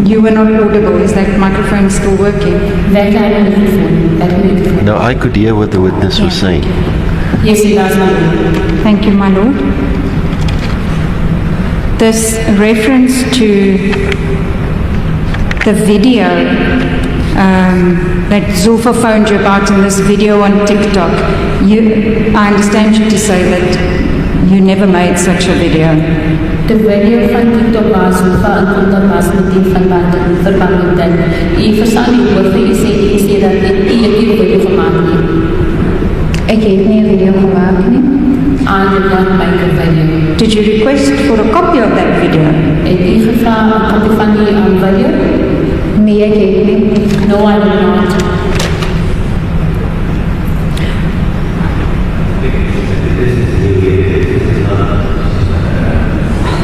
You were not audible. Is that microphone still working? That microphone. No, I could hear what the witness was saying. Yes, it does, my lord. Thank you, my lord. This reference to the video that Zulfa phoned you about in this video on TikTok, I understand you to say that you never made such a video. De video van TikTok was Zulfa in contact was met die verband met dit. U verstaan nie hoor vir u sê dat u het die video gemaak nie. Ek het nie 'n video gemaak nie. I did not make a video. Did you request for a copy of that video? Het u gevra 'n kopie van die video? Nee, ek het nie. No, I did not.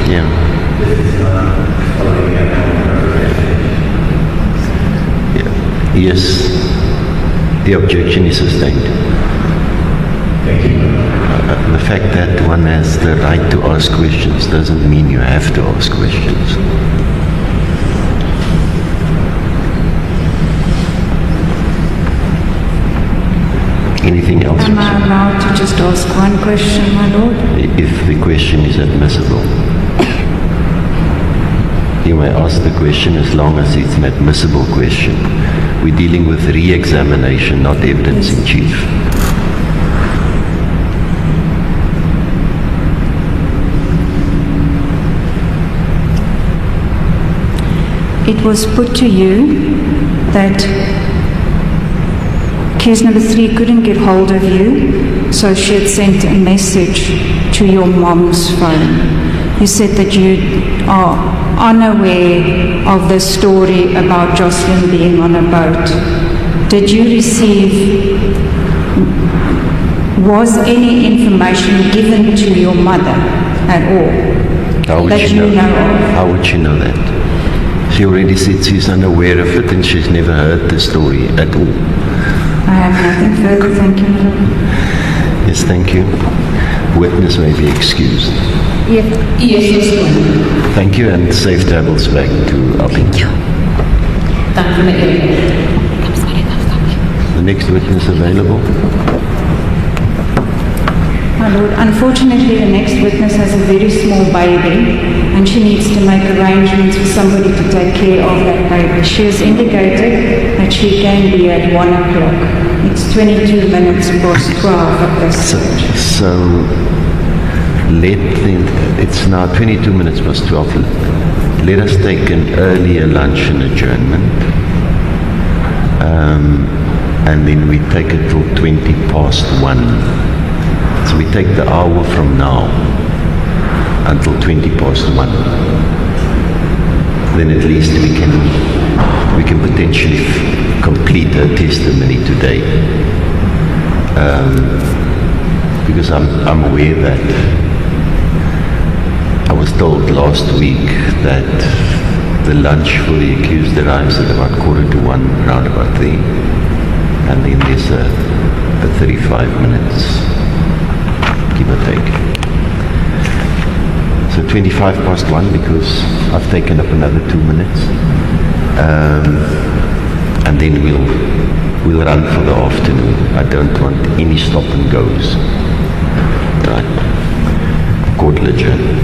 Yeah. Yes. The objection is sustained. Thank you. The fact that one has the right to ask questions doesn't mean you have to ask questions. Anything else? Am I allowed to just ask one question, my lord? If the question is admissible. You may ask the question as long as it's an admissible question. We're dealing with re-examination, not evidence in chief. It was put to you that case number 3 couldn't get hold of you, so she had sent a message to your mom's phone. You said that you are unaware of the story about Joshlin being on a boat. Did you receive, was any information given to your mother at all? How would that she you know? know of? How would she know that? She already said she's unaware of it and she's never heard the story at all. I have nothing further, thank you, my lord. Yes, thank you. Witness may be excused. Yes, Joshlin. Thank you and safe travels back to Albany. Thank you. Dank vir my eerlikheid. The next witness available. My lord, unfortunately the next witness has a very small baby and she needs to make arrangements for somebody to take care of that baby. She has indicated that she can be at 1 o'clock. It's 22 minutes past 12 at this stage. So it's now 22 minutes past 12. Let us take an earlier lunch and adjournment. And then we take it till 20 past 1. So we take the hour from now until 20 past 1. Then at least we can potentially complete her testimony today. Because I'm aware that I was told last week that the lunch for the accused arrives at about 1:45, round about 3. And then there's a 35 minutes, give or take. So 25 past 1 because I've taken up another 2 minutes. And then we'll run for the afternoon. I don't want any stop and goes. Right. Court adjourned.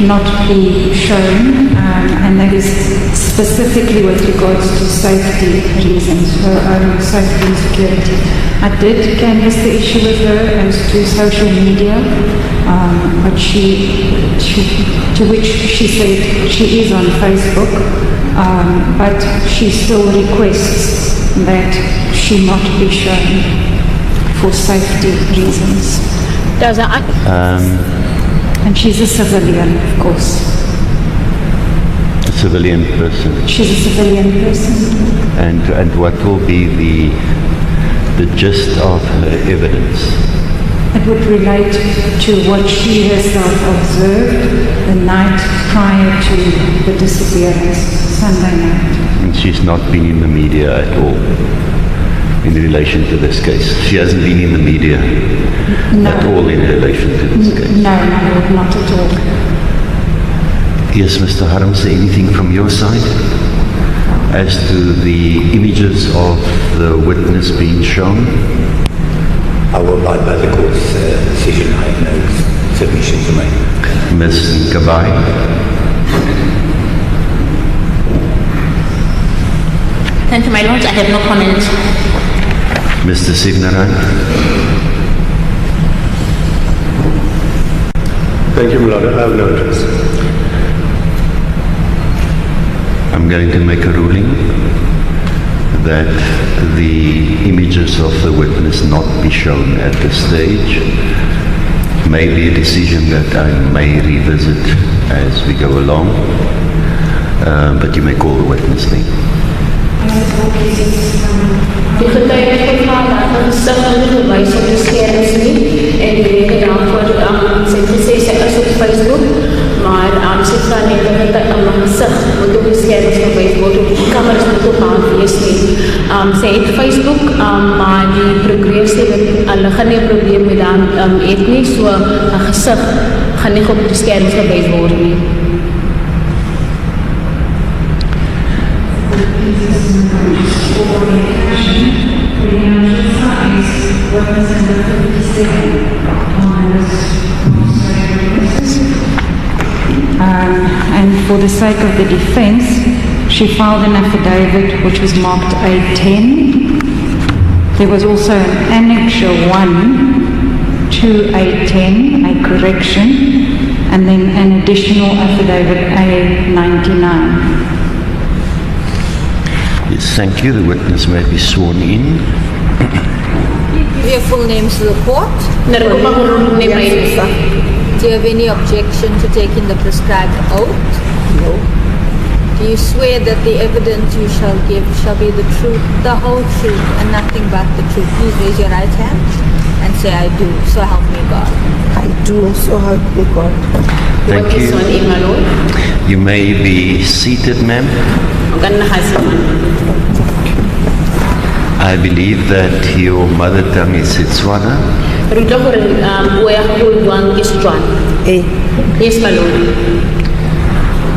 not be shown, and that is specifically with regards to safety reasons, her own safety and security. I did canvass the issue with her as to social media, but to which she said she is on Facebook, but she still requests that she not be shown for safety reasons. And she's a civilian, of course. A civilian person. She's a civilian person. And what will be the gist of her evidence? It would relate to what she herself observed the night prior to the disappearance, Sunday night. And she's not been in the media at all in relation to this case. She hasn't been in the media at all in relation to this case. No, not at all. Yes, Mr. Harms, anything from your side as to the images of the witness being shown? I will abide by the court's decision. I have no submission to make. Ms. Gabai? Thank you, my lord. I have no comment. Mr. Signaran? Thank you, my lord. I have no address. I'm going to make a ruling that the images of the witness not be shown at this stage. May be a decision that I may revisit as we go along, but you may call the witness then. Die getuienis van haar dat gesig en gewys op die skerms nie en die rede daarvoor sy het gesê sy is op Facebook, maar sy het van net dat haar gesig moet op die skerms gewys word, op die kameras moet op haar wees nie. Sy het Facebook, maar die prokureur sê dat hulle gaan nie 'n probleem met haar het nie, so haar gesig gaan nie op die skerms gewys word nie. And for the sake of the defense, she filed an affidavit which was marked A10. There was also an annexure 1 to A10, a correction, and then an additional affidavit A99. Yes, thank you. The witness may be sworn in. Your full names to the court. Do you have any objection to taking the prescribed oath? No. Do you swear that the evidence you shall give shall be the truth, the whole truth, and nothing but the truth? Please raise your right hand and say, I do. So help me God. I do. So help me God. Thank What you. is on in my Lord? You may be seated, ma'am. I believe that your mother tongue is Setswana. Yes, my Lord.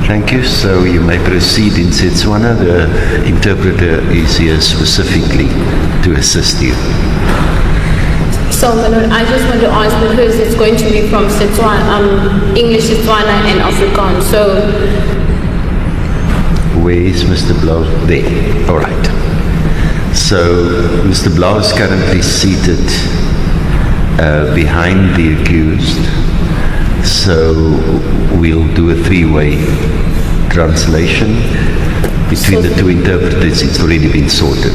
Thank you. So you may proceed in Setswana. The interpreter is here specifically to assist you. So, my Lord, I just want to ask because it's going to be from Setswana, English, Setswana, and Afrikaans. So, where is Mr. Blau? There. All right. So Mr. Blau is currently seated behind the accused. So we'll do a three-way translation between the two interpreters. It's already been sorted.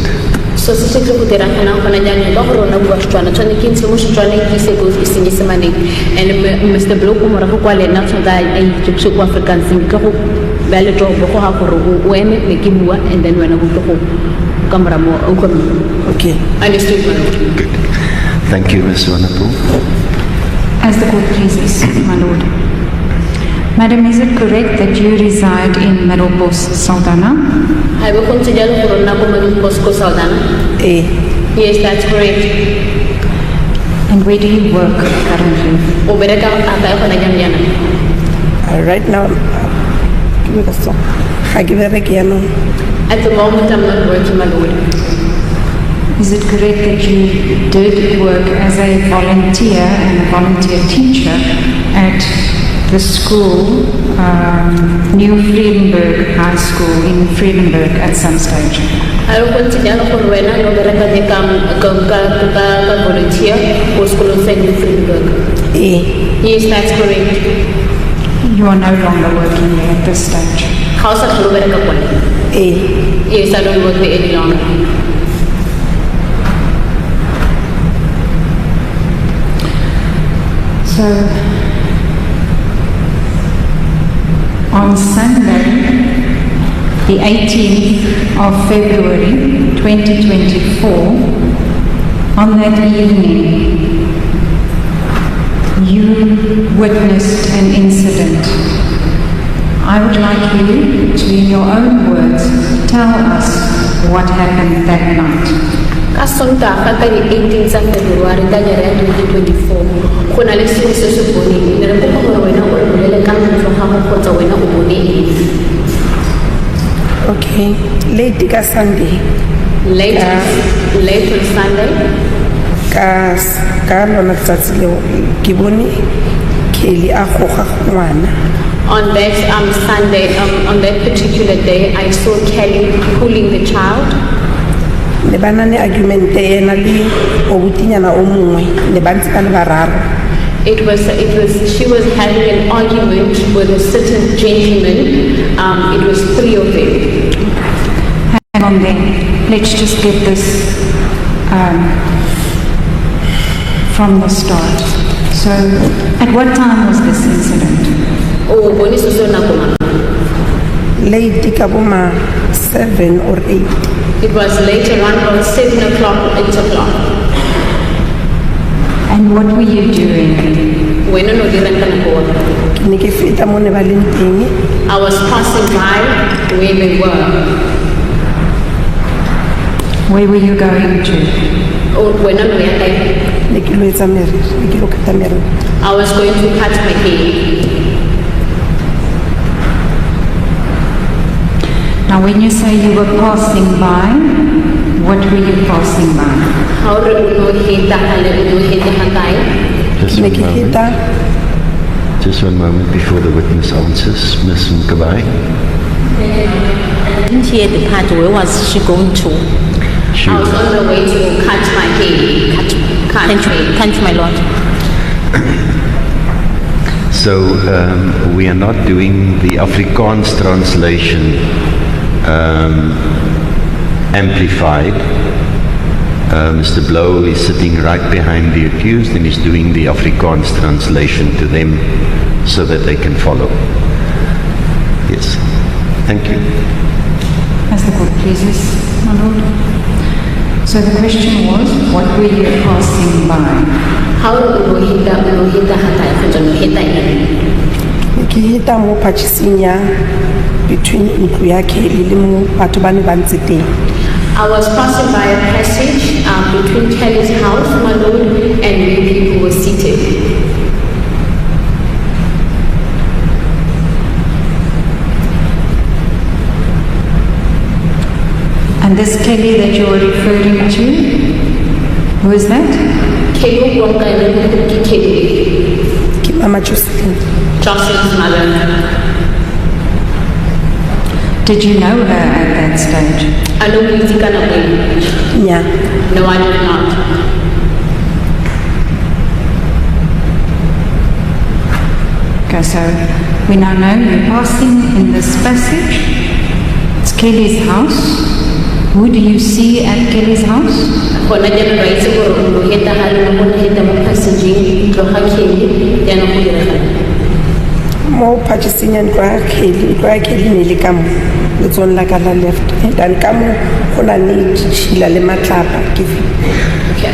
so sisi kutera kana kana jani bahro na buashwana chani kinsi mushwana kise go isingi semani and Mr. Blau ko mara ko kwale na so da ai tukse ko African sing ka ko bele to ko ha ko ro eme le kimwa and then when I go to camera mo okay understood. Good. Thank you, Ms. Wanapu. As the court pleases, my lord. Madam, is it correct that you reside in Middelbos, Saldanha? I will consider Corona Middelbos, Saldanha. Yes, that's correct. And where do you work currently? Right now, at the moment, I'm not working, my lord. Is it correct that you did work as a volunteer and a volunteer teacher at the school, New Friedenberg High School in Friedenberg at some stage? Yes, that's correct. You are no longer working there at this stage. Yes, I don't work there any longer. So, on Sunday, the 18th of February 2024, on that evening, you witnessed an incident. I would like you to, in your own words, tell us what happened that night. Sondag, the 18th of February 2024, Okay, late ka Sunday. Late on Sunday. Ka lona tsatsi leo ke bone Kelly a goga ngwana. On that Sunday, on that particular day, I saw Kelly pulling the child. Le bana ne argument ena le obutinyana o mongwe le bantse ka le bararo. She was having an argument with a certain gentleman. It was 3 of them. Hang on there. Let's just get this from the start. So, at what time was this incident? Late ka boma 7 or 8. It was later on around 7 o'clock or 8 o'clock. And what were you doing? I was passing by where they were. Where were you going to? I was going to cut my hair. Now when you say you were passing by, what were you passing by? Just one moment before the witness answers. Ms. Mkabai. I didn't hear the part. Where was she going to? I was on the way to cut my hair. Thank you, my lord. So we are not doing the Afrikaans translation amplified. Mr. Blow is sitting right behind the accused and is doing the Afrikaans translation to them so that they can follow. Yes. Thank you. As the court pleases, my lord. So the question was, what were you passing by? How do you hit Kita mo pachisinya between Ikuya Kelly le mo batho ba ne ba ntse teng. I was passing by a passage between Kelly's house, my lord, and where people were seated. And this Kelly that you are referring to, who is that? Kelly Mama Joshlin. Joshlin's mother. Did you know her at that stage? I know Yeah. No, I did not. Okay, so we now know you're passing in this passage. It's Kelly's house. Who do you see at Kelly's house? Mo pachisinya kwa Kelly ne le ka mo letson la ka la left and ka mo gona ne tshila le matlapa ke. Okay.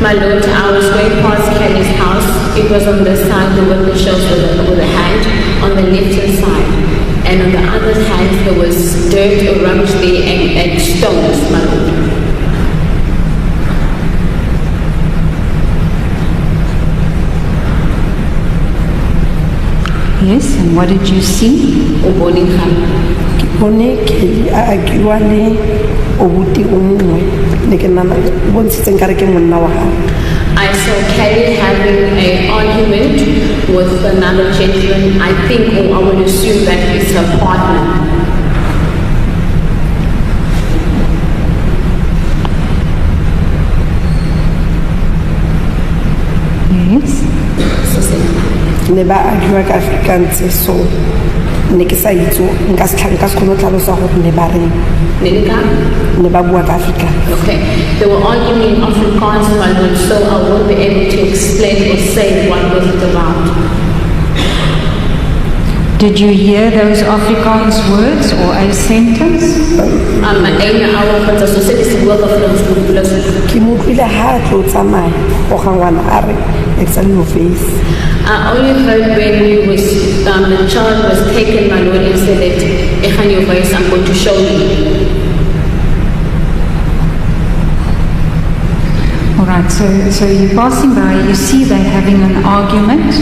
My lord, I was going past Kelly's house. It was on the side, the witness shows with a hand, on the left-hand side. And on the other hand, there was dirt or rubbish there and stones, my lord. Yes, and what did you see? Bone Kelly a akiwa le obuti o mongwe le ke nana bontshitse nkare ke monna wa gago. I I saw Kelly having an argument with another gentleman, I think, or I would assume that is her partner. Yes. ne ba argue ka Afrikaans so ne ke sa itse nka se khona tlhalosa gore ne ba reng ne ba bua ka Afrika. Okay, they were arguing in Afrikaans, my lord, so I won't be able to explain or say what was it about. Did you hear those Afrikaans words or a sentence? Ke mo utlwile ha tlo tsamaya go gangwana a re exile your face. I only heard when the child was taken, my lord, and said that, "Ekhan your face, I'm going to show you." All right, so you're passing by, you see they're having an argument.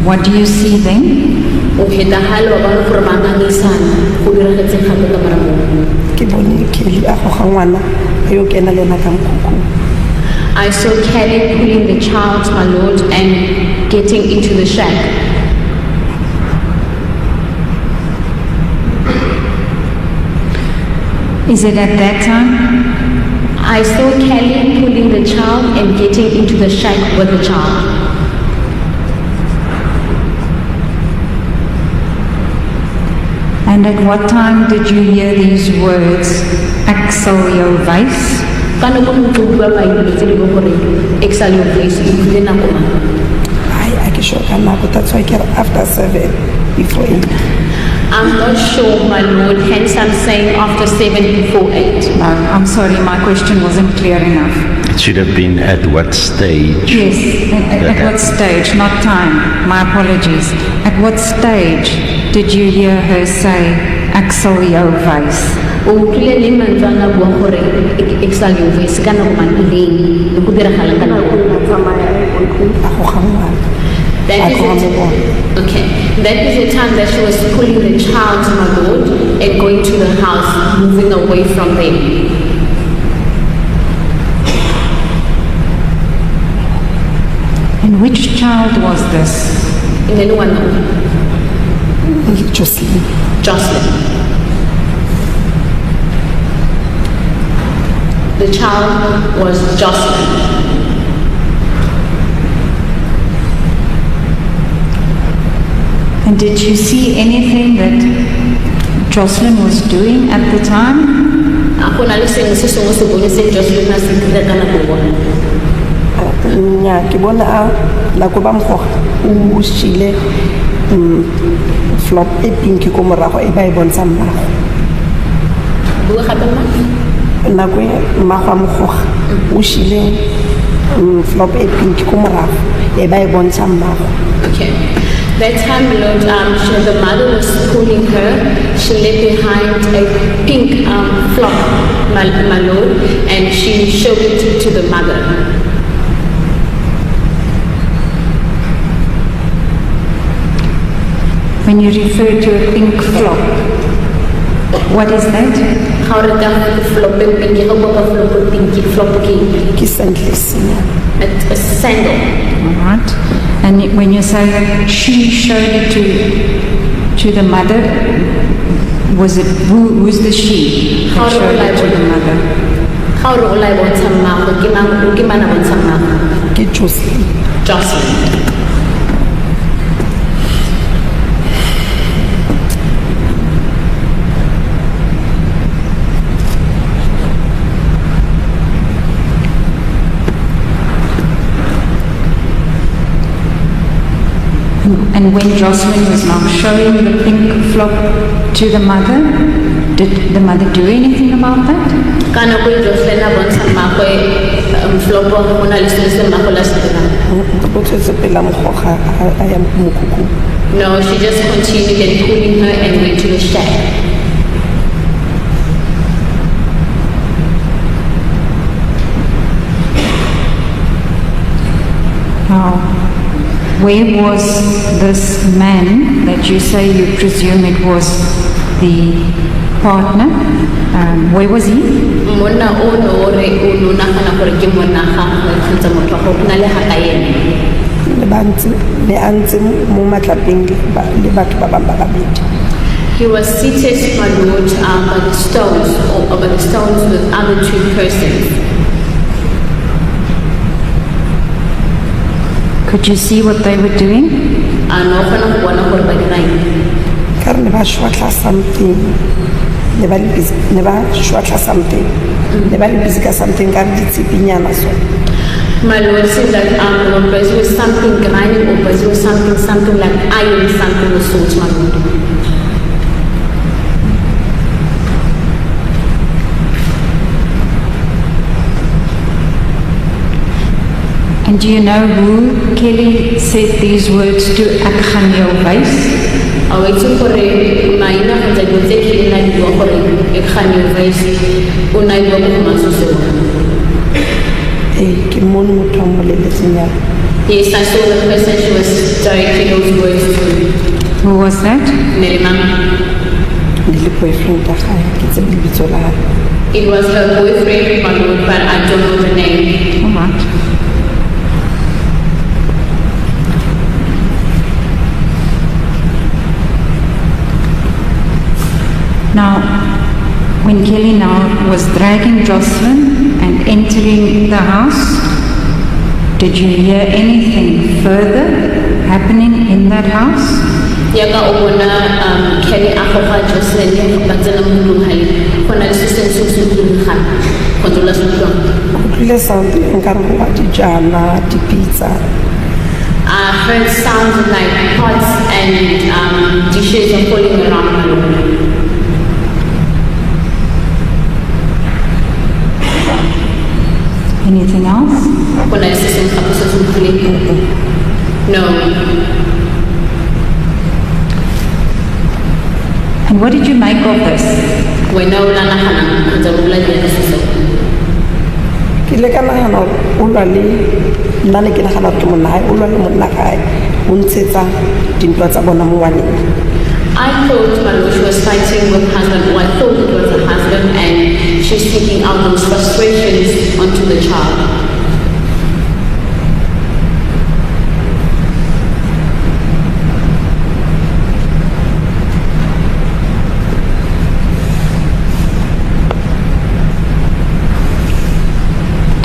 What do you see then? Ke bone Kelly a go gangwana yo kena le na ka mkhukhu. I saw Kelly pulling the child, my lord, and getting into the shack. Is it at that time? I saw Kelly pulling the child and getting into the shack with the child. And at what time did you hear these words, Axel jou wys? I can show you now, but that's why I get after 7, before 8. I'm not sure, my lord, hence I'm saying after 7, before 8. No, I'm sorry, my question wasn't clear enough. It should have been at what stage? Yes, at what stage, not time. My apologies. At what stage did you hear her say, Axel jou wys? That is the time that she was pulling the child, my lord, and going to the house, moving away from them. And which child was this? Joshlin. Joshlin. The child was Joshlin. And did you see anything that Joshlin was doing at the time? Nya ke bona la go ba mgoga o shile flop e pink ko morago e ba e bontsha mmago na go mmago mgoga o shile flop e pink ko morago e ba e bontsha mmago. Okay. That time, Lord, the mother was pulling her. She left behind a pink flop, my Lord, and she showed it to the mother. When you refer to a pink flop, what is that? A sandal. All right. And when you say she showed it to the mother, was it who's the she that showed it to the mother? Joshlin. Joshlin. And when Joshlin was now showing the pink flop to the mother, did the mother do anything about that? No, she just continued and pulling her and went to the shack. Now, where was this man that you say you presume it was the partner. Where was he? Monna o no re o no nagana gore ke monna ga kgotsa motho go na le ga ka ene. ne a ntse mo matlapeng le batho ba bang ba babedi. He was seated, my lord, by the stones, or by the stones with other two persons. Could you see what they were doing? No kgona go bona gore ba dira eng. Ka re ne ba shwatla something, ne ba shwatla something, ne ba le busy ka something ka re ditshipinyana so. My lord said that they were busy with something grinding or busy with something like iron, something of sorts, my lord. And do you know who Kelly said these words to? Ek gaan jou wys. Weet jy gore maina ga tsa tse ke nna di bua gore ek gaan jou wys o na bua go maso. Ke mone motho mo le letsenya. Yes, I saw the person she was directing those words to. Who was that? Nele mama. Le boyfriend ta gae ke tse bitso la. It was her boyfriend, my lord, but I don't know the name. All right. Now, when Kelly now was dragging Joshlin and entering the house, did you hear anything further happening in that house? Yaka obona Kelly akoga Joshlin ba tsena mo ntlong ha go na le se se ga controla sentlo. Utlwile sound nka re wa dijana di pizza. I heard sounds like pots and dishes are falling around. Anything else? No. And what did you make of this? Ke le ka nagana o lwa le nna ne ke nagana ke monna gae o lwa le monna gae o ntshetsa dintwa tsa bona mo waneng. I thought my lord she was fighting with husband, or I thought it was a husband, and she's taking out those frustrations onto the child.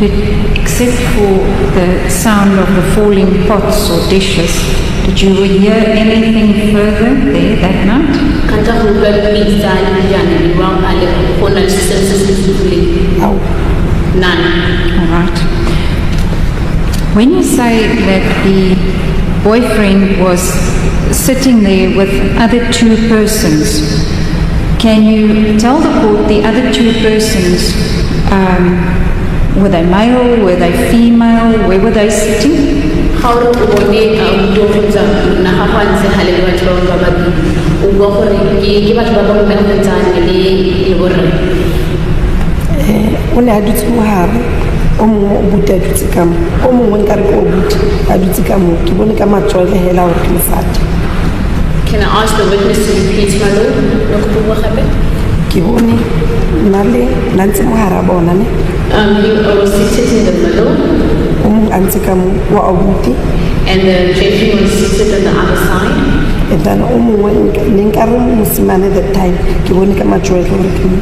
Except for the sound of the falling pots or dishes, did you hear anything further there that night? None. All right. When you say that the boyfriend was sitting there with other two persons, can you tell the court the other two persons, were they male, were they female, where were they sitting? O ne a dutse mo gare o mongwe o buti a dutse ka mo o mongwe nka re ke o buti a dutse ka mo ke bone ka matswele hela gore ke mosadi. Can I ask the witness to repeat, my lord? Ke bone na ntse mo gare a bona ne. He was seated in the middle. O mongwe a ntse ka mo wa o buti. And the gentleman was seated on the other side. And then o mongwe ne nka re mosimane that time ke bone ka matswele gore ke mo.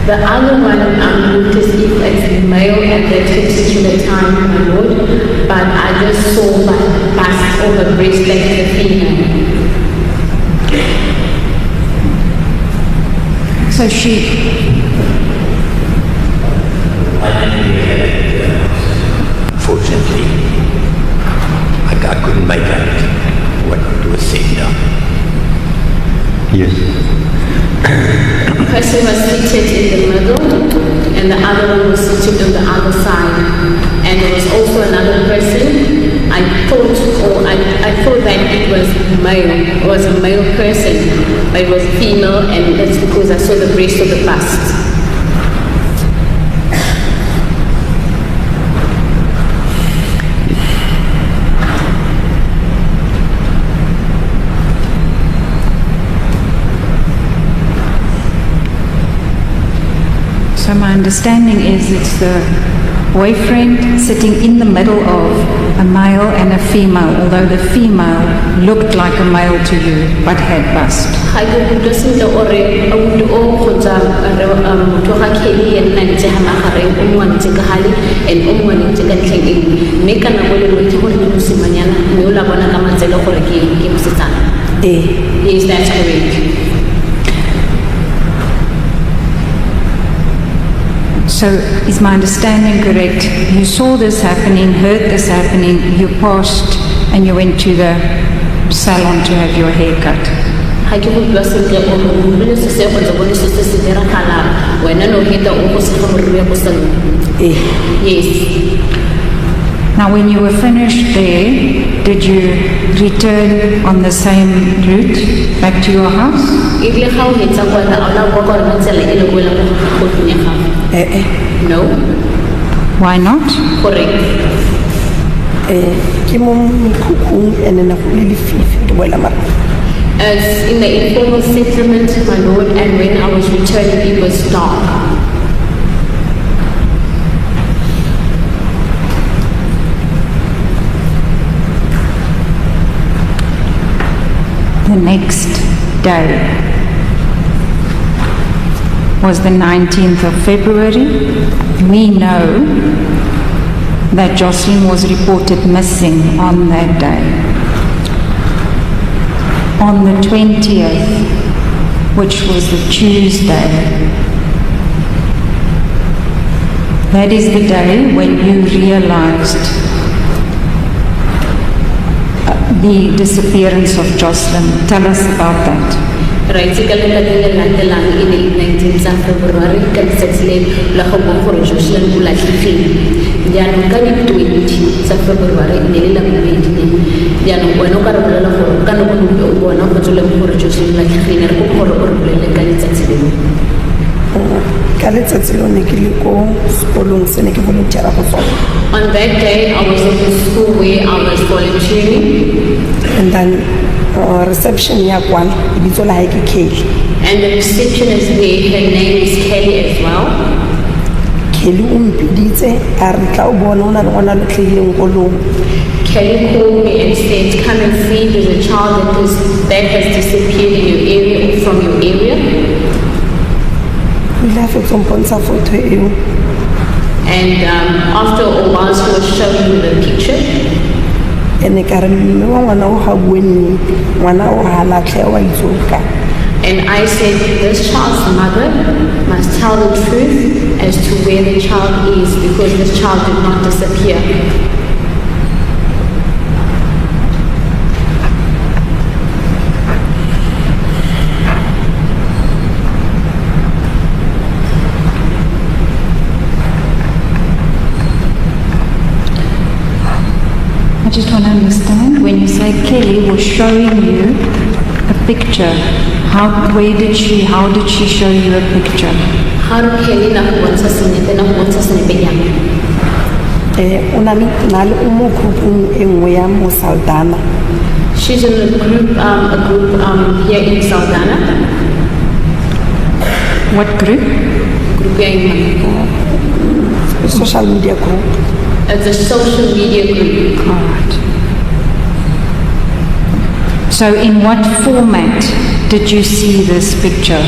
The other one noticed if it's male and that fits to the time, my lord, but I just saw my bust or her breast like the female. So she... Fortunately, I couldn't make out what was said now. Yes. The person was seated in the middle and the other one was seated on the other side. And there was also another person. I thought that it was male. It was a male person, but it was female, and that's because I saw the breast of the bust. understanding is it's the boyfriend sitting in the middle of a male and a female, although the female looked like a male to you but had bust. Yes, that's correct. So is my understanding correct? You saw this happening, heard this happening, you passed and you went to the salon to have your hair cut. Yes. Now when you were finished there, did you return on the same route back to your house? No. Why not? Correct. As in the informal settlement, my lord, and when I was returning, it was dark. The next day was the 19th of February. We know that Joshlin was reported missing on that day. On the 20th, which was the Tuesday, that is the day when you realized the disappearance of Joshlin. Tell us about that. Right, in the 19th of February, Joshlin on that day, I was at the school where I was volunteering. And then reception yakwan ibitso la hae ke Kelly. And the receptionist there, her name is Kelly as well. Kelly umpiditse a re tla o bona ona le ngwana le tlhileng kolong. Kelly called me and said, come and see, there's a child that has disappeared in your area, from your area. And after a while, she was showing me the picture. And I said, this child's mother must tell the truth as to where the child is, because this child did not disappear. I just want to understand, when you say Kelly was showing you a picture, how did she show you a picture? How did Kelly want us in it? She's in a group here in Saldana. What group? Social media group. It's a social media group. All right. So in what format did you see this picture?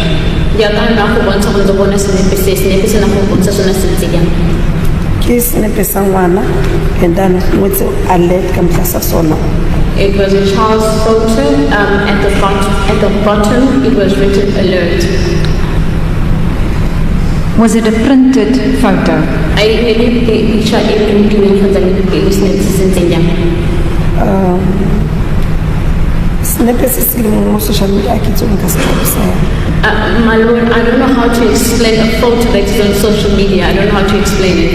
And then what's alert sona. It was a child's photo. At the bottom it was written alert. Was it a printed photo? My lord, I don't know how to explain a photo that's on social media. I don't know how to explain it.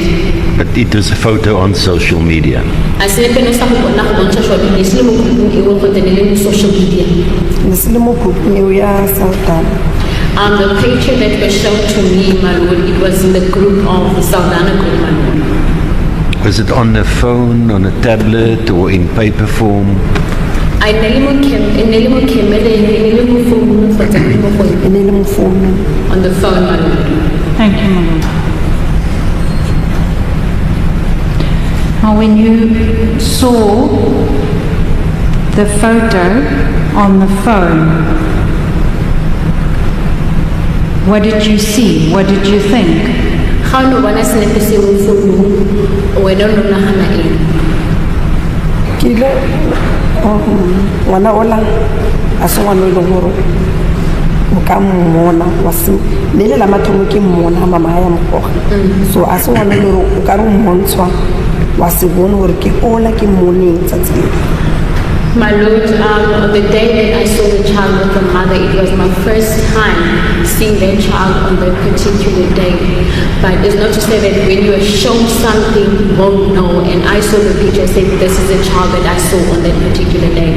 But it was a photo on social media. Social media. The picture that was shown to me, my lord, it was in the group of the Saldana group, my lord. Was it on a phone, on a tablet, or in paper form? On the phone, my lord. Thank you, my lord. Now, when you saw the photo on the phone, what did you see? What did you think? How no one has never seen when no nahana in. Kile ngwana ola a se ngwana le hore o ka mmona wa se le le la mathomo ke mmona mama ya mkoga so a se ngwana le o ka re mmontshwa wa se bone hore ke ola ke mmone tsatsi. My Lord, on the day that I saw the child with the mother, it was my first time seeing that child on that particular day. But it's not to say that when you are shown something, you won't know. And I saw the picture and said, this is the child that I saw on that particular day.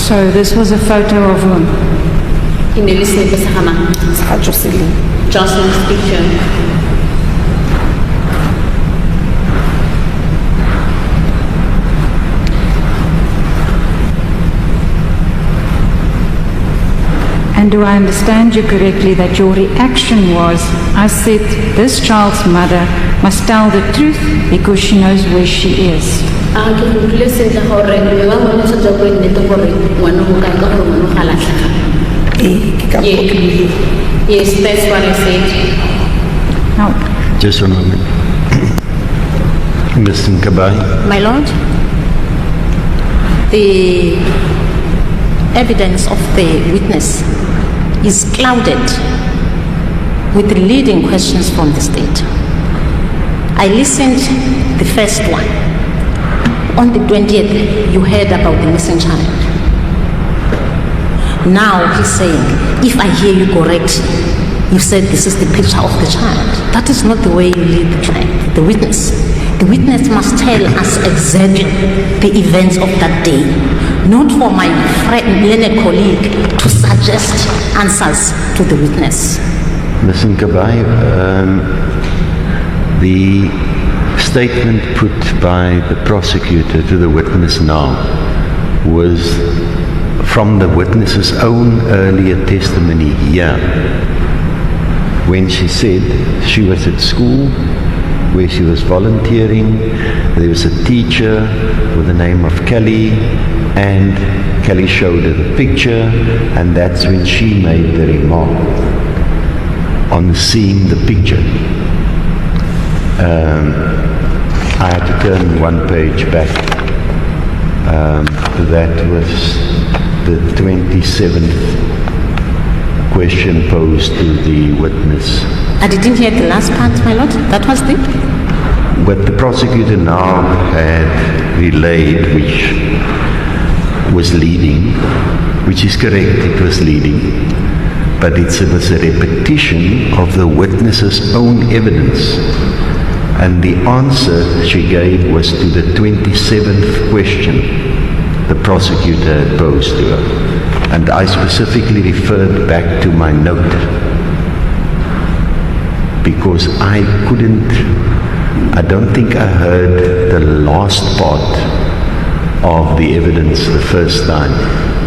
So this was a photo of whom? Joshlin. Joshlin's picture. And do I understand you correctly that your reaction was, I said, this child's mother must tell the truth because she knows where she is. Yes, that's what I said. Now, Just a moment. Mr. Kabai. My Lord, the evidence of the witness is clouded with leading questions from the state. I listened the first one. On the 20th, you heard about the missing child. Now he's saying, if I hear you correctly, you said this is the picture of the child. That is not the way you lead the witness. The witness must tell us exactly the events of that day, not for my friend, learned colleague, to suggest answers to the witness. Mr. Kabai, the statement put by the prosecutor to the witness now was from the witness's own earlier testimony here, when she said she was at school where she was volunteering. There was a teacher with the name of Kelly, and Kelly showed her the picture, and that's when she made the remark on seeing the picture. I had to turn one page back. That was the 27th question posed to the witness. I didn't hear the last part, my Lord. That was the... What the prosecutor now had relayed, which was leading, which is correct, it was leading, but it was a repetition of the witness's own evidence. And the answer she gave was to the 27th question the prosecutor had posed to her. And I specifically referred back to my note because I don't think I heard the last part of the evidence the first time.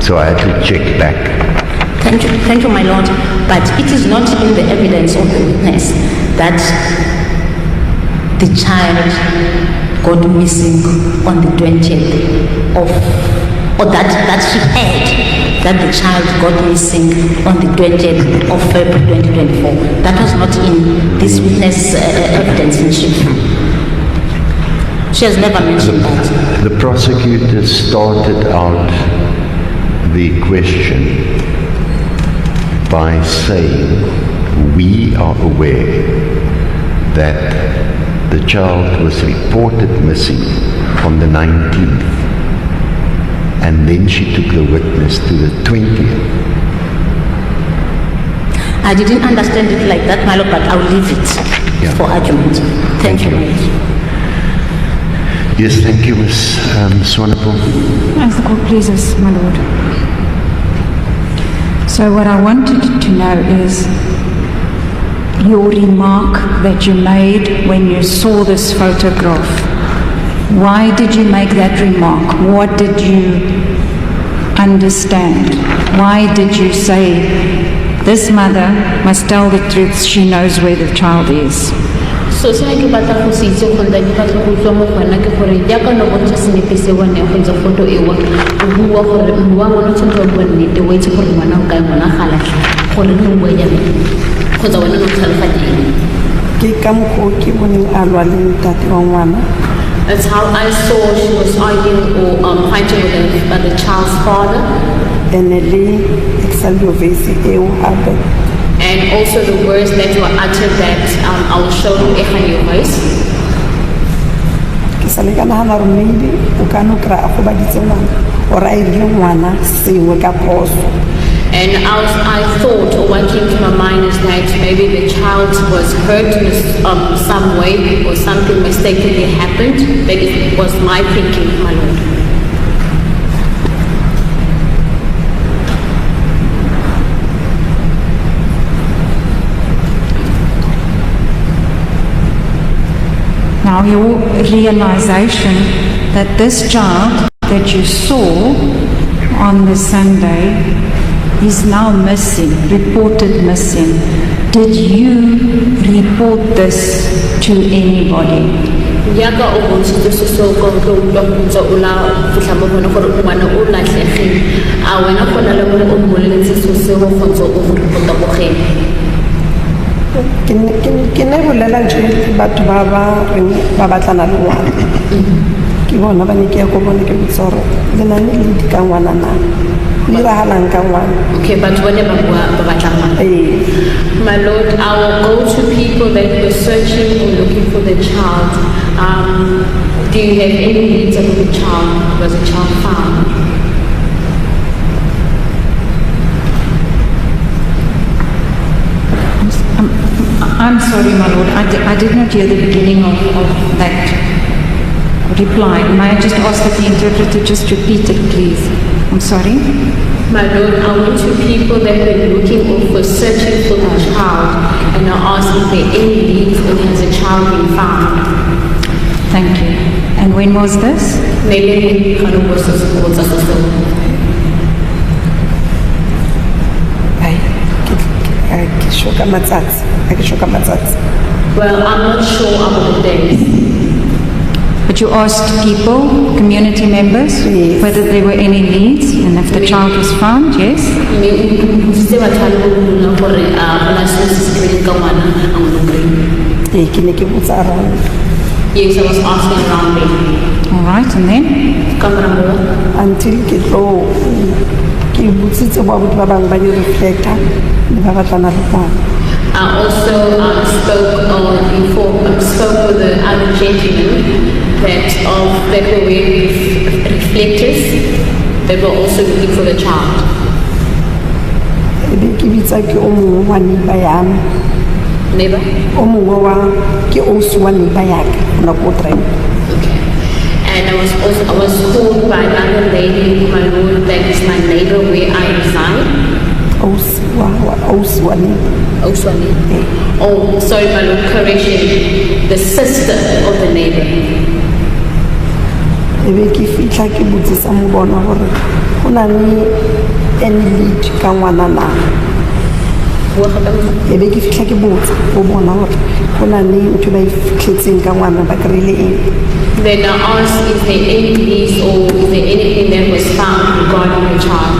So I had to check back. Thank you, my Lord. But it is not in the evidence of the witness that the child got missing on the 20th or that she heard that the child got missing on the 20th of February 2024. That was not in this witness evidence in Chief. She has never mentioned that. The prosecutor started out the question by saying, we are aware that the child was reported missing on the 19th, and then she took the witness to the 20th. I didn't understand it like that, my Lord, but I'll leave it for argument. Thank you, my Lord. Yes, thank you, Ms. Swanepoel. As the court pleases, my Lord. So what I wanted to know is, your remark that you made when you saw this photograph. Why did you make that remark? What did you understand? Why did you say, this mother must tell the truth, she knows where the child is? So se ke batla go se itse gore ke batla go tswa mo gona ke gore ya ka no bontsha senepe se bone go ntse photo e wa o bua gore mmu wa mona tshwanetse go bua nnete o itse gore ngwana o ka ngwana gala gore no bua ya go tsa wena no tlhaloganya ke ka mokgwa ke boneng a lwa le ntate wa ngwana. That's how I saw she was arguing or fighting with the child's father. And also the words that were uttered that I will show you in your voice. And I thought, or what came to my mind is that maybe the child was hurt in some way or something mistakenly happened. That it was my thinking, my Lord. Now your realization that this child that you saw on the Sunday is now missing, reported missing. Did you report this to anybody? Yaka o bontshitse so go ntse o la fihla mo bona gore ngwana o latlhegile a wena go na le mo o mmoletse so se go ntse o go report go gene ke ne bolela nje batho ba batlana le ngwana ke bona ba ne ke ya go bona ke botsoro le nane le di ka ngwana na le ra halang ka ngwana. Okay, but when my Lord, I will go to people that were searching or looking for the child. Do you have any needs of the child? Was the child found? I'm sorry, my Lord. I did not hear the beginning of that reply. May I just ask that the interpreter just repeat it, please? I'm sorry. My Lord, I went to people that were looking or for searching for the child, and I asked if there any leads or has a child been found. Thank you. And when was this? Maybe well, I'm not sure about the days. But you asked people, community members, yes, whether there were any leads and if the child was found, yes? Yes, I was asking around me. All right, and then? Until I also spoke with the other gentlemen that were wearing reflectors that were also looking for the child. Neighbor? Okay. And I was told by another lady, my Lord, that is my neighbor where I reside. Oh, sorry, my Lord, correction. The sister of the neighbor. Then I asked if there any leads or is there anything that was found regarding the child.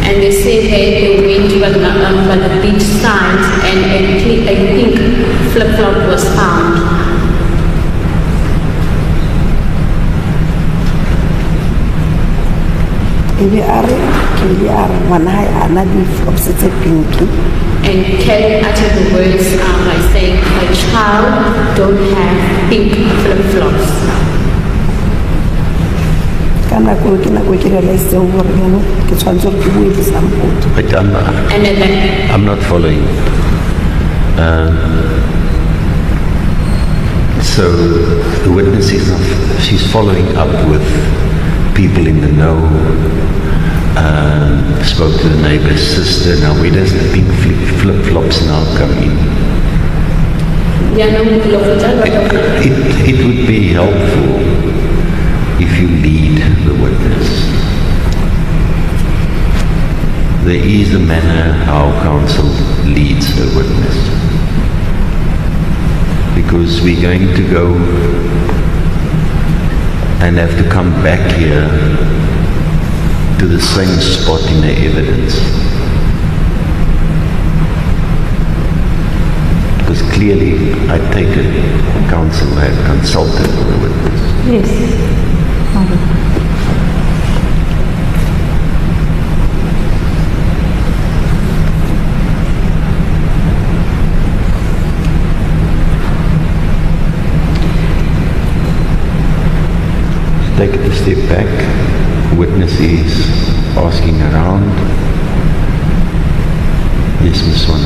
And they say that they went to the beach side and a pink flip-flop was found. And Kelly uttered the words by saying, "A child don't have pink flip-flops." But I'm not following. So the witness is she's following up with people in the know, spoke to the neighbor's sister. Now where does the pink flip-flops now come in? It would be helpful if you lead the witness. There is a manner how counsel leads a witness. Because we're going to go and have to come back here to the same spot in the evidence. Because clearly, I take it, counsel had consulted with the witness. Yes. Take it a step back. Witness is asking around. Yes, Ms. Swan.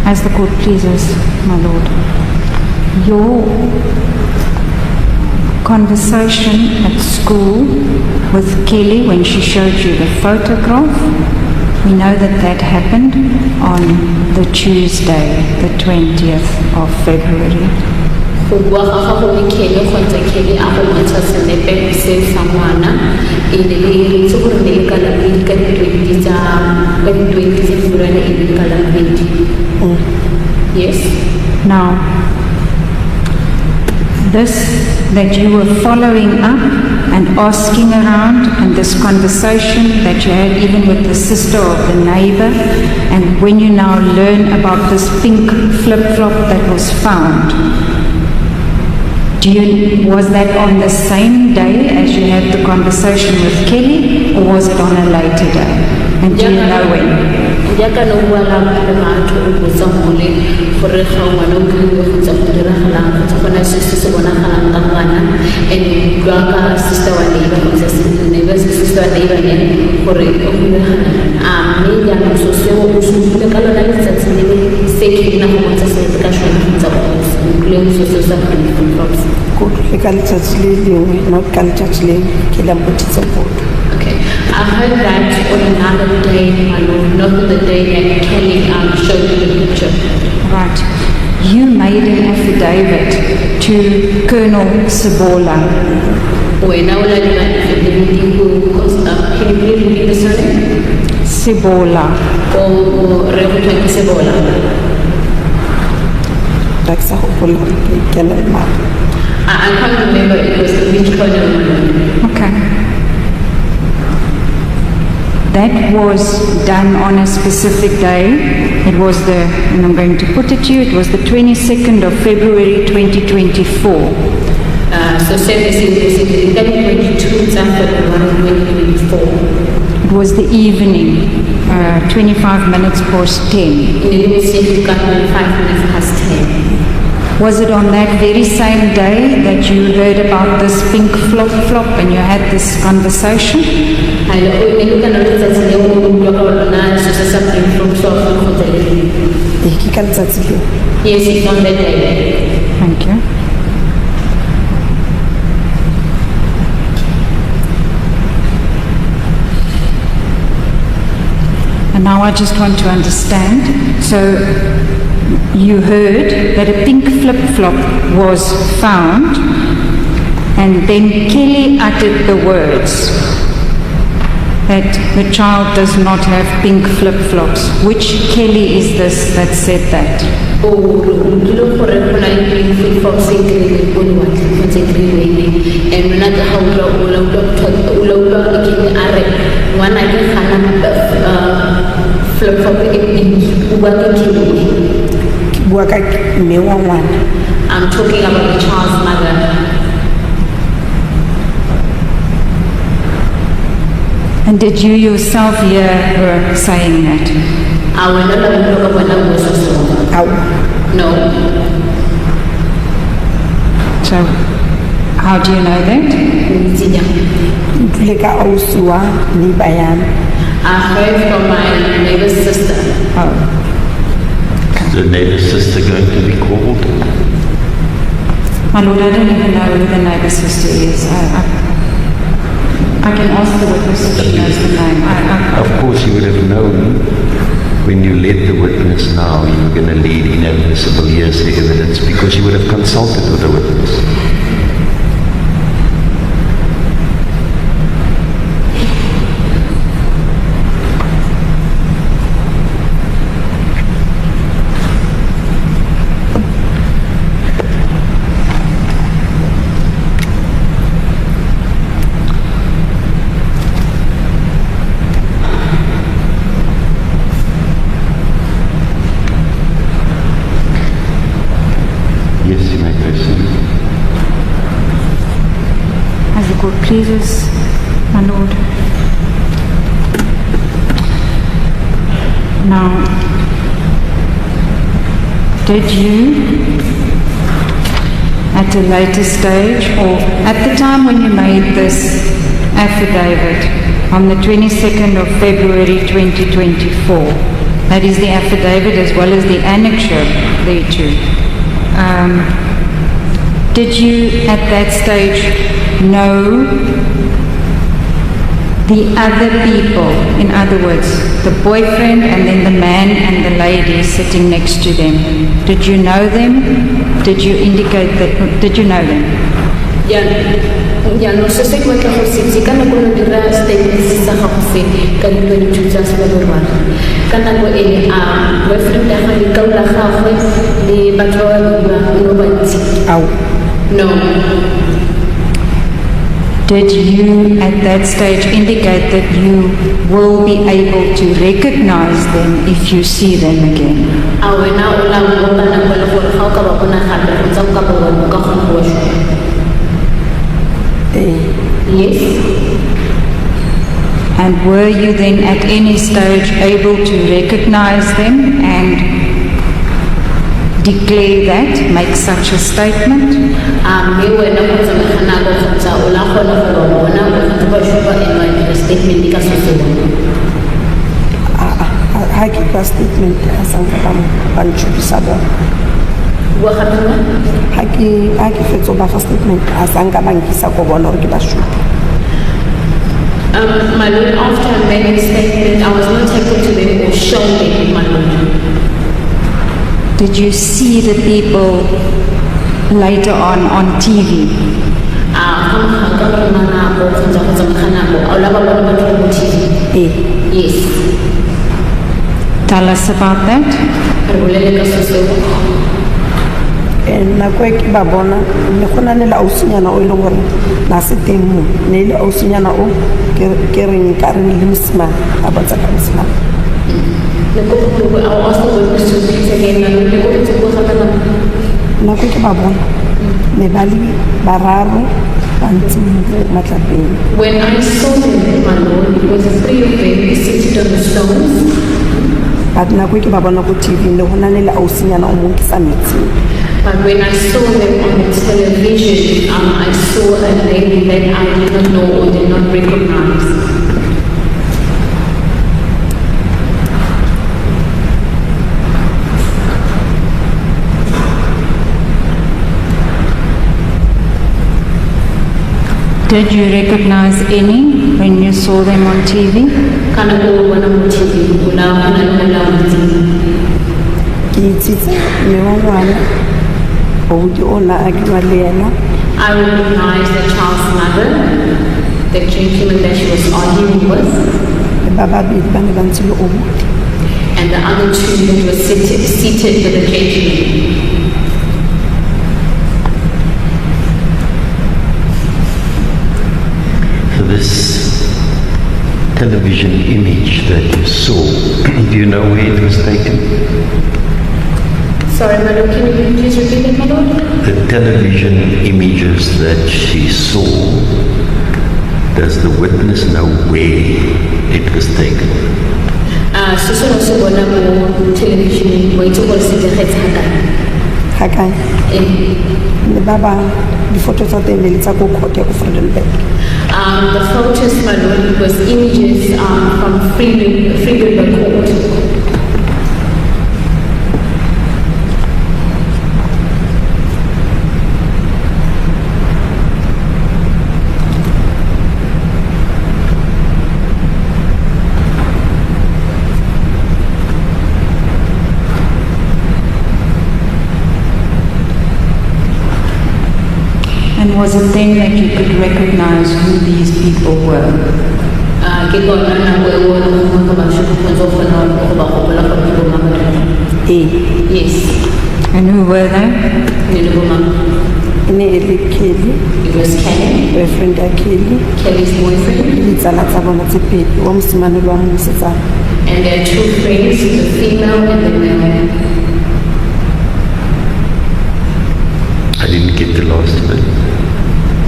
As the court pleases, my lord. Your conversation at school with Kelly when she showed you the photograph, we know that happened on the Tuesday, the 20th of February. Yes. Now, this that you were following up and asking around, and this conversation that you had even with the sister of the neighbor, and when you now learn about this pink flip-flop that was found, was that on the same day as you had the conversation with Kelly, or was it on a later day? And do you know when? Okay. I heard that on another day, my lord, not the day that Kelly showed you the picture. Right. You made an affidavit to Colonel Sibola. When I will because can you please repeat the surname? Sibola. Or Reverend Sibola. I can't remember it was which colonel. Okay. That was done on a specific day. It was and I'm going to put it to you, it was the 22nd of February 2024. So 22 February 2024. It was the evening, 25 minutes past 10. It was 25 minutes past 10. Was it on that very same day that you heard about this pink flip-flop and you had this conversation? Yes, it's on that day. Thank you. And now I just want to understand. So you heard that a pink flip-flop was found, and then Kelly uttered the words that the child does not have pink flip-flops. Which Kelly is this that said that? I'm talking about the child's mother. And did you yourself hear her saying that? No. So, how do you know that? I heard from my neighbor's sister. Oh. Is the neighbor's sister going to be called? My Lord, I don't even know who the neighbour's sister is. I can ask the witness if she knows the name. Of course you would have known when you led the witness now you were going to lead inadmissible hearsay evidence because you would have consulted with the witness. Yes, you may proceed. As the court pleases, my Lord. Now, did you, at a later stage, or at the time when you made this affidavit on the 22nd of February 2024, that is the affidavit as well as the annexure thereto, did you at that stage know the other people, in other words, the boyfriend and then the man and the lady sitting next to them? Did you know them? Did you indicate that, did you know them? Ya no sé si cuenta José, si kana kuna dira statements sa José kan to chusa sa normal. Kana ko boyfriend da ha ni kaula gagwe le batho ba no bantsi. Au. No. Did you at that stage indicate that you will be able to recognize them if you see them again? Awena ola mo kana ko le gore ga o ka ba bona gape go tsa ka ba ka go go shwa. Yes. And were you then at any stage able to recognize them and declare that, make such a statement? Ha ke kwa statement a sanka ba ntshupisa bona. Ha ke fetso ba fa statement a sanka ba nkisa ko bona gore ke ba shupa. My Lord, after I made a statement, I was not able to them or show them, my Lord. Did you see the people later on TV? Yes. Tell us about that. Nako e ke ba bona ne go na le la ausinyana o ile gore na se teng mo ne ile ausinyana o ke reng ka re le mosima a batsa ka mosima nako ke ba bona ne ba le bararo ba ntse matlapeng. When I saw them, my Lord, it was a three of them seated on the stones. But nako ke ba bona ko TV le go na le la ausinyana o mo ke sa metsing. But when I saw them on the television, I saw a lady that I did not know or did not recognize. Did you recognize any when you saw them on TV? I recognized the child's mother, the gentleman that she was arguing with, and the other two that were seated with the gentleman. So this television image that you saw, do you know where it was taken? Sorry, madam, can you please repeat that, my lord? The television images that she saw, does the witness know where it was taken? Television, where it was Hakai. The Baba, the photos of the Melissa go court of Fredenberg. The photos, my lord, was images from Fredenberg Court. was it then that you could recognize who these people were? Yes. And who were they? Kelly. It was Kelly, Boyfriend ya Kelly. Kelly's boyfriend, Ditsala tsa bona tse pedi, wa mosimane le wa mosetsana. and their two friends, the female and the male. I didn't get the last bit.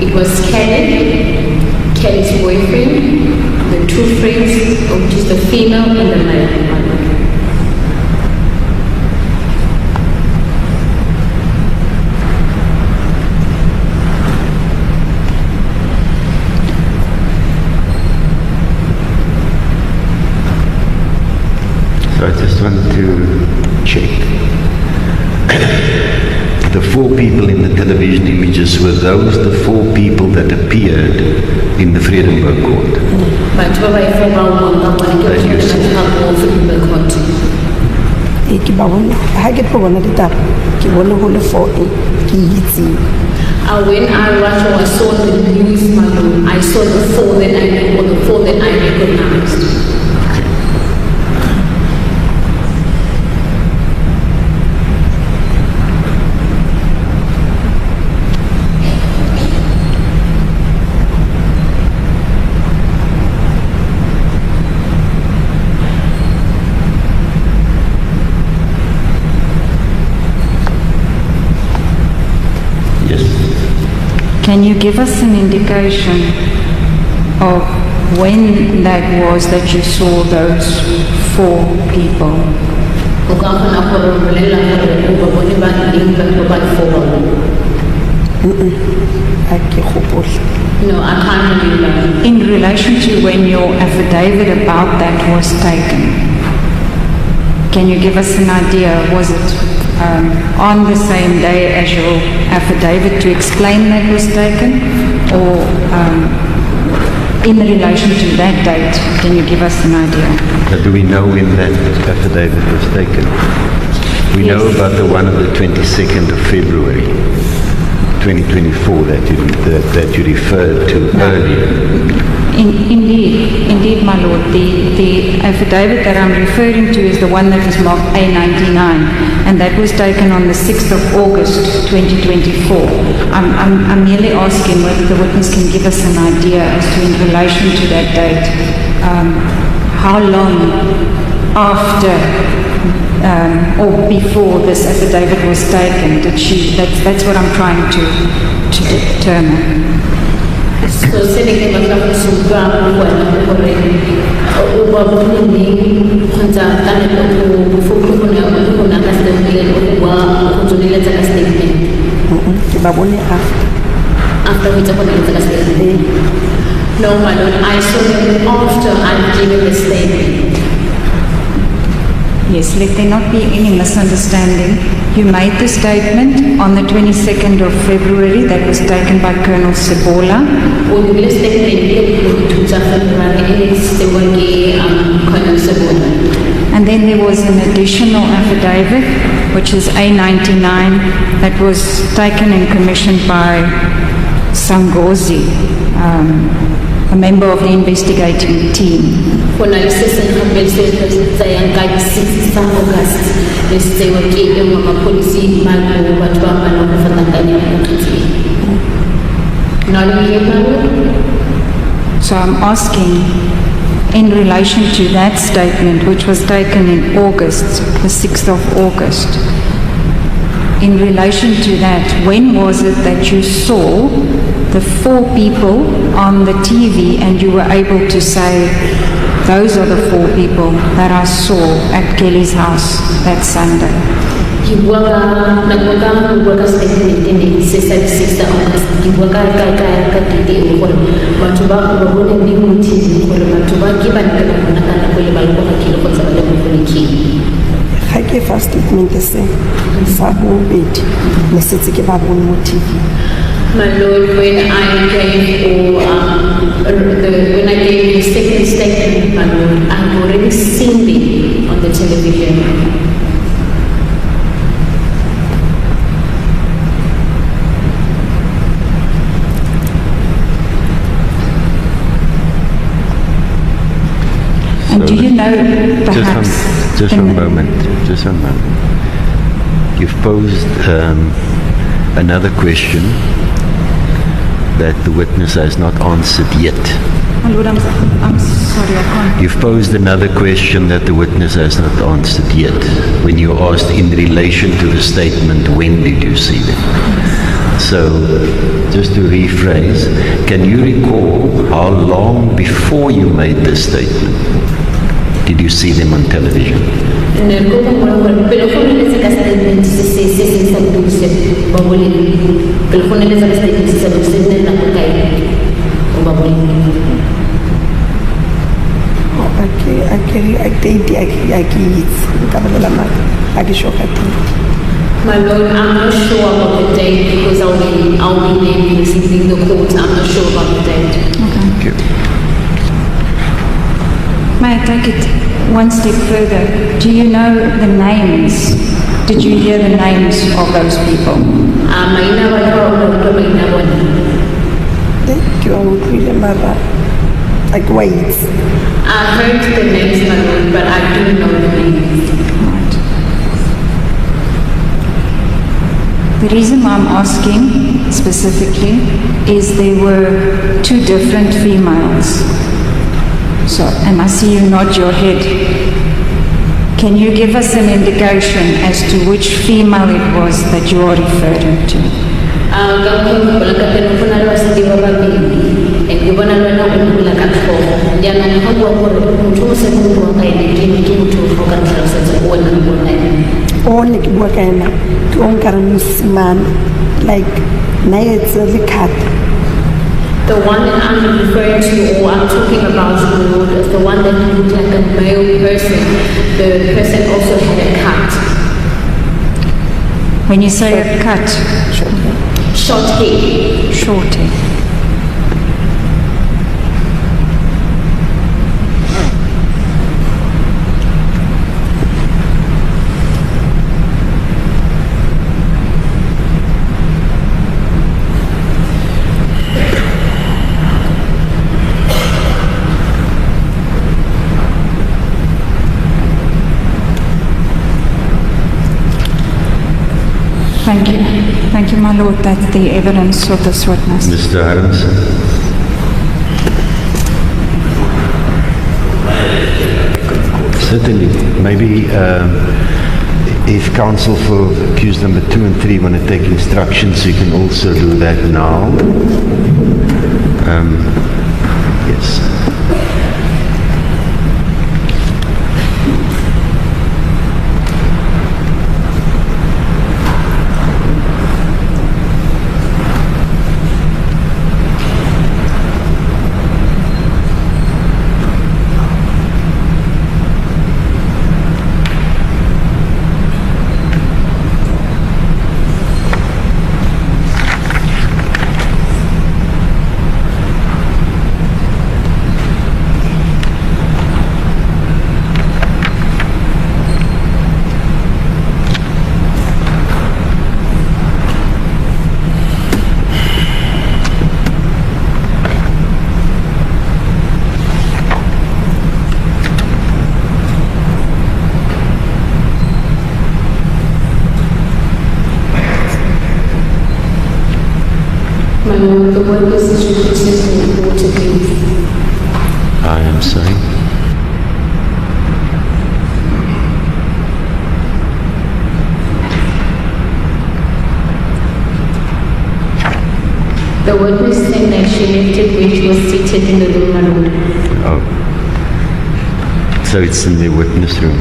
It was Kelly, Kelly's boyfriend, the two friends, which is the female and the male. So I just want to check. The four people in the television images, were those the four people that appeared in the Vredenburg court? That you saw. Ke ba bone ha ke tlo bona ditaba ke bone go le for ke itse. When I watched or I saw the news, I saw the four that I knew, or the four that I recognized. Can you give us an indication of when that was that you saw those four people? No, I can't remember. In relation to when your affidavit about that was taken, can you give us an idea? Was it on the same day as your affidavit to explain that was taken, or in relation to that date? Can you give us an idea? Do we know when that affidavit was taken? We know about the one on the 22nd of February, 2024 that you referred to earlier. Indeed, my lord. The affidavit that I'm referring to is the one that is marked A99, and that was taken on the 6th of August 2024. I'm merely asking whether the witness can give us an idea as to, in relation to that date, how long after or before this affidavit was taken did she? That's what I'm trying to determine. So sitting in the office of ground when after we took a statement. No, my lord, I saw them after I've given the statement. Yes, let there not be any misunderstanding. You made the statement on the 22nd of February that was taken by Colonel Sebola. And then there was an additional affidavit, which is A99, that was taken and commissioned by Sangozi, a member of the investigating team. So I'm asking, in relation to that statement, which was taken in August, the 6th of August, in relation to that, when was it that you saw the four people on the TV and you were able to say, those are the four people that I saw at Kelly's house that Sunday? ga ke fa statement se sa bobedi ne setse ke ba bone mo TV. My lord, when I gave when I gave the second statement, my lord, I've already seen them on the television. And do you know perhaps... Just one moment. You've posed another question that the witness has not answered yet. My Lord, I'm sorry, I can't... You've posed another question that the witness has not answered yet. When you asked in relation to the statement, when did you see them? So, just to rephrase, can you recall how long before you made this statement did you see them on television? My Lord, I'm not sure about the date because I'll be there receiving the court. I'm not sure about the date. Thank you. May I take it one step further? Do you know the names? Did you hear the names of those people? Like wait. I heard the names, my Lord, but I don't know the names. Right. The reason why I'm asking specifically is there were two different females. So, and I see you nod your head. Can you give us an indication as to which female it was that you are referring to? Only wakana to man like nights of the cat. The one that I'm referring to, or I'm talking about, Lord, is the one that looked like a male person. The person also had a cut. When you say a cut, Short hair. short hair. Thank you. Thank you, my Lord. That's the evidence of this witness. Mr. Aronson. Certainly. Maybe if counsel for accused number 2 and 3 want to take instructions, you can also do that now. Yes. My Lord, the witness is requested to report to please. I am sorry. The witness said that she left it where she was seated in the room, my Lord. Oh. So it's in the witness room.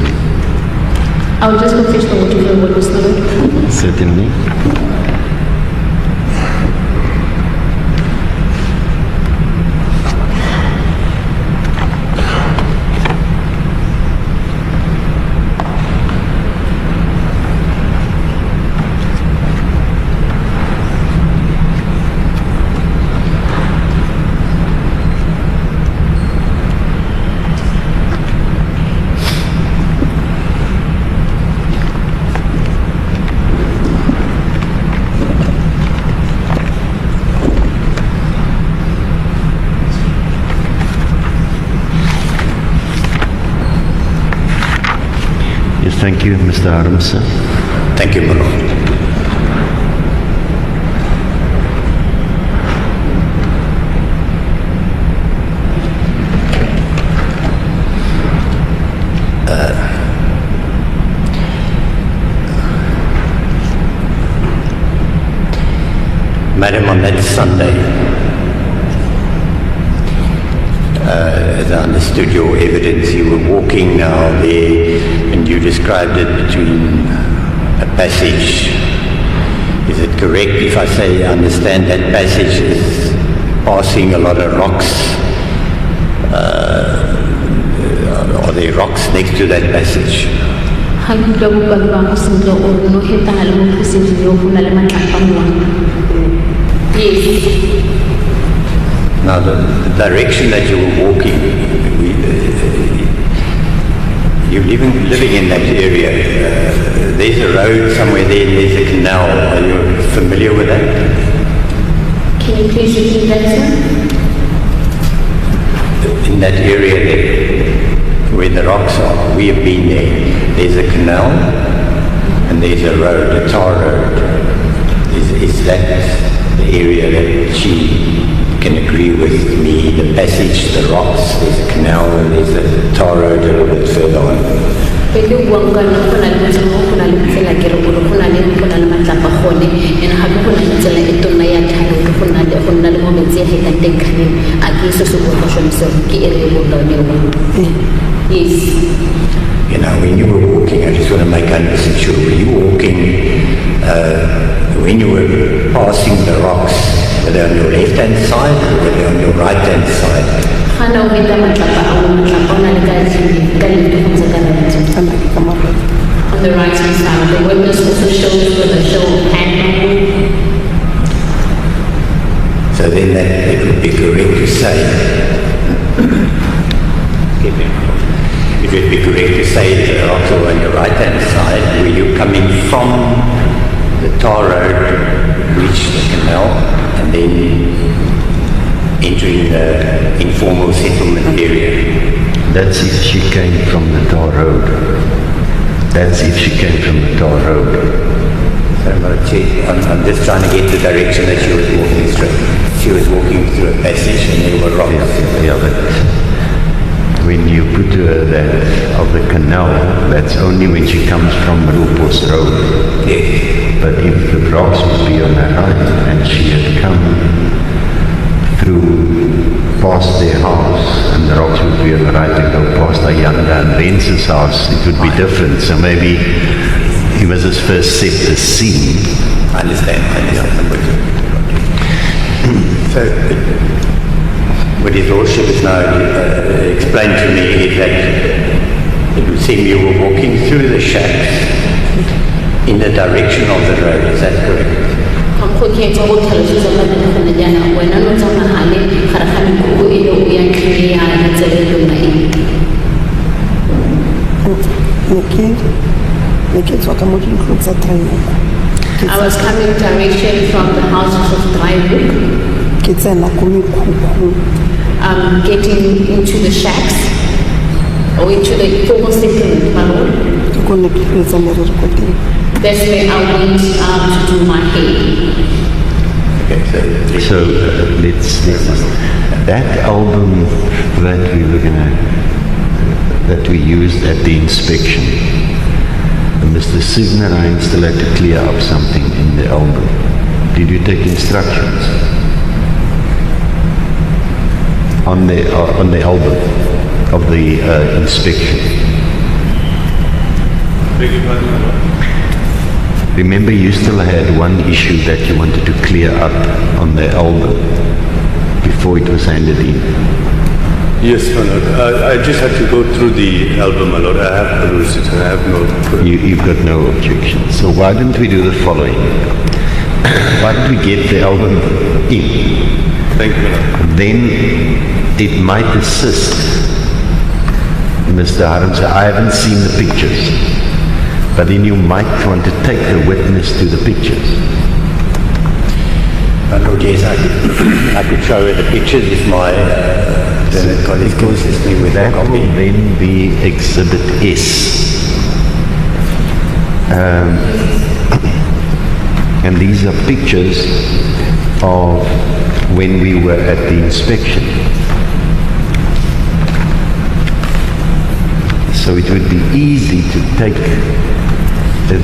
I'll just go fetch the water for the witness, my Lord. Certainly. Yes, thank you, Mr. Harmse. Thank you, my lord. Madam, on that Sunday, as I understood your evidence, you were walking now there and you described it between a passage. Is it correct if I say I understand that passage is passing a lot of rocks? Are there rocks next to that passage? Yes. Now, the direction that you were walking, you're living in that area. There's a road somewhere there, there's a canal. Are you familiar with that? Can you please repeat that, sir? In that area there, where the rocks are, we have been there. There's a canal and there's a road, a tar road. Is that the area that she can agree with me? The passage, the rocks, there's a canal and there's a tar road a little bit further on. Yes. You know, when you were walking, I just want to make 100% sure, were you walking, when you were passing the rocks, were they on your left-hand side or were they on your right-hand side? On the right-hand side. The witness also shows with a show of hand. So then that it would be correct to say, it would be correct to say that the rocks are on your right-hand side. Were you coming from the tar road, reach the canal, and then entering the informal settlement area? That's if she came from the tar road. That's if she came from the tar road. So I'm just trying to get the direction that she was walking through. She was walking through a passage and there were rocks. Yeah, but when you put her that of the canal, that's only when she comes from Rupos Road. Yes. But if the rocks would be on her right and she had come through past their house and the rocks would be on the right and go past Ayanda and Rence's house, it would be different. So maybe he was his first set the scene. I understand. So what his lordship has now explained to me is that it would seem you were walking through the shacks in the direction of the road. Is that correct? I was coming direction from the houses of Drywood, getting into the shacks or into the formal settlement, my lord. That's where I went to do my hair. Okay, So let's that album that we used at the inspection, Mr. Signerine still had to clear up something in the album. Did you take instructions on the album of the inspection? Remember, you still had one issue that you wanted to clear up on the album before it was handed in. Yes, my lord. I just had to go through the album, my lord. I have perused it and I have no... You've got no objection. So why don't we do the following? Why don't we get the album in? Thank you, my lord. Then it might assist Mr. Harms. I haven't seen the pictures, but then you might want to take the witness to the pictures. My lord, yes, I could show her the pictures if my colleague can assist me with that. That will then be Exhibit S. And these are pictures of when we were at the inspection. So it would be easy to take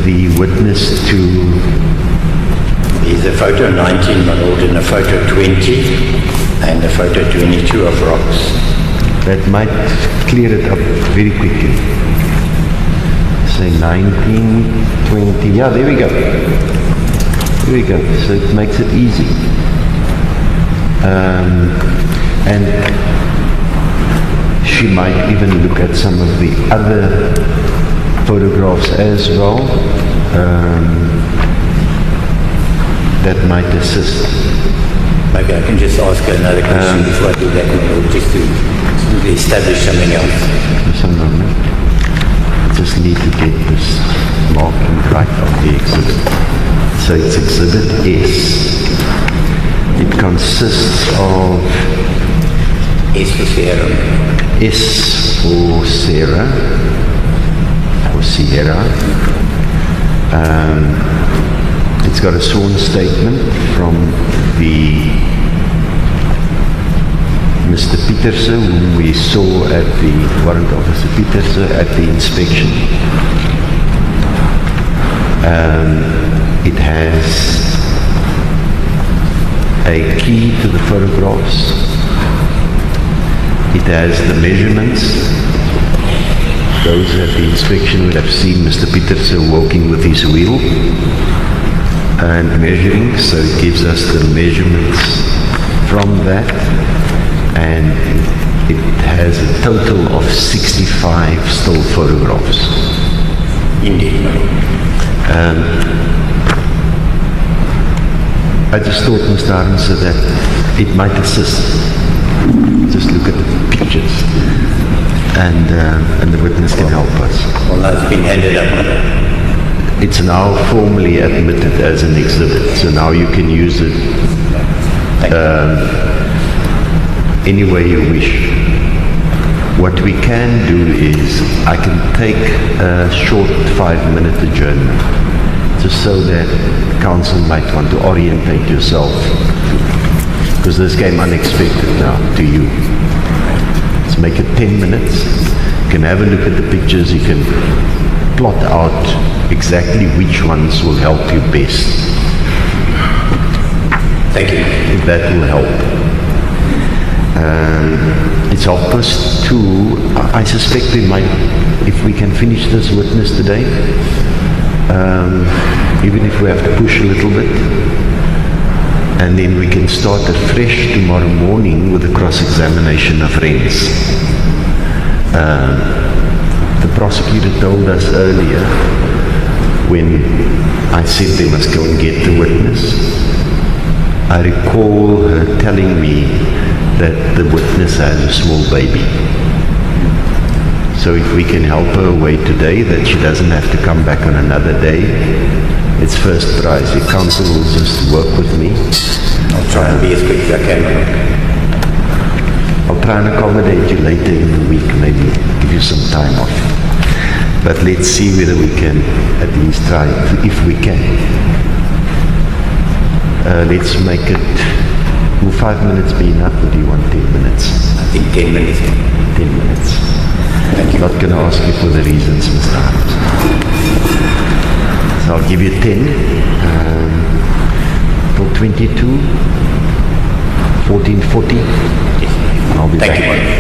the witness to... There's a photo 19, my lord, and a photo 20, and a photo 22 of rocks. That might clear it up very quickly. Say 19, 20, yeah, there we go. There we go, so it makes it easy. And she might even look at some of the other photographs as well. That might assist. Maybe I can just ask another question before I do that, my lord, just to establish something else. Just a moment. I just need to get this marking right of the exhibit. So it's exhibit S. It consists of S for Sierra. S for Sarah, or Sierra. It's got a sworn statement from the Mr. Pieterse, whom we saw at the Warrant Officer Pieterse at the inspection. It has a key to the photographs. It has the measurements. Those at the inspection would have seen Mr. Pieterse walking with his wheel and measuring, so it gives us the measurements from that, and it has a total of 65 still photographs. Indeed. I just thought, Mr. Arnse, that it might assist. Just look at the pictures, and the witness can help us. Well, that's been handed up. It's now formally admitted as an exhibit, so now you can use it any way you wish. What we can do is, I can take a short 5-minute adjournment, just so that counsel might want to orientate yourself, because this came unexpected now to you. Let's make it 10 minutes. You can have a look at the pictures, you can plot out exactly which ones will help you best. Thank you. If that will help. It's 2:30. I suspect we might, if we can finish this witness today, even if we have to push a little bit, and then we can start afresh tomorrow morning with the cross-examination of Rens. The prosecutor told us earlier, when I said they must go and get the witness, I recall her telling me that the witness has a small baby. So if we can help her away today, that she doesn't have to come back on another day, it's first prize. Your counsel will just work with me. I'll try and be as quick as I can. I'll try and accommodate you later in the week, maybe give you some time off. But let's see whether we can at least try, if we can. Let's make it, will 5 minutes be enough, or do you want 10 minutes? I think 10 minutes. 10 minutes. I'm not going to ask you for the reasons, Mr. Adams. So I'll give you 10 for 22, 14:40. I'll be back. Thank you.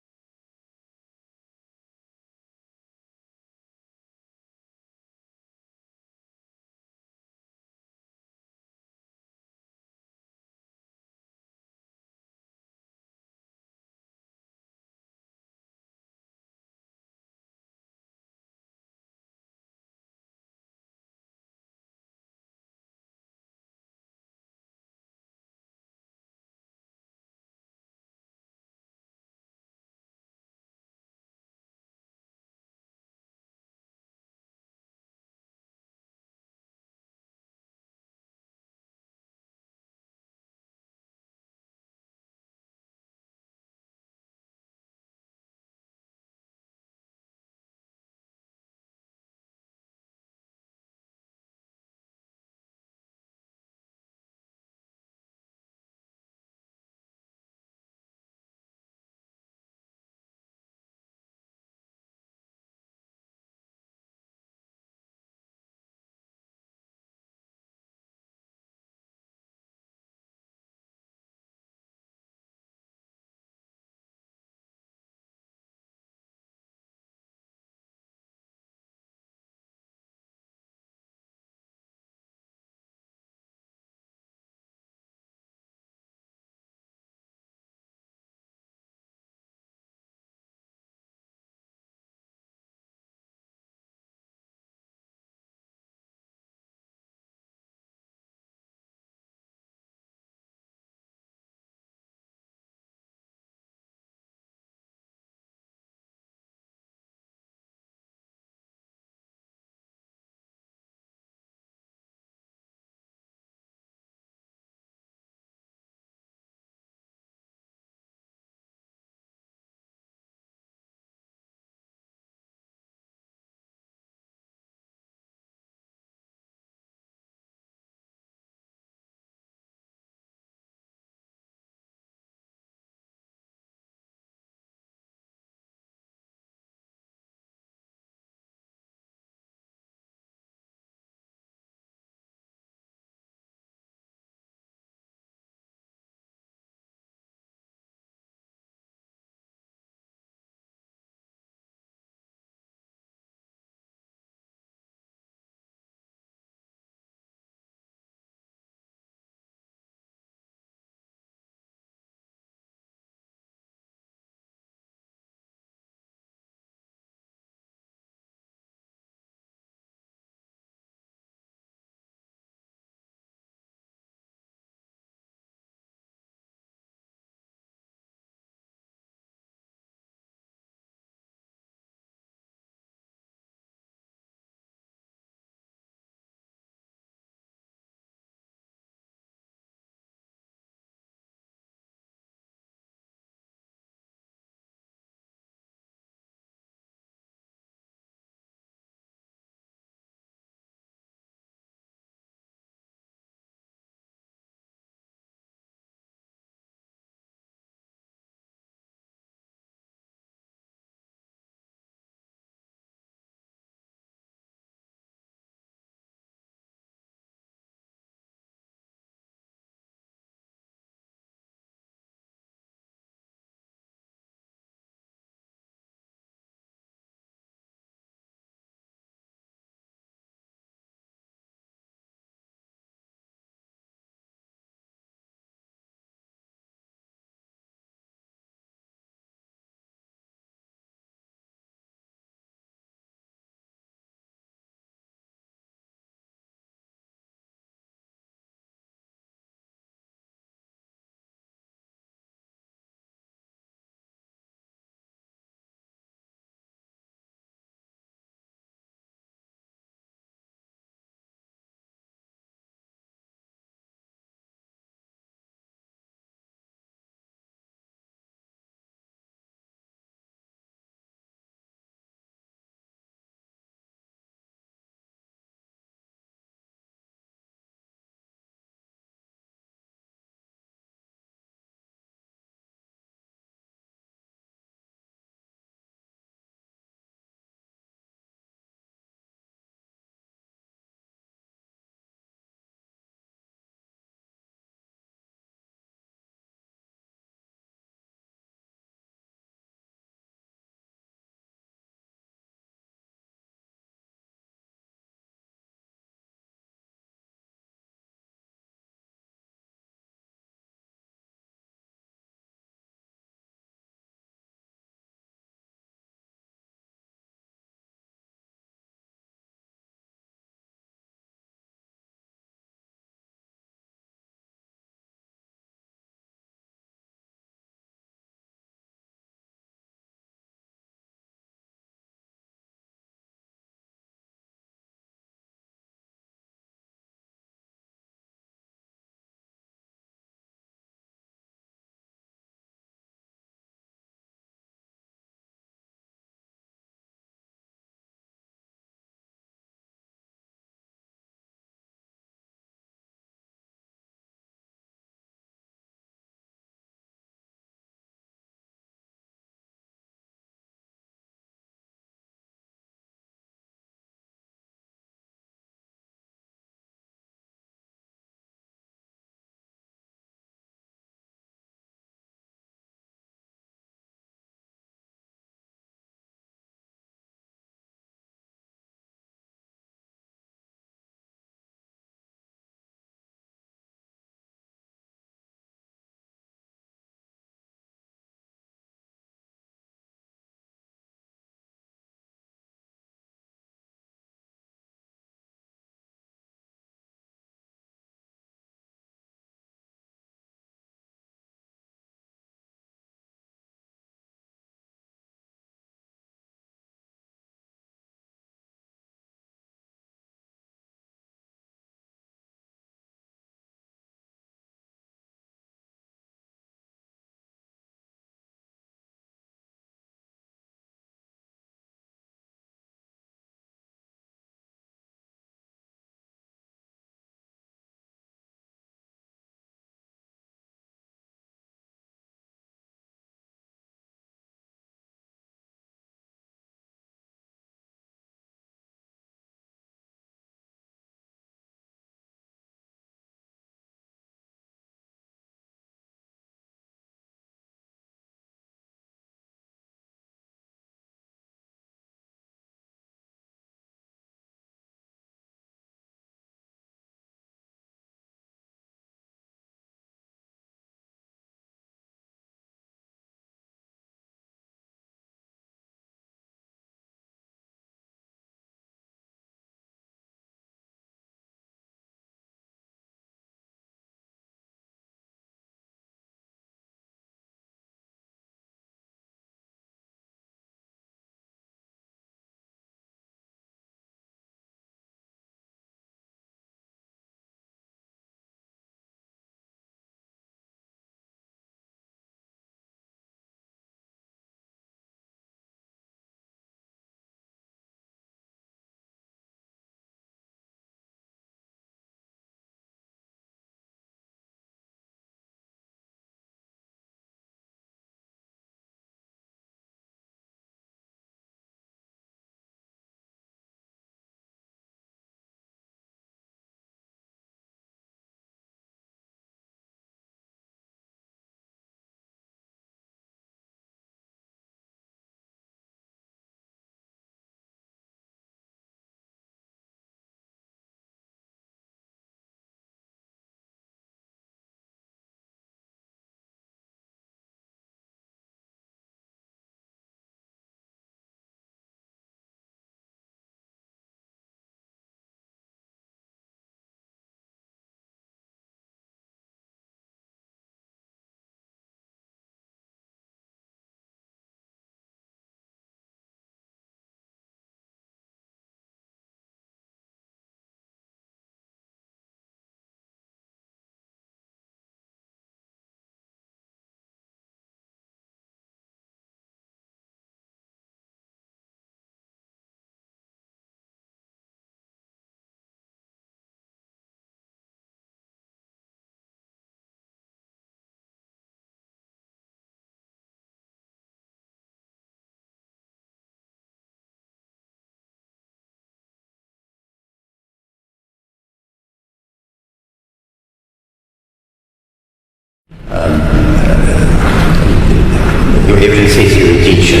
evidence says you're a teacher.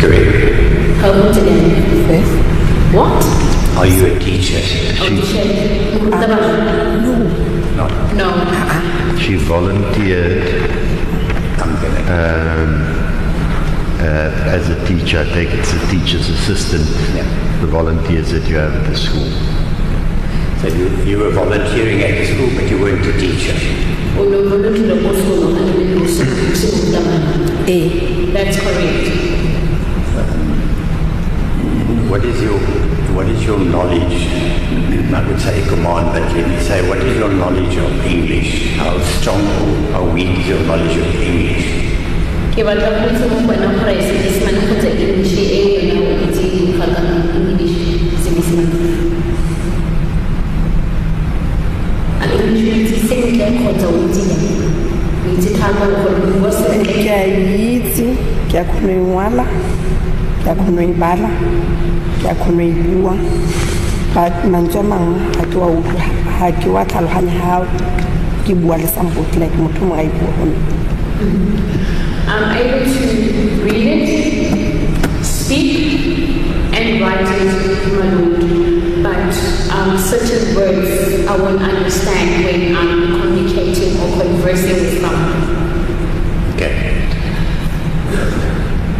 Correct. What? Are you a teacher? No. She volunteered as a teacher. I think it's a teacher's assistant, the volunteers that you have at the school. So you were volunteering at the school, but you weren't a teacher. That's correct. What is your knowledge? I would say command, but let me say, what is your knowledge of English? How strong or how weak is your knowledge of English? Ke a itse, ke a kgona go ngwala, ke a kgona go bala, ke a kgona go bua. But mantswe a mangwe ga ke wa utlwa, ga ke wa tlhaloganya how ke bua le somebody like motho mongwe a e bua go nna. I'm able to read it, speak, and write it, my Lord. But certain words I won't understand when I'm communicating or conversing with someone. Okay.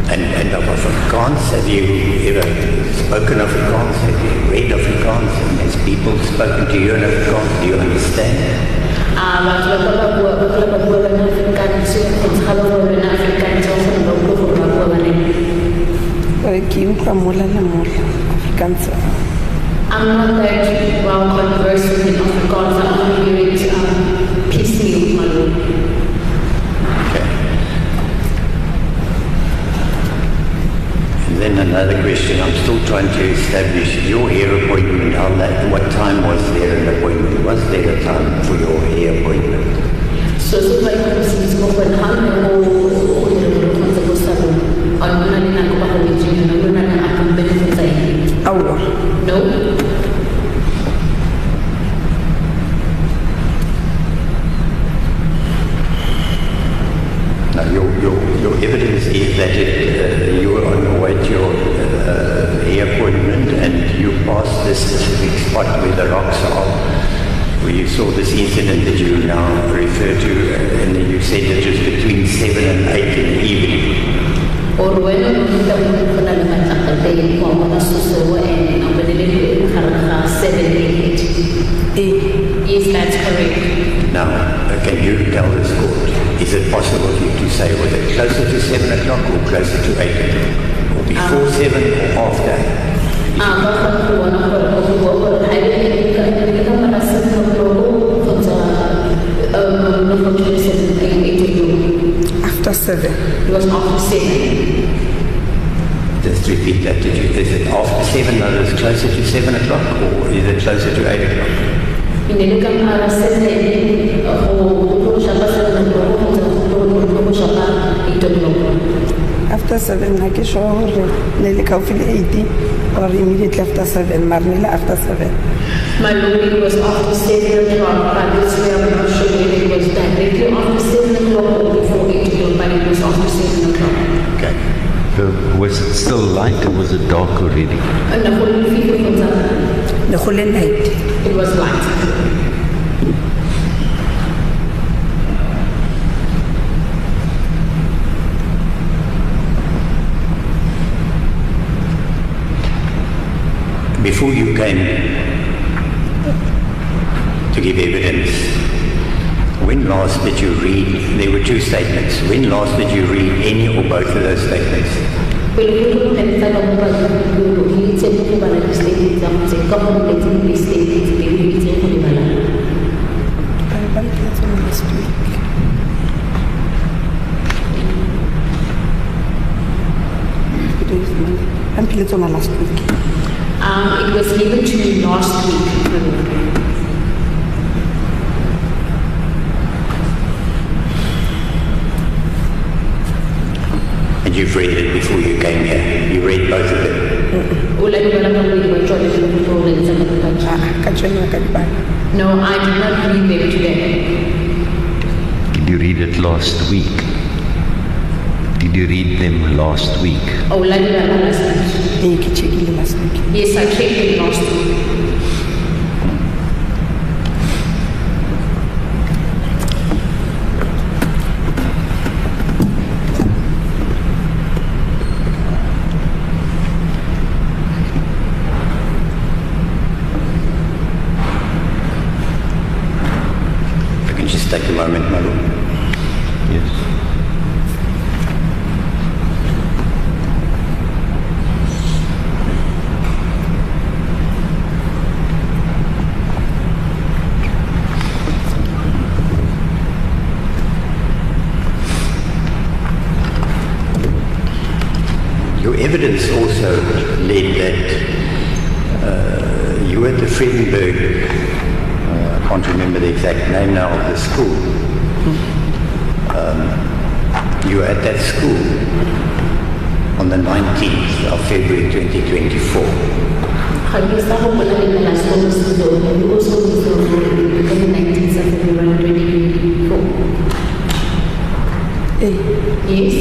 And of Afrikaans, have you ever spoken Afrikaans? Have you read Afrikaans? And has people spoken to you in Afrikaans? Do you understand? Ke utlwa mola le mola Afrikaans. I'm not that well conversed in Afrikaans. I only hear it piecemeal, my Lord. Okay. And then another question. I'm still trying to establish your hair appointment. What time was there an appointment? Was there a time for your hair appointment? So I No. Now, your evidence is that you were on your way to your hair appointment and you passed this specific spot where the rocks are, where you saw this incident that you now refer to, and then you said it was between 7 and 8 in the evening. Or when I'm Yes, that's correct. Now, can you tell this court, is it possible for you to say, was it closer to 7 o'clock or closer to 8 o'clock? Or before 7 or after? After 7. It was after 7. Just repeat that. Is it after 7 that is closer to 7 o'clock or is it closer to 8 o'clock? After 7, I can show her nearly 80 or immediately after 7, Marnilla after 7. My Lord, it was after 7 o'clock, but this way I'm not sure whether it was directly after 7 o'clock or before 8 o'clock, but it was after 7 o'clock. Okay. Was it still light or was it dark already? The whole night. It was light. Before you came to give evidence, when last did you read, there were two statements, when last did you read any or both of those statements? Until on last week. It was given to me last week. And you've read it before you came here. You read both of them. No, I did not read them today. you read it last week? Did you read them last week? Oh, last week. Last week. Yes, I checked it last week. Just take a moment, my lord. Yes. Your evidence also led that you were at the Fredenberg, I can't remember the exact name now of the school. You were at that school on the 19th of February 2024. You also on the 19th of February 2024. Yes.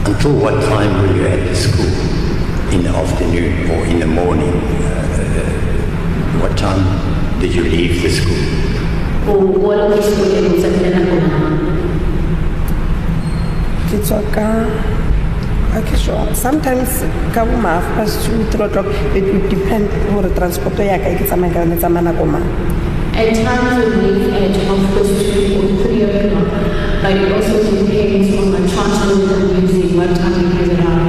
Until what time were you at the school? In the afternoon or in the morning? What time did you leave the school? Okay, sure. Sometimes, half past 2, 3 o'clock, it would depend on the transport. At times we leave at 2:30 or 3 o'clock, but it also depends on the transport that we're using, what time it is around.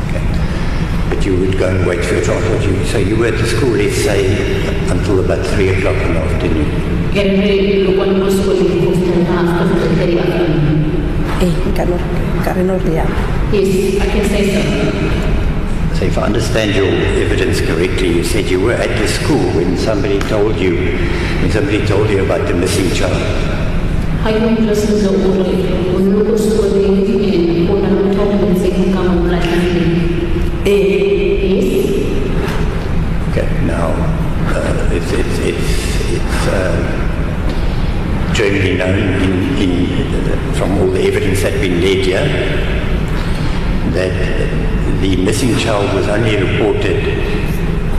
Okay. But you would go and wait for your transport. So you were at the school, let's say, until about 3 o'clock in the afternoon. Yes, I can say so. So if I understand your evidence correctly, you said you were at the school when somebody told you about the missing child. I went to the order when you go to the and when I'm talking and saying come on like yes. Okay, now it's generally known from all the evidence that's been laid here that the missing child was only reported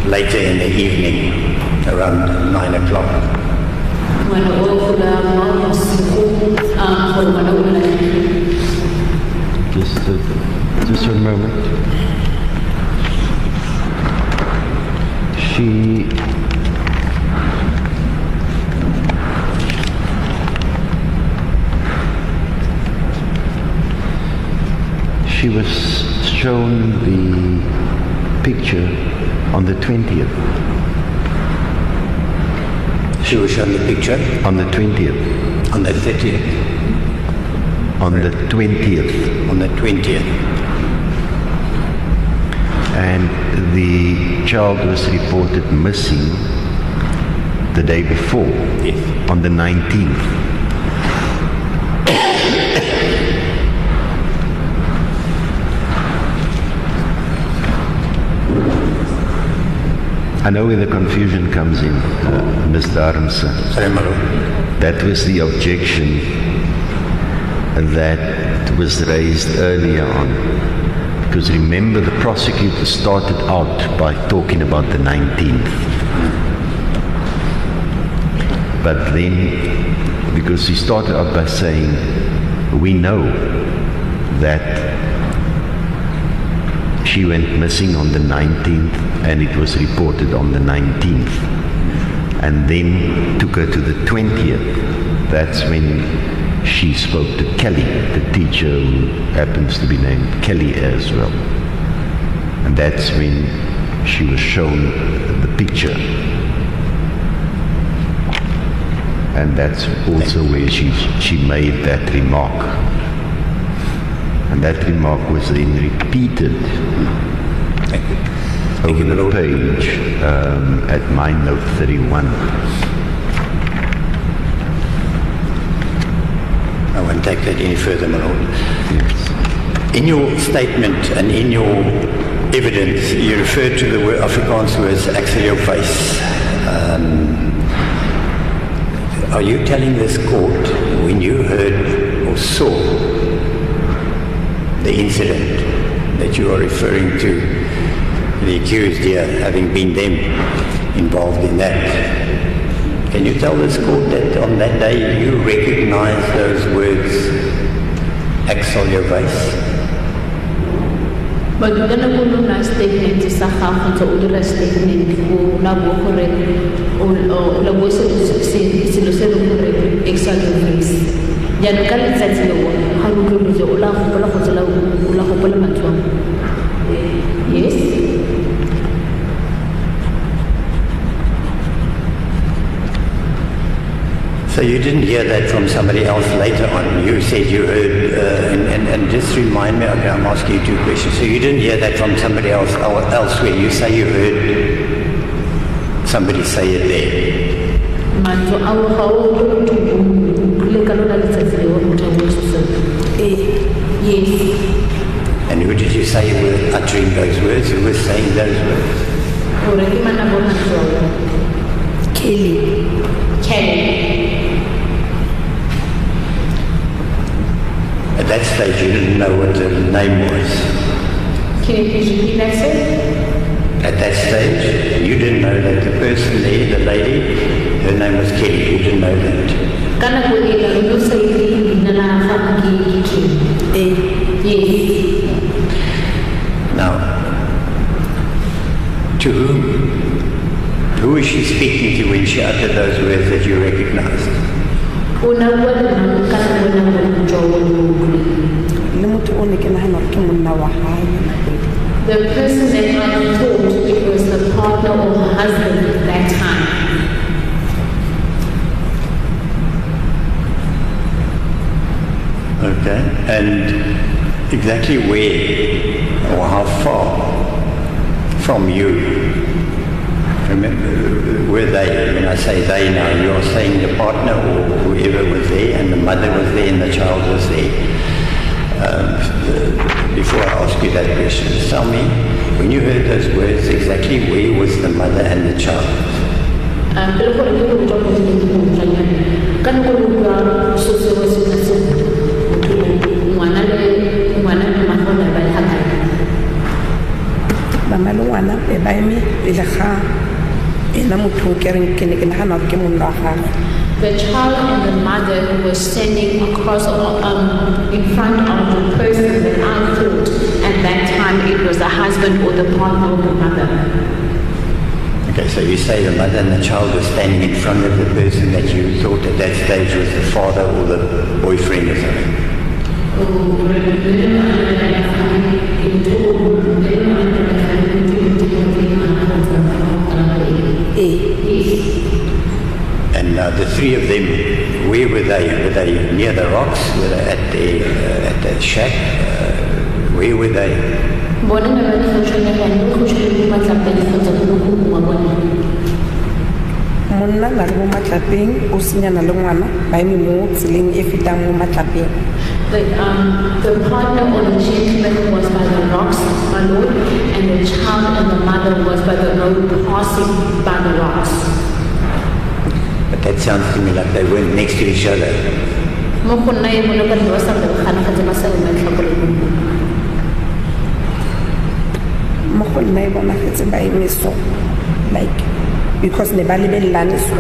later in the evening, around 9 o'clock. Just a moment. She was shown the picture on the 20th. She was shown the picture? On the 20th. On the 30th? On the 20th. On the 20th. And the child was reported missing the day before, yes, on the 19th. I know where the confusion comes in, Mr. Armstrong. That was the objection that was raised earlier on. Because remember, the prosecutor started out by talking about the 19th. But then, because he started out by saying, we know that she went missing on the 19th and it was reported on the 19th. And then took her to the 20th. That's when she spoke to Kelly, the teacher who happens to be named Kelly as well. And that's when she was shown the picture. And that's also where she made that remark. And that remark was then repeated over the page at my note 31. I won't take that any further, my lord. Yes. In your statement and in your evidence, you referred to the word Afrikaans words, actually your face. Are you telling this court when you heard or saw the incident that you are referring to, the accused here having been them involved in that, can you tell this court that on that day you recognized those words, Axel your face? But you're going to go to a statement, it's a half of the statement, or la correct, or la voice of the it's a correct, excellent face. Yanaka says, how do you do the Ola Hopola Matron? Yes? So you didn't hear that from somebody else later on. You said you heard, and just remind me, okay, I'm asking you two questions. So you didn't hear that from somebody else elsewhere. You say you heard somebody say it there. Yes. And who did you say were uttering those words? Who was saying those words? Kelly. At that stage, you didn't know what the name was. Can you please repeat that, sir? At that stage, you didn't know that the person there, the lady, her name was Kelly. You didn't know that. Yes. Now, to whom? Who is she speaking to when she uttered those words that you recognized? The person that I thought it was the partner or husband at that time. Okay, and exactly where or how far from you? Remember, were they? When I say they now, you are saying the partner or whoever was there, and the mother was there, and the child was there. Before I ask you that question, tell me, when you heard those words, exactly where was the mother and the child? The child and the mother were standing across in front of the person that I thought at that time it was the husband or the partner of the mother. Okay, so you say the mother and the child were standing in front of the person that you thought at that stage was the father or the boyfriend or something. And the three of them, where were they? Were they near the rocks? Were they at the shack? Where were they? Monna na le mo matlapeng o senyana le ngwana ba eme mo tseleng e fetang mo matlapeng. The partner or the gentleman was by the rocks, my lord, and the child and the mother was by the road passing by the rocks. But that sounds to me like they weren't next to each other. Like, because ne ba lebellane so.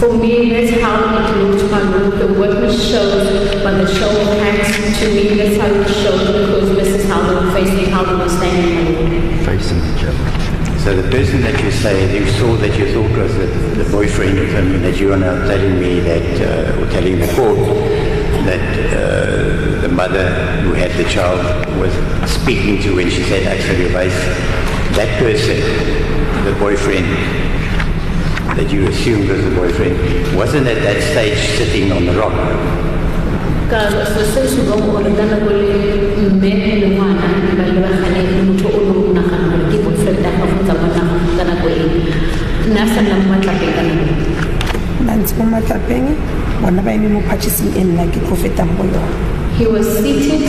For me, that's how it looked, my lord. The witness showed, but the show of hands to me, that's how it showed, because this is how they were facing, how they were standing, my lord. Facing each other. So the person that you say you saw that you thought was the boyfriend of him, that you are now telling me that, or telling the court, that the mother who had the child was speaking to when she said actually vice, that person, the boyfriend, that you assumed was the boyfriend, wasn't at that stage sitting on the rock. He was seated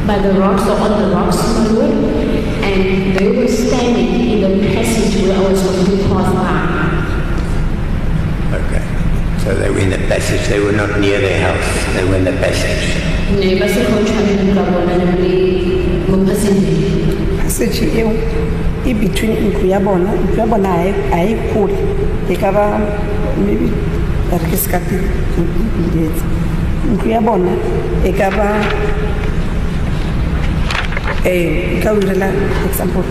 by the rocks or on the rocks, my lord, and they were standing in the passage where I was going to pass by. Okay. So they were in the passage. They were not near their house. They were in the passage. Ne ba se contract ka bona le mo passage. Passage eo e between ntlo ya bona a e kgole e ka ba maybe a re ke se ka tetse ntlo ya bona e ka ba e ka o direla example.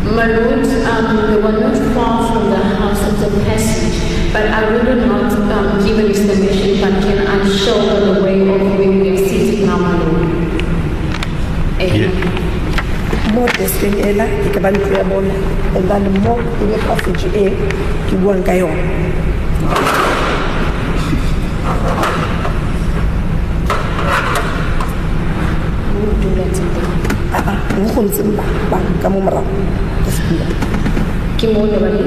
My Lord, they were not far from the house of the passage, but I would not give an estimation, but can I show her the way of where we are sitting now, my Lord? Mo testing ela e ka ba ntlo ya bona and then mo e le passage e ke buang ka yona. Mo go ntse ba ka mo morago. Ke mo le bale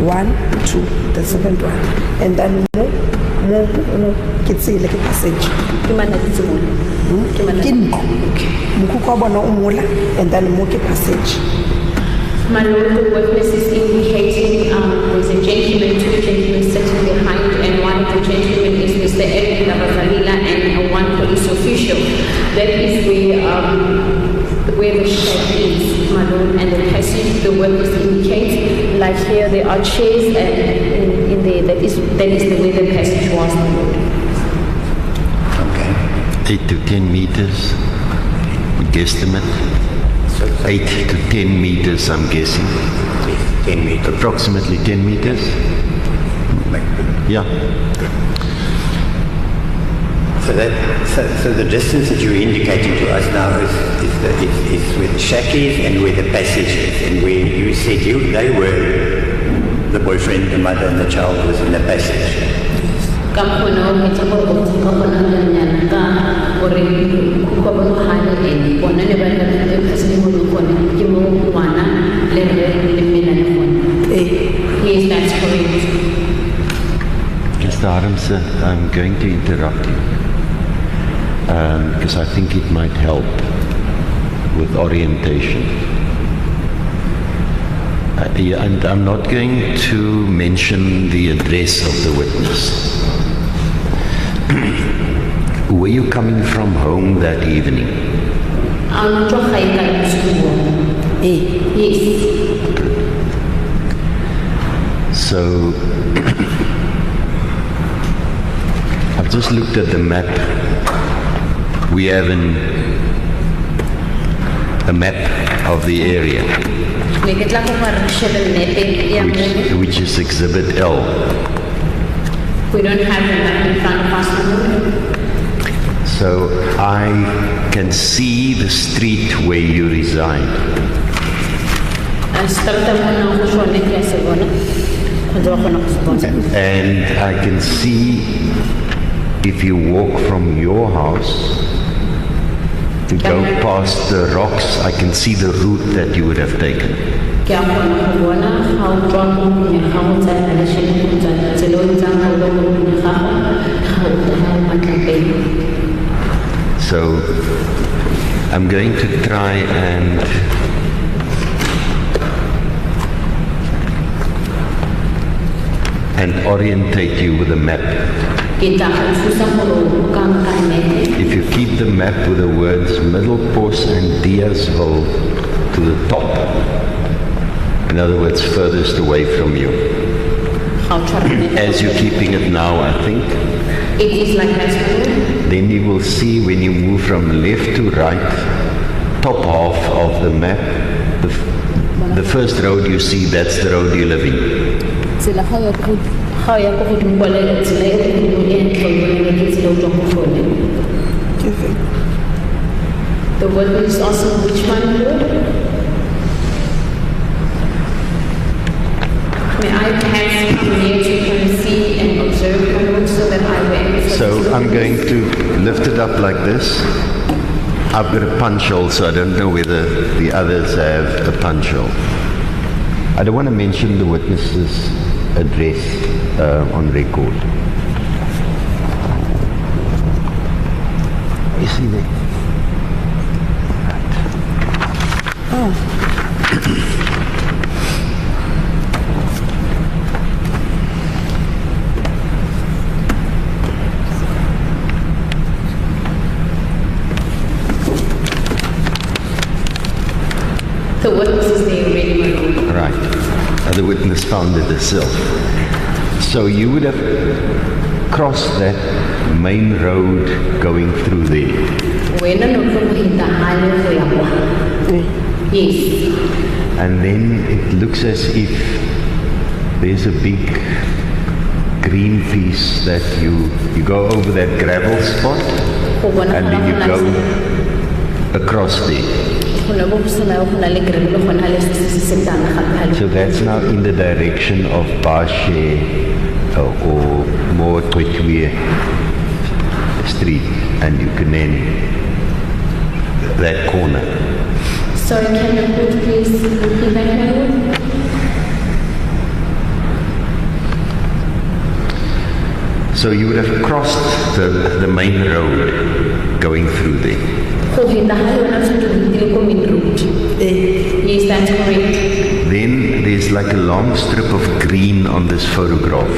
1, 2, the second one, and then mo ke tsile ke passage. ke mana ditse mo. Ke ntlo. Mokhukhu wa bona o mola and then mo ke passage. My Lord, the witness is indicating there's a gentleman, two gentlemen sitting behind, and one of the gentlemen is Mr. Edwin Abazalila and one police official. That is where the shed is, my Lord, and the passage the witness indicates, like here there are chairs and in there, that is the way the passage was, my Lord. Okay. 8 to 10 meters, guesstimate. 8 to 10 meters, I'm guessing. 10 meters. Approximately 10 meters. Yeah. So the distance that you're indicating to us now is where the shack is and where the passage is, and where you said they were the boyfriend, the mother, and the child was in the passage. Yes, that's correct. Mr. Adamson, I'm going to interrupt you because I think it might help with orientation. And I'm not going to mention the address of the witness. Were you coming from home that evening? Yes. So, I've just looked at the map. We have a map of the area, which is Exhibit L. We don't have the map in front of us. So I can see the street where you reside. And I can see if you walk from your house to go past the rocks, I can see the route that you would have taken. So I'm going to try and orientate you with a map. If you keep the map with the words Middelpos and Diasville to the top, in other words, furthest away from you, as you're keeping it now, I think, it is like that. then you will see when you move from left to right, top half of the map, the first road you see, that's the road you live in. The word is also which one, Lord? May I perhaps come near to see and observe, Lord, so that I will. So I'm going to lift it up like this. I've got a punch hole, so I don't know whether the others have a punch hole. I don't want to mention the witness's address on record. Is he there? Right. witness is there already, my lord. Right. The witness found it herself. So you would have crossed that main road going through there. Yes. And then it looks as if there's a big green piece that you go over that gravel spot and then you go across there. So that's now in the direction of Bashe or more Kwetwe Street and Ukunene, that corner. Sorry, can you please repeat that, my lord? So you would have crossed the main road going through there. Yes, that's correct. Then there's like a long strip of green on this photograph.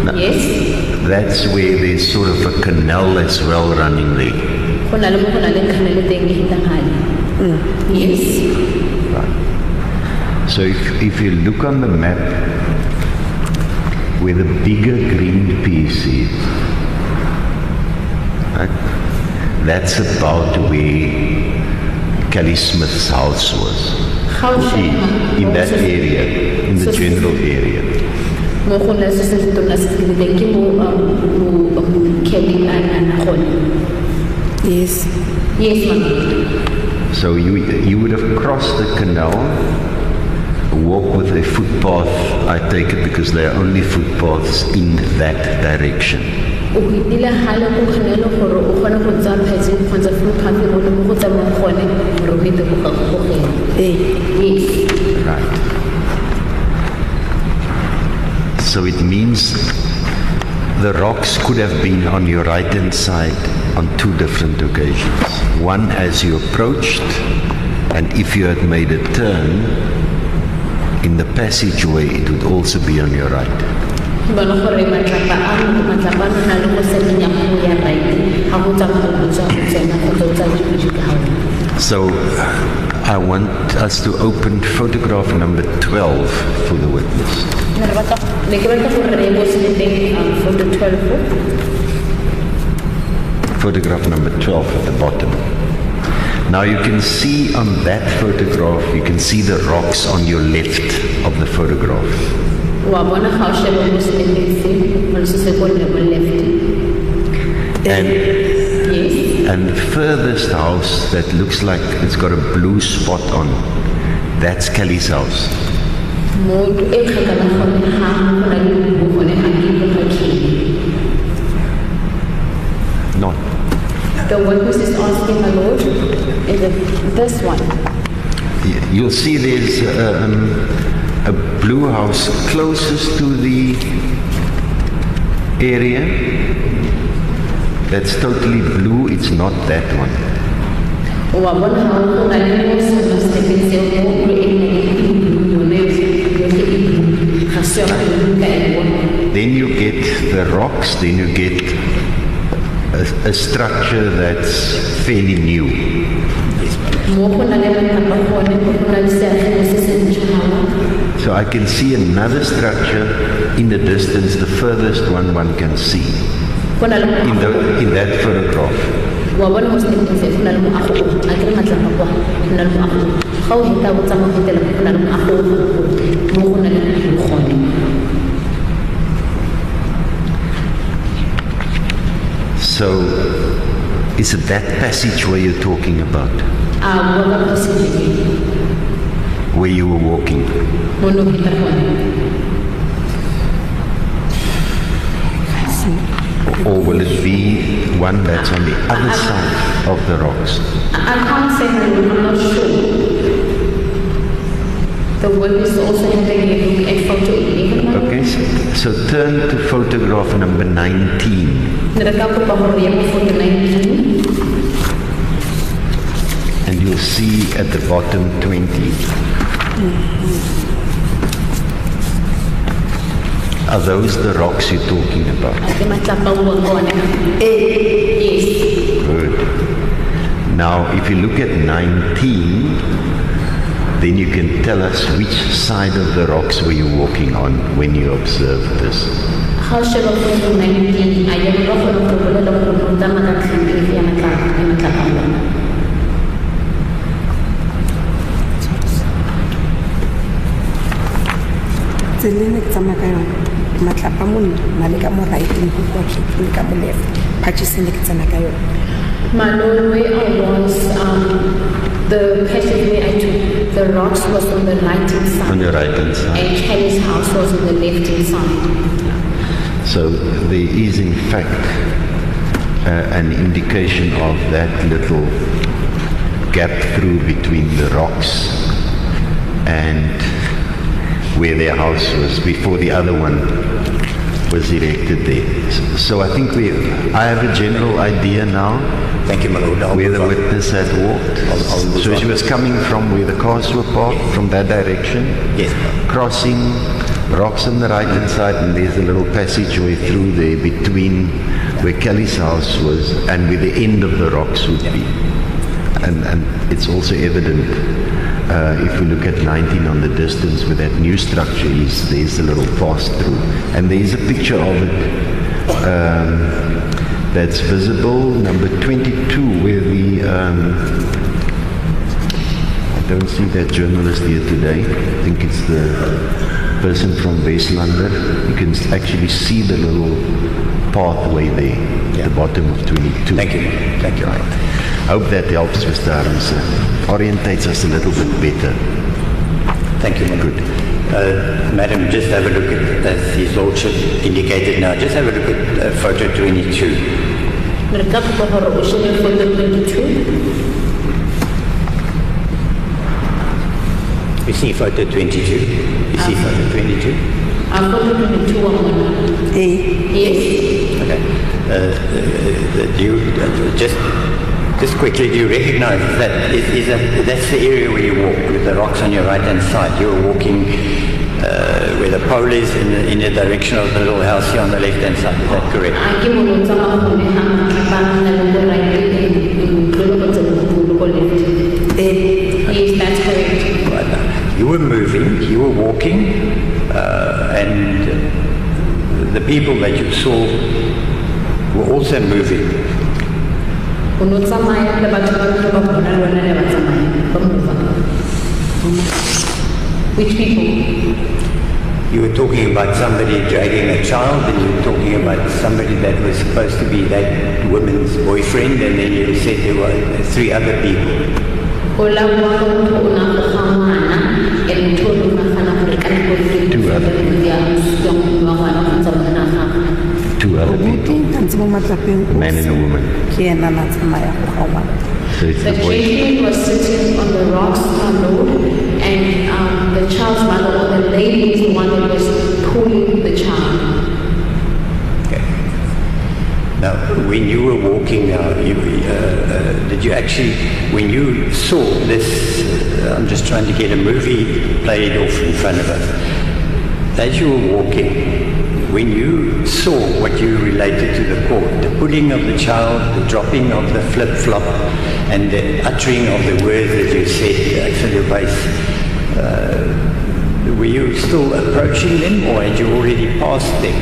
Now, Yes. that's where there's sort of a canal as well running there. Yes. Right. So if you look on the map where the bigger green piece is, right, that's about where Kelly Smith's house was. In that area, in the general area. Yes. Yes, ma'am. So you would have crossed the canal, walk with a footpath, I take it, because there are only footpaths in that direction. Right. So it means the rocks could have been on your right-hand side on two different occasions. One as you approached, and if you had made a turn, in the passageway it would also be on your right. So I want us to open photograph number 12 for the witness. Photograph number 12 at the bottom. Now you can see on that photograph, you can see the rocks on your left of the photograph. And the furthest house that looks like it's got a blue spot on, that's Kelly's house. Not. The witness is asking, my lord, is it this one? You'll see there's a blue house closest to the area. That's totally blue. It's not that one. Then you get the rocks, then you get a structure that's fairly new. So I can see another structure in the distance, the furthest one can see in that photograph. So, is it that passageway you're talking about? Where you were walking? Or will it be one that's on the other side of the rocks? I can't say, I'm not sure. The witness also had a look at photo 11. Okay, so turn to photograph number 19. And you'll see at the bottom 20. Are those the rocks you're talking about? Yes. Now, if you look at 19, then you can tell us which side of the rocks were you walking on when you observed this. How should I feel 19? I am not going to put a lot of them at the tseleng ke tsamaya ka yone matlapa mo nna le ka mo right-eng go kwa le ka mo left purchaseng ke tsena ka yone. My Lord, where I was, the passage where I took the rocks was on the right-hand side. On your right-hand side. And Kelly's house was on the left-hand side. So there is in fact an indication of that little gap through between the rocks and where their house was before the other one was erected there. So I think I have a general idea now. Thank you, my Lord. Where the witness had walked. So she was coming from where the cars were parked, from that direction. Yes. Crossing rocks on the right hand side, and there's a little passageway through there between where Kelly's house was and where the end of the rocks would be. And it's also evident if we look at 19 on the distance where that new structure is, there's a little pass through. And there's a picture of it that's visible, number 22, where I don't see that journalist here today. I think it's the person from West London. You can actually see the little pathway there at the bottom of 22. Thank you. Thank you. Hope that helps, Mr. Armsen. Orientates us a little bit better. Thank you, Good. Madam, just have a look at, as His Lordship indicated now, just have a look at photo 22. You see photo 22? You see photo 22? Photo 22 on Yes. Okay. Do you just quickly, do you recognize that that's the area where you walk with the rocks on your right hand side? You're walking where the pole is in the direction of the little house here on the left hand side. Is that correct? Yes, that's correct. Right now. You were moving, you were walking, and the people that you saw were also moving. Which people? You were talking about somebody dragging a child, and you were talking about somebody that was supposed to be that woman's boyfriend, and then you said there were 3 other people. 2 other people. A man and a woman. So it's The gentleman was sitting on the rocks, our Lord, and the child's mother, or the lady, is the one that was pulling the child. Okay. Now, when you were walking now, did you actually, when you saw this, I'm just trying to get a movie played off in front of us. As you were walking, when you saw what you related to the court, the pulling of the child, the dropping of the flip-flop, and the uttering of the words that you said for your base, were you still approaching them, or had you already passed them?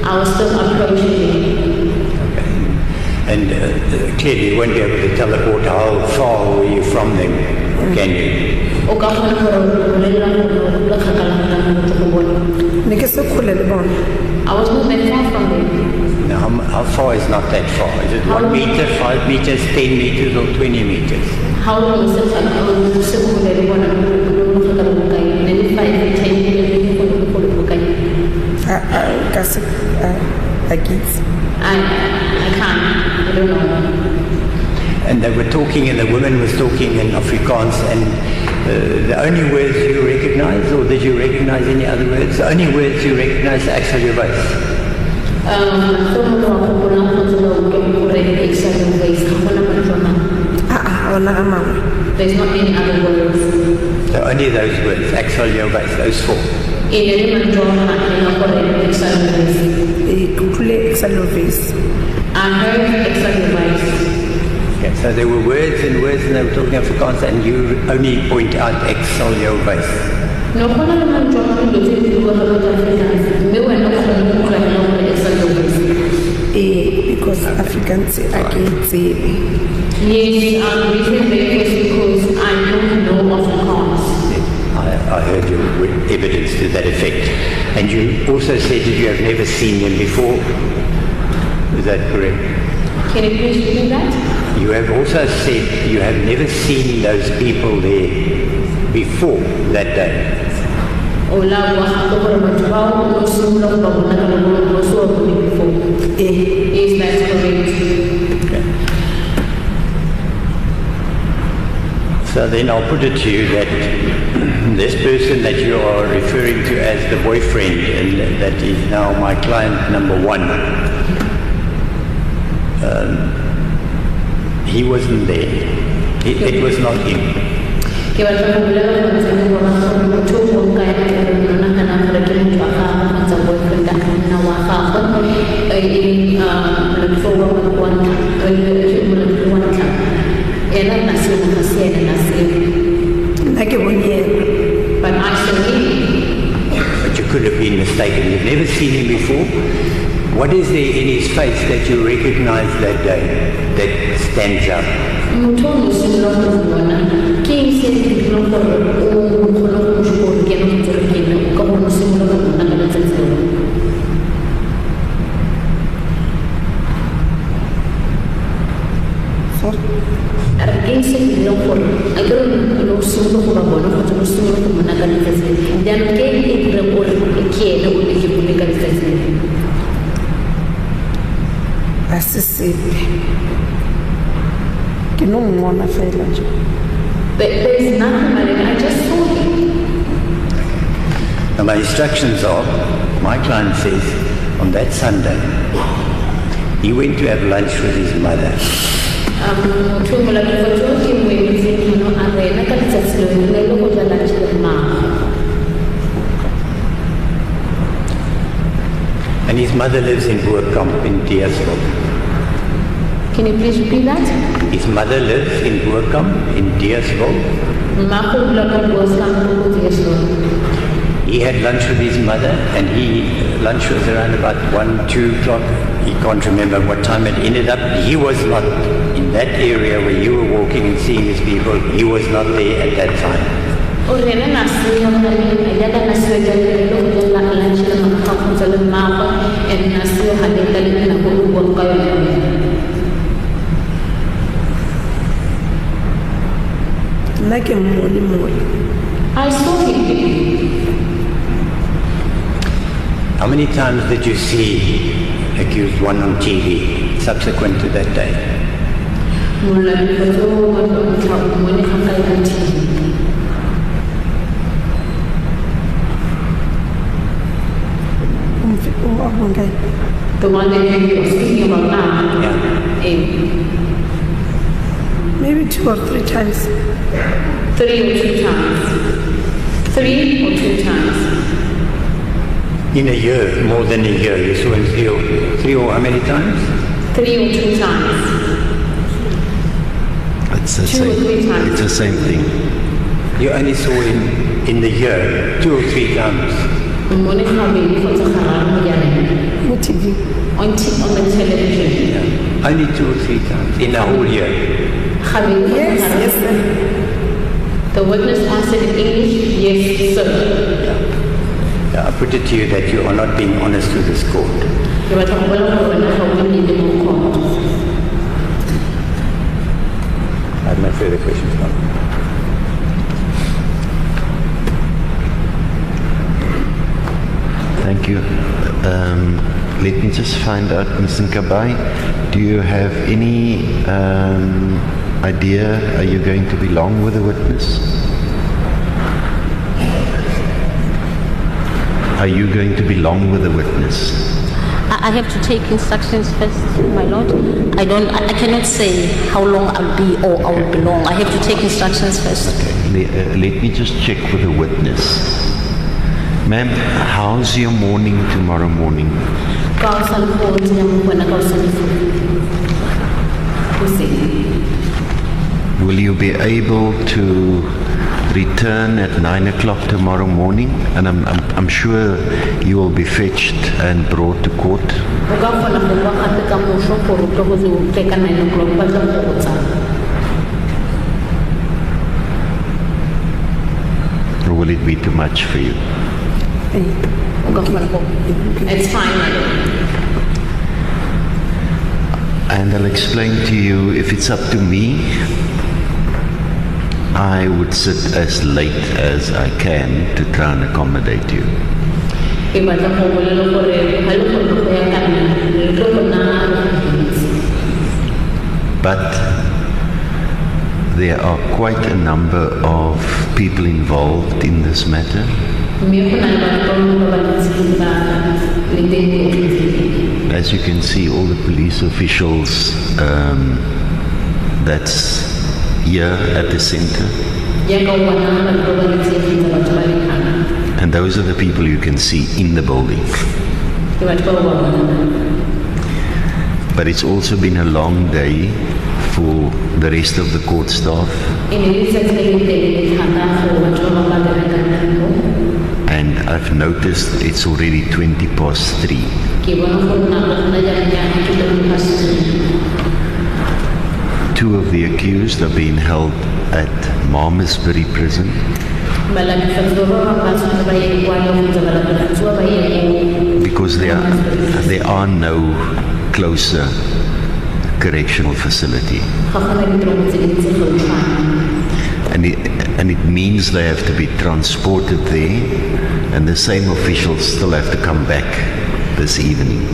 I was still approaching him. Okay. And clearly you won't be able to tell the court how far were you from them, can you? I was not that far from them. Now, how far is not that far? Is it 1 meter, 5 meters, 10 meters, or 20 meters? How long is it? I can't. I don't know. And they were talking, and the woman was talking in Afrikaans, and the only words you recognize, or did you recognize any other words? The only words you recognize are actually your voice. There's not any other words. So only those words, Axel Yobais, those four. I heard Axel Yobais. Okay, so there were words and words and they were talking Afrikaans and you only point out Axel Yobais. No, because Africans I can't say. Yes, I'm reading because I don't know Afrikaans. I heard your evidence to that effect. And you also said that you have never seen them before. Is that correct? Can you please repeat that? You have also said you have never seen those people there before that day. Is that correct? Okay. So then I'll put it to you that this person that you are referring to as the boyfriend, and that is now my client number one, he wasn't there. It was not him. But I saw him. But you could have been mistaken. You've never seen him before. What is there in his face that you recognize that day that stands out? There's nothing, I just saw him. Now my instructions are, my client says, on that Sunday, he went to have lunch with his mother. And his mother lives in Boerkamp in Deersville. Can you please repeat that? His mother lives in Boerkamp in Deersville. He had lunch with his mother, and lunch was around about 1, 2 o'clock. He can't remember what time it ended up. He was not in that area where you were walking and seeing these people. He was not there at that time. I saw him. How many times did you see accused one on TV subsequent to that day? The one that you are speaking about now? Yeah. Maybe 2 or 3 times. 3 or 2 times. 3 or 2 times. In a year, more than a year, you saw him 3 or how many times? 3 or 2 times. It's the 2 same. or 3 times. It's the same thing. You only saw him in the year 2 or 3 times. On the television. Yeah. Only 2 or 3 times in a whole year. Yes, sir. The witness answered in English, yes, sir. Yeah, I put it to you that you are not being honest with this court. I have no further questions now. Thank you. Let me just find out, Mr. Nkabai, do you have any idea, are you going to be long with the witness? Are you going to be long with the witness? I have to take instructions first, my lord. I cannot say how long I'll be or I will be long. I have to take instructions first. Let me just check with the witness. Ma'am, how's your morning tomorrow morning? Will you be able to return at 9 o'clock tomorrow morning? And I'm sure you will be fetched and brought to court. Or will it be too much for you? It's fine, my lord. And I'll explain to you, if it's up to me, I would sit as late as I can to try and accommodate you. But there are quite a number of people involved in this matter. As you can see, all the police officials that's here at the center. And those are the people you can see in the building. But it's also been a long day for the rest of the court staff. And I've noticed it's already 20 past 3. Two of the accused are being held at Malmesbury prison. Because there are no closer correctional facility. And it means they have to be transported there, and the same officials still have to come back this evening.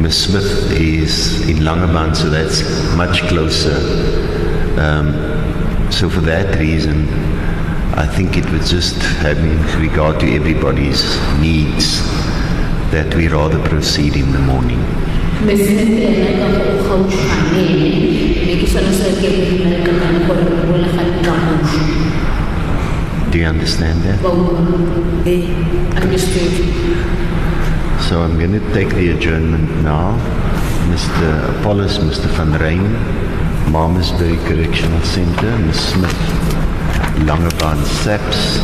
Ms. Smith is in Langebaan, so that's much closer. So for that reason, I think it was just having regard to everybody's needs that we rather proceed in the morning. Do you understand that? Understood. So I'm going to take the adjournment now. Mr. Apollos, Mr. Van Rijn, Malmesbury Correctional Center, Ms. Smith, Langebaan SAPS.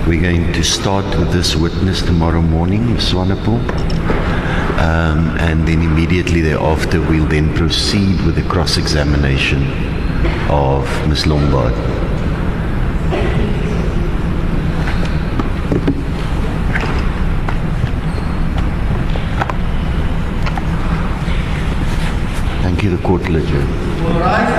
We're going to start with this witness tomorrow morning, Ms. Swanepoel. And then immediately thereafter we'll then proceed with the cross-examination of Ms. Lombard. Thank you. The court will adjourn. All right.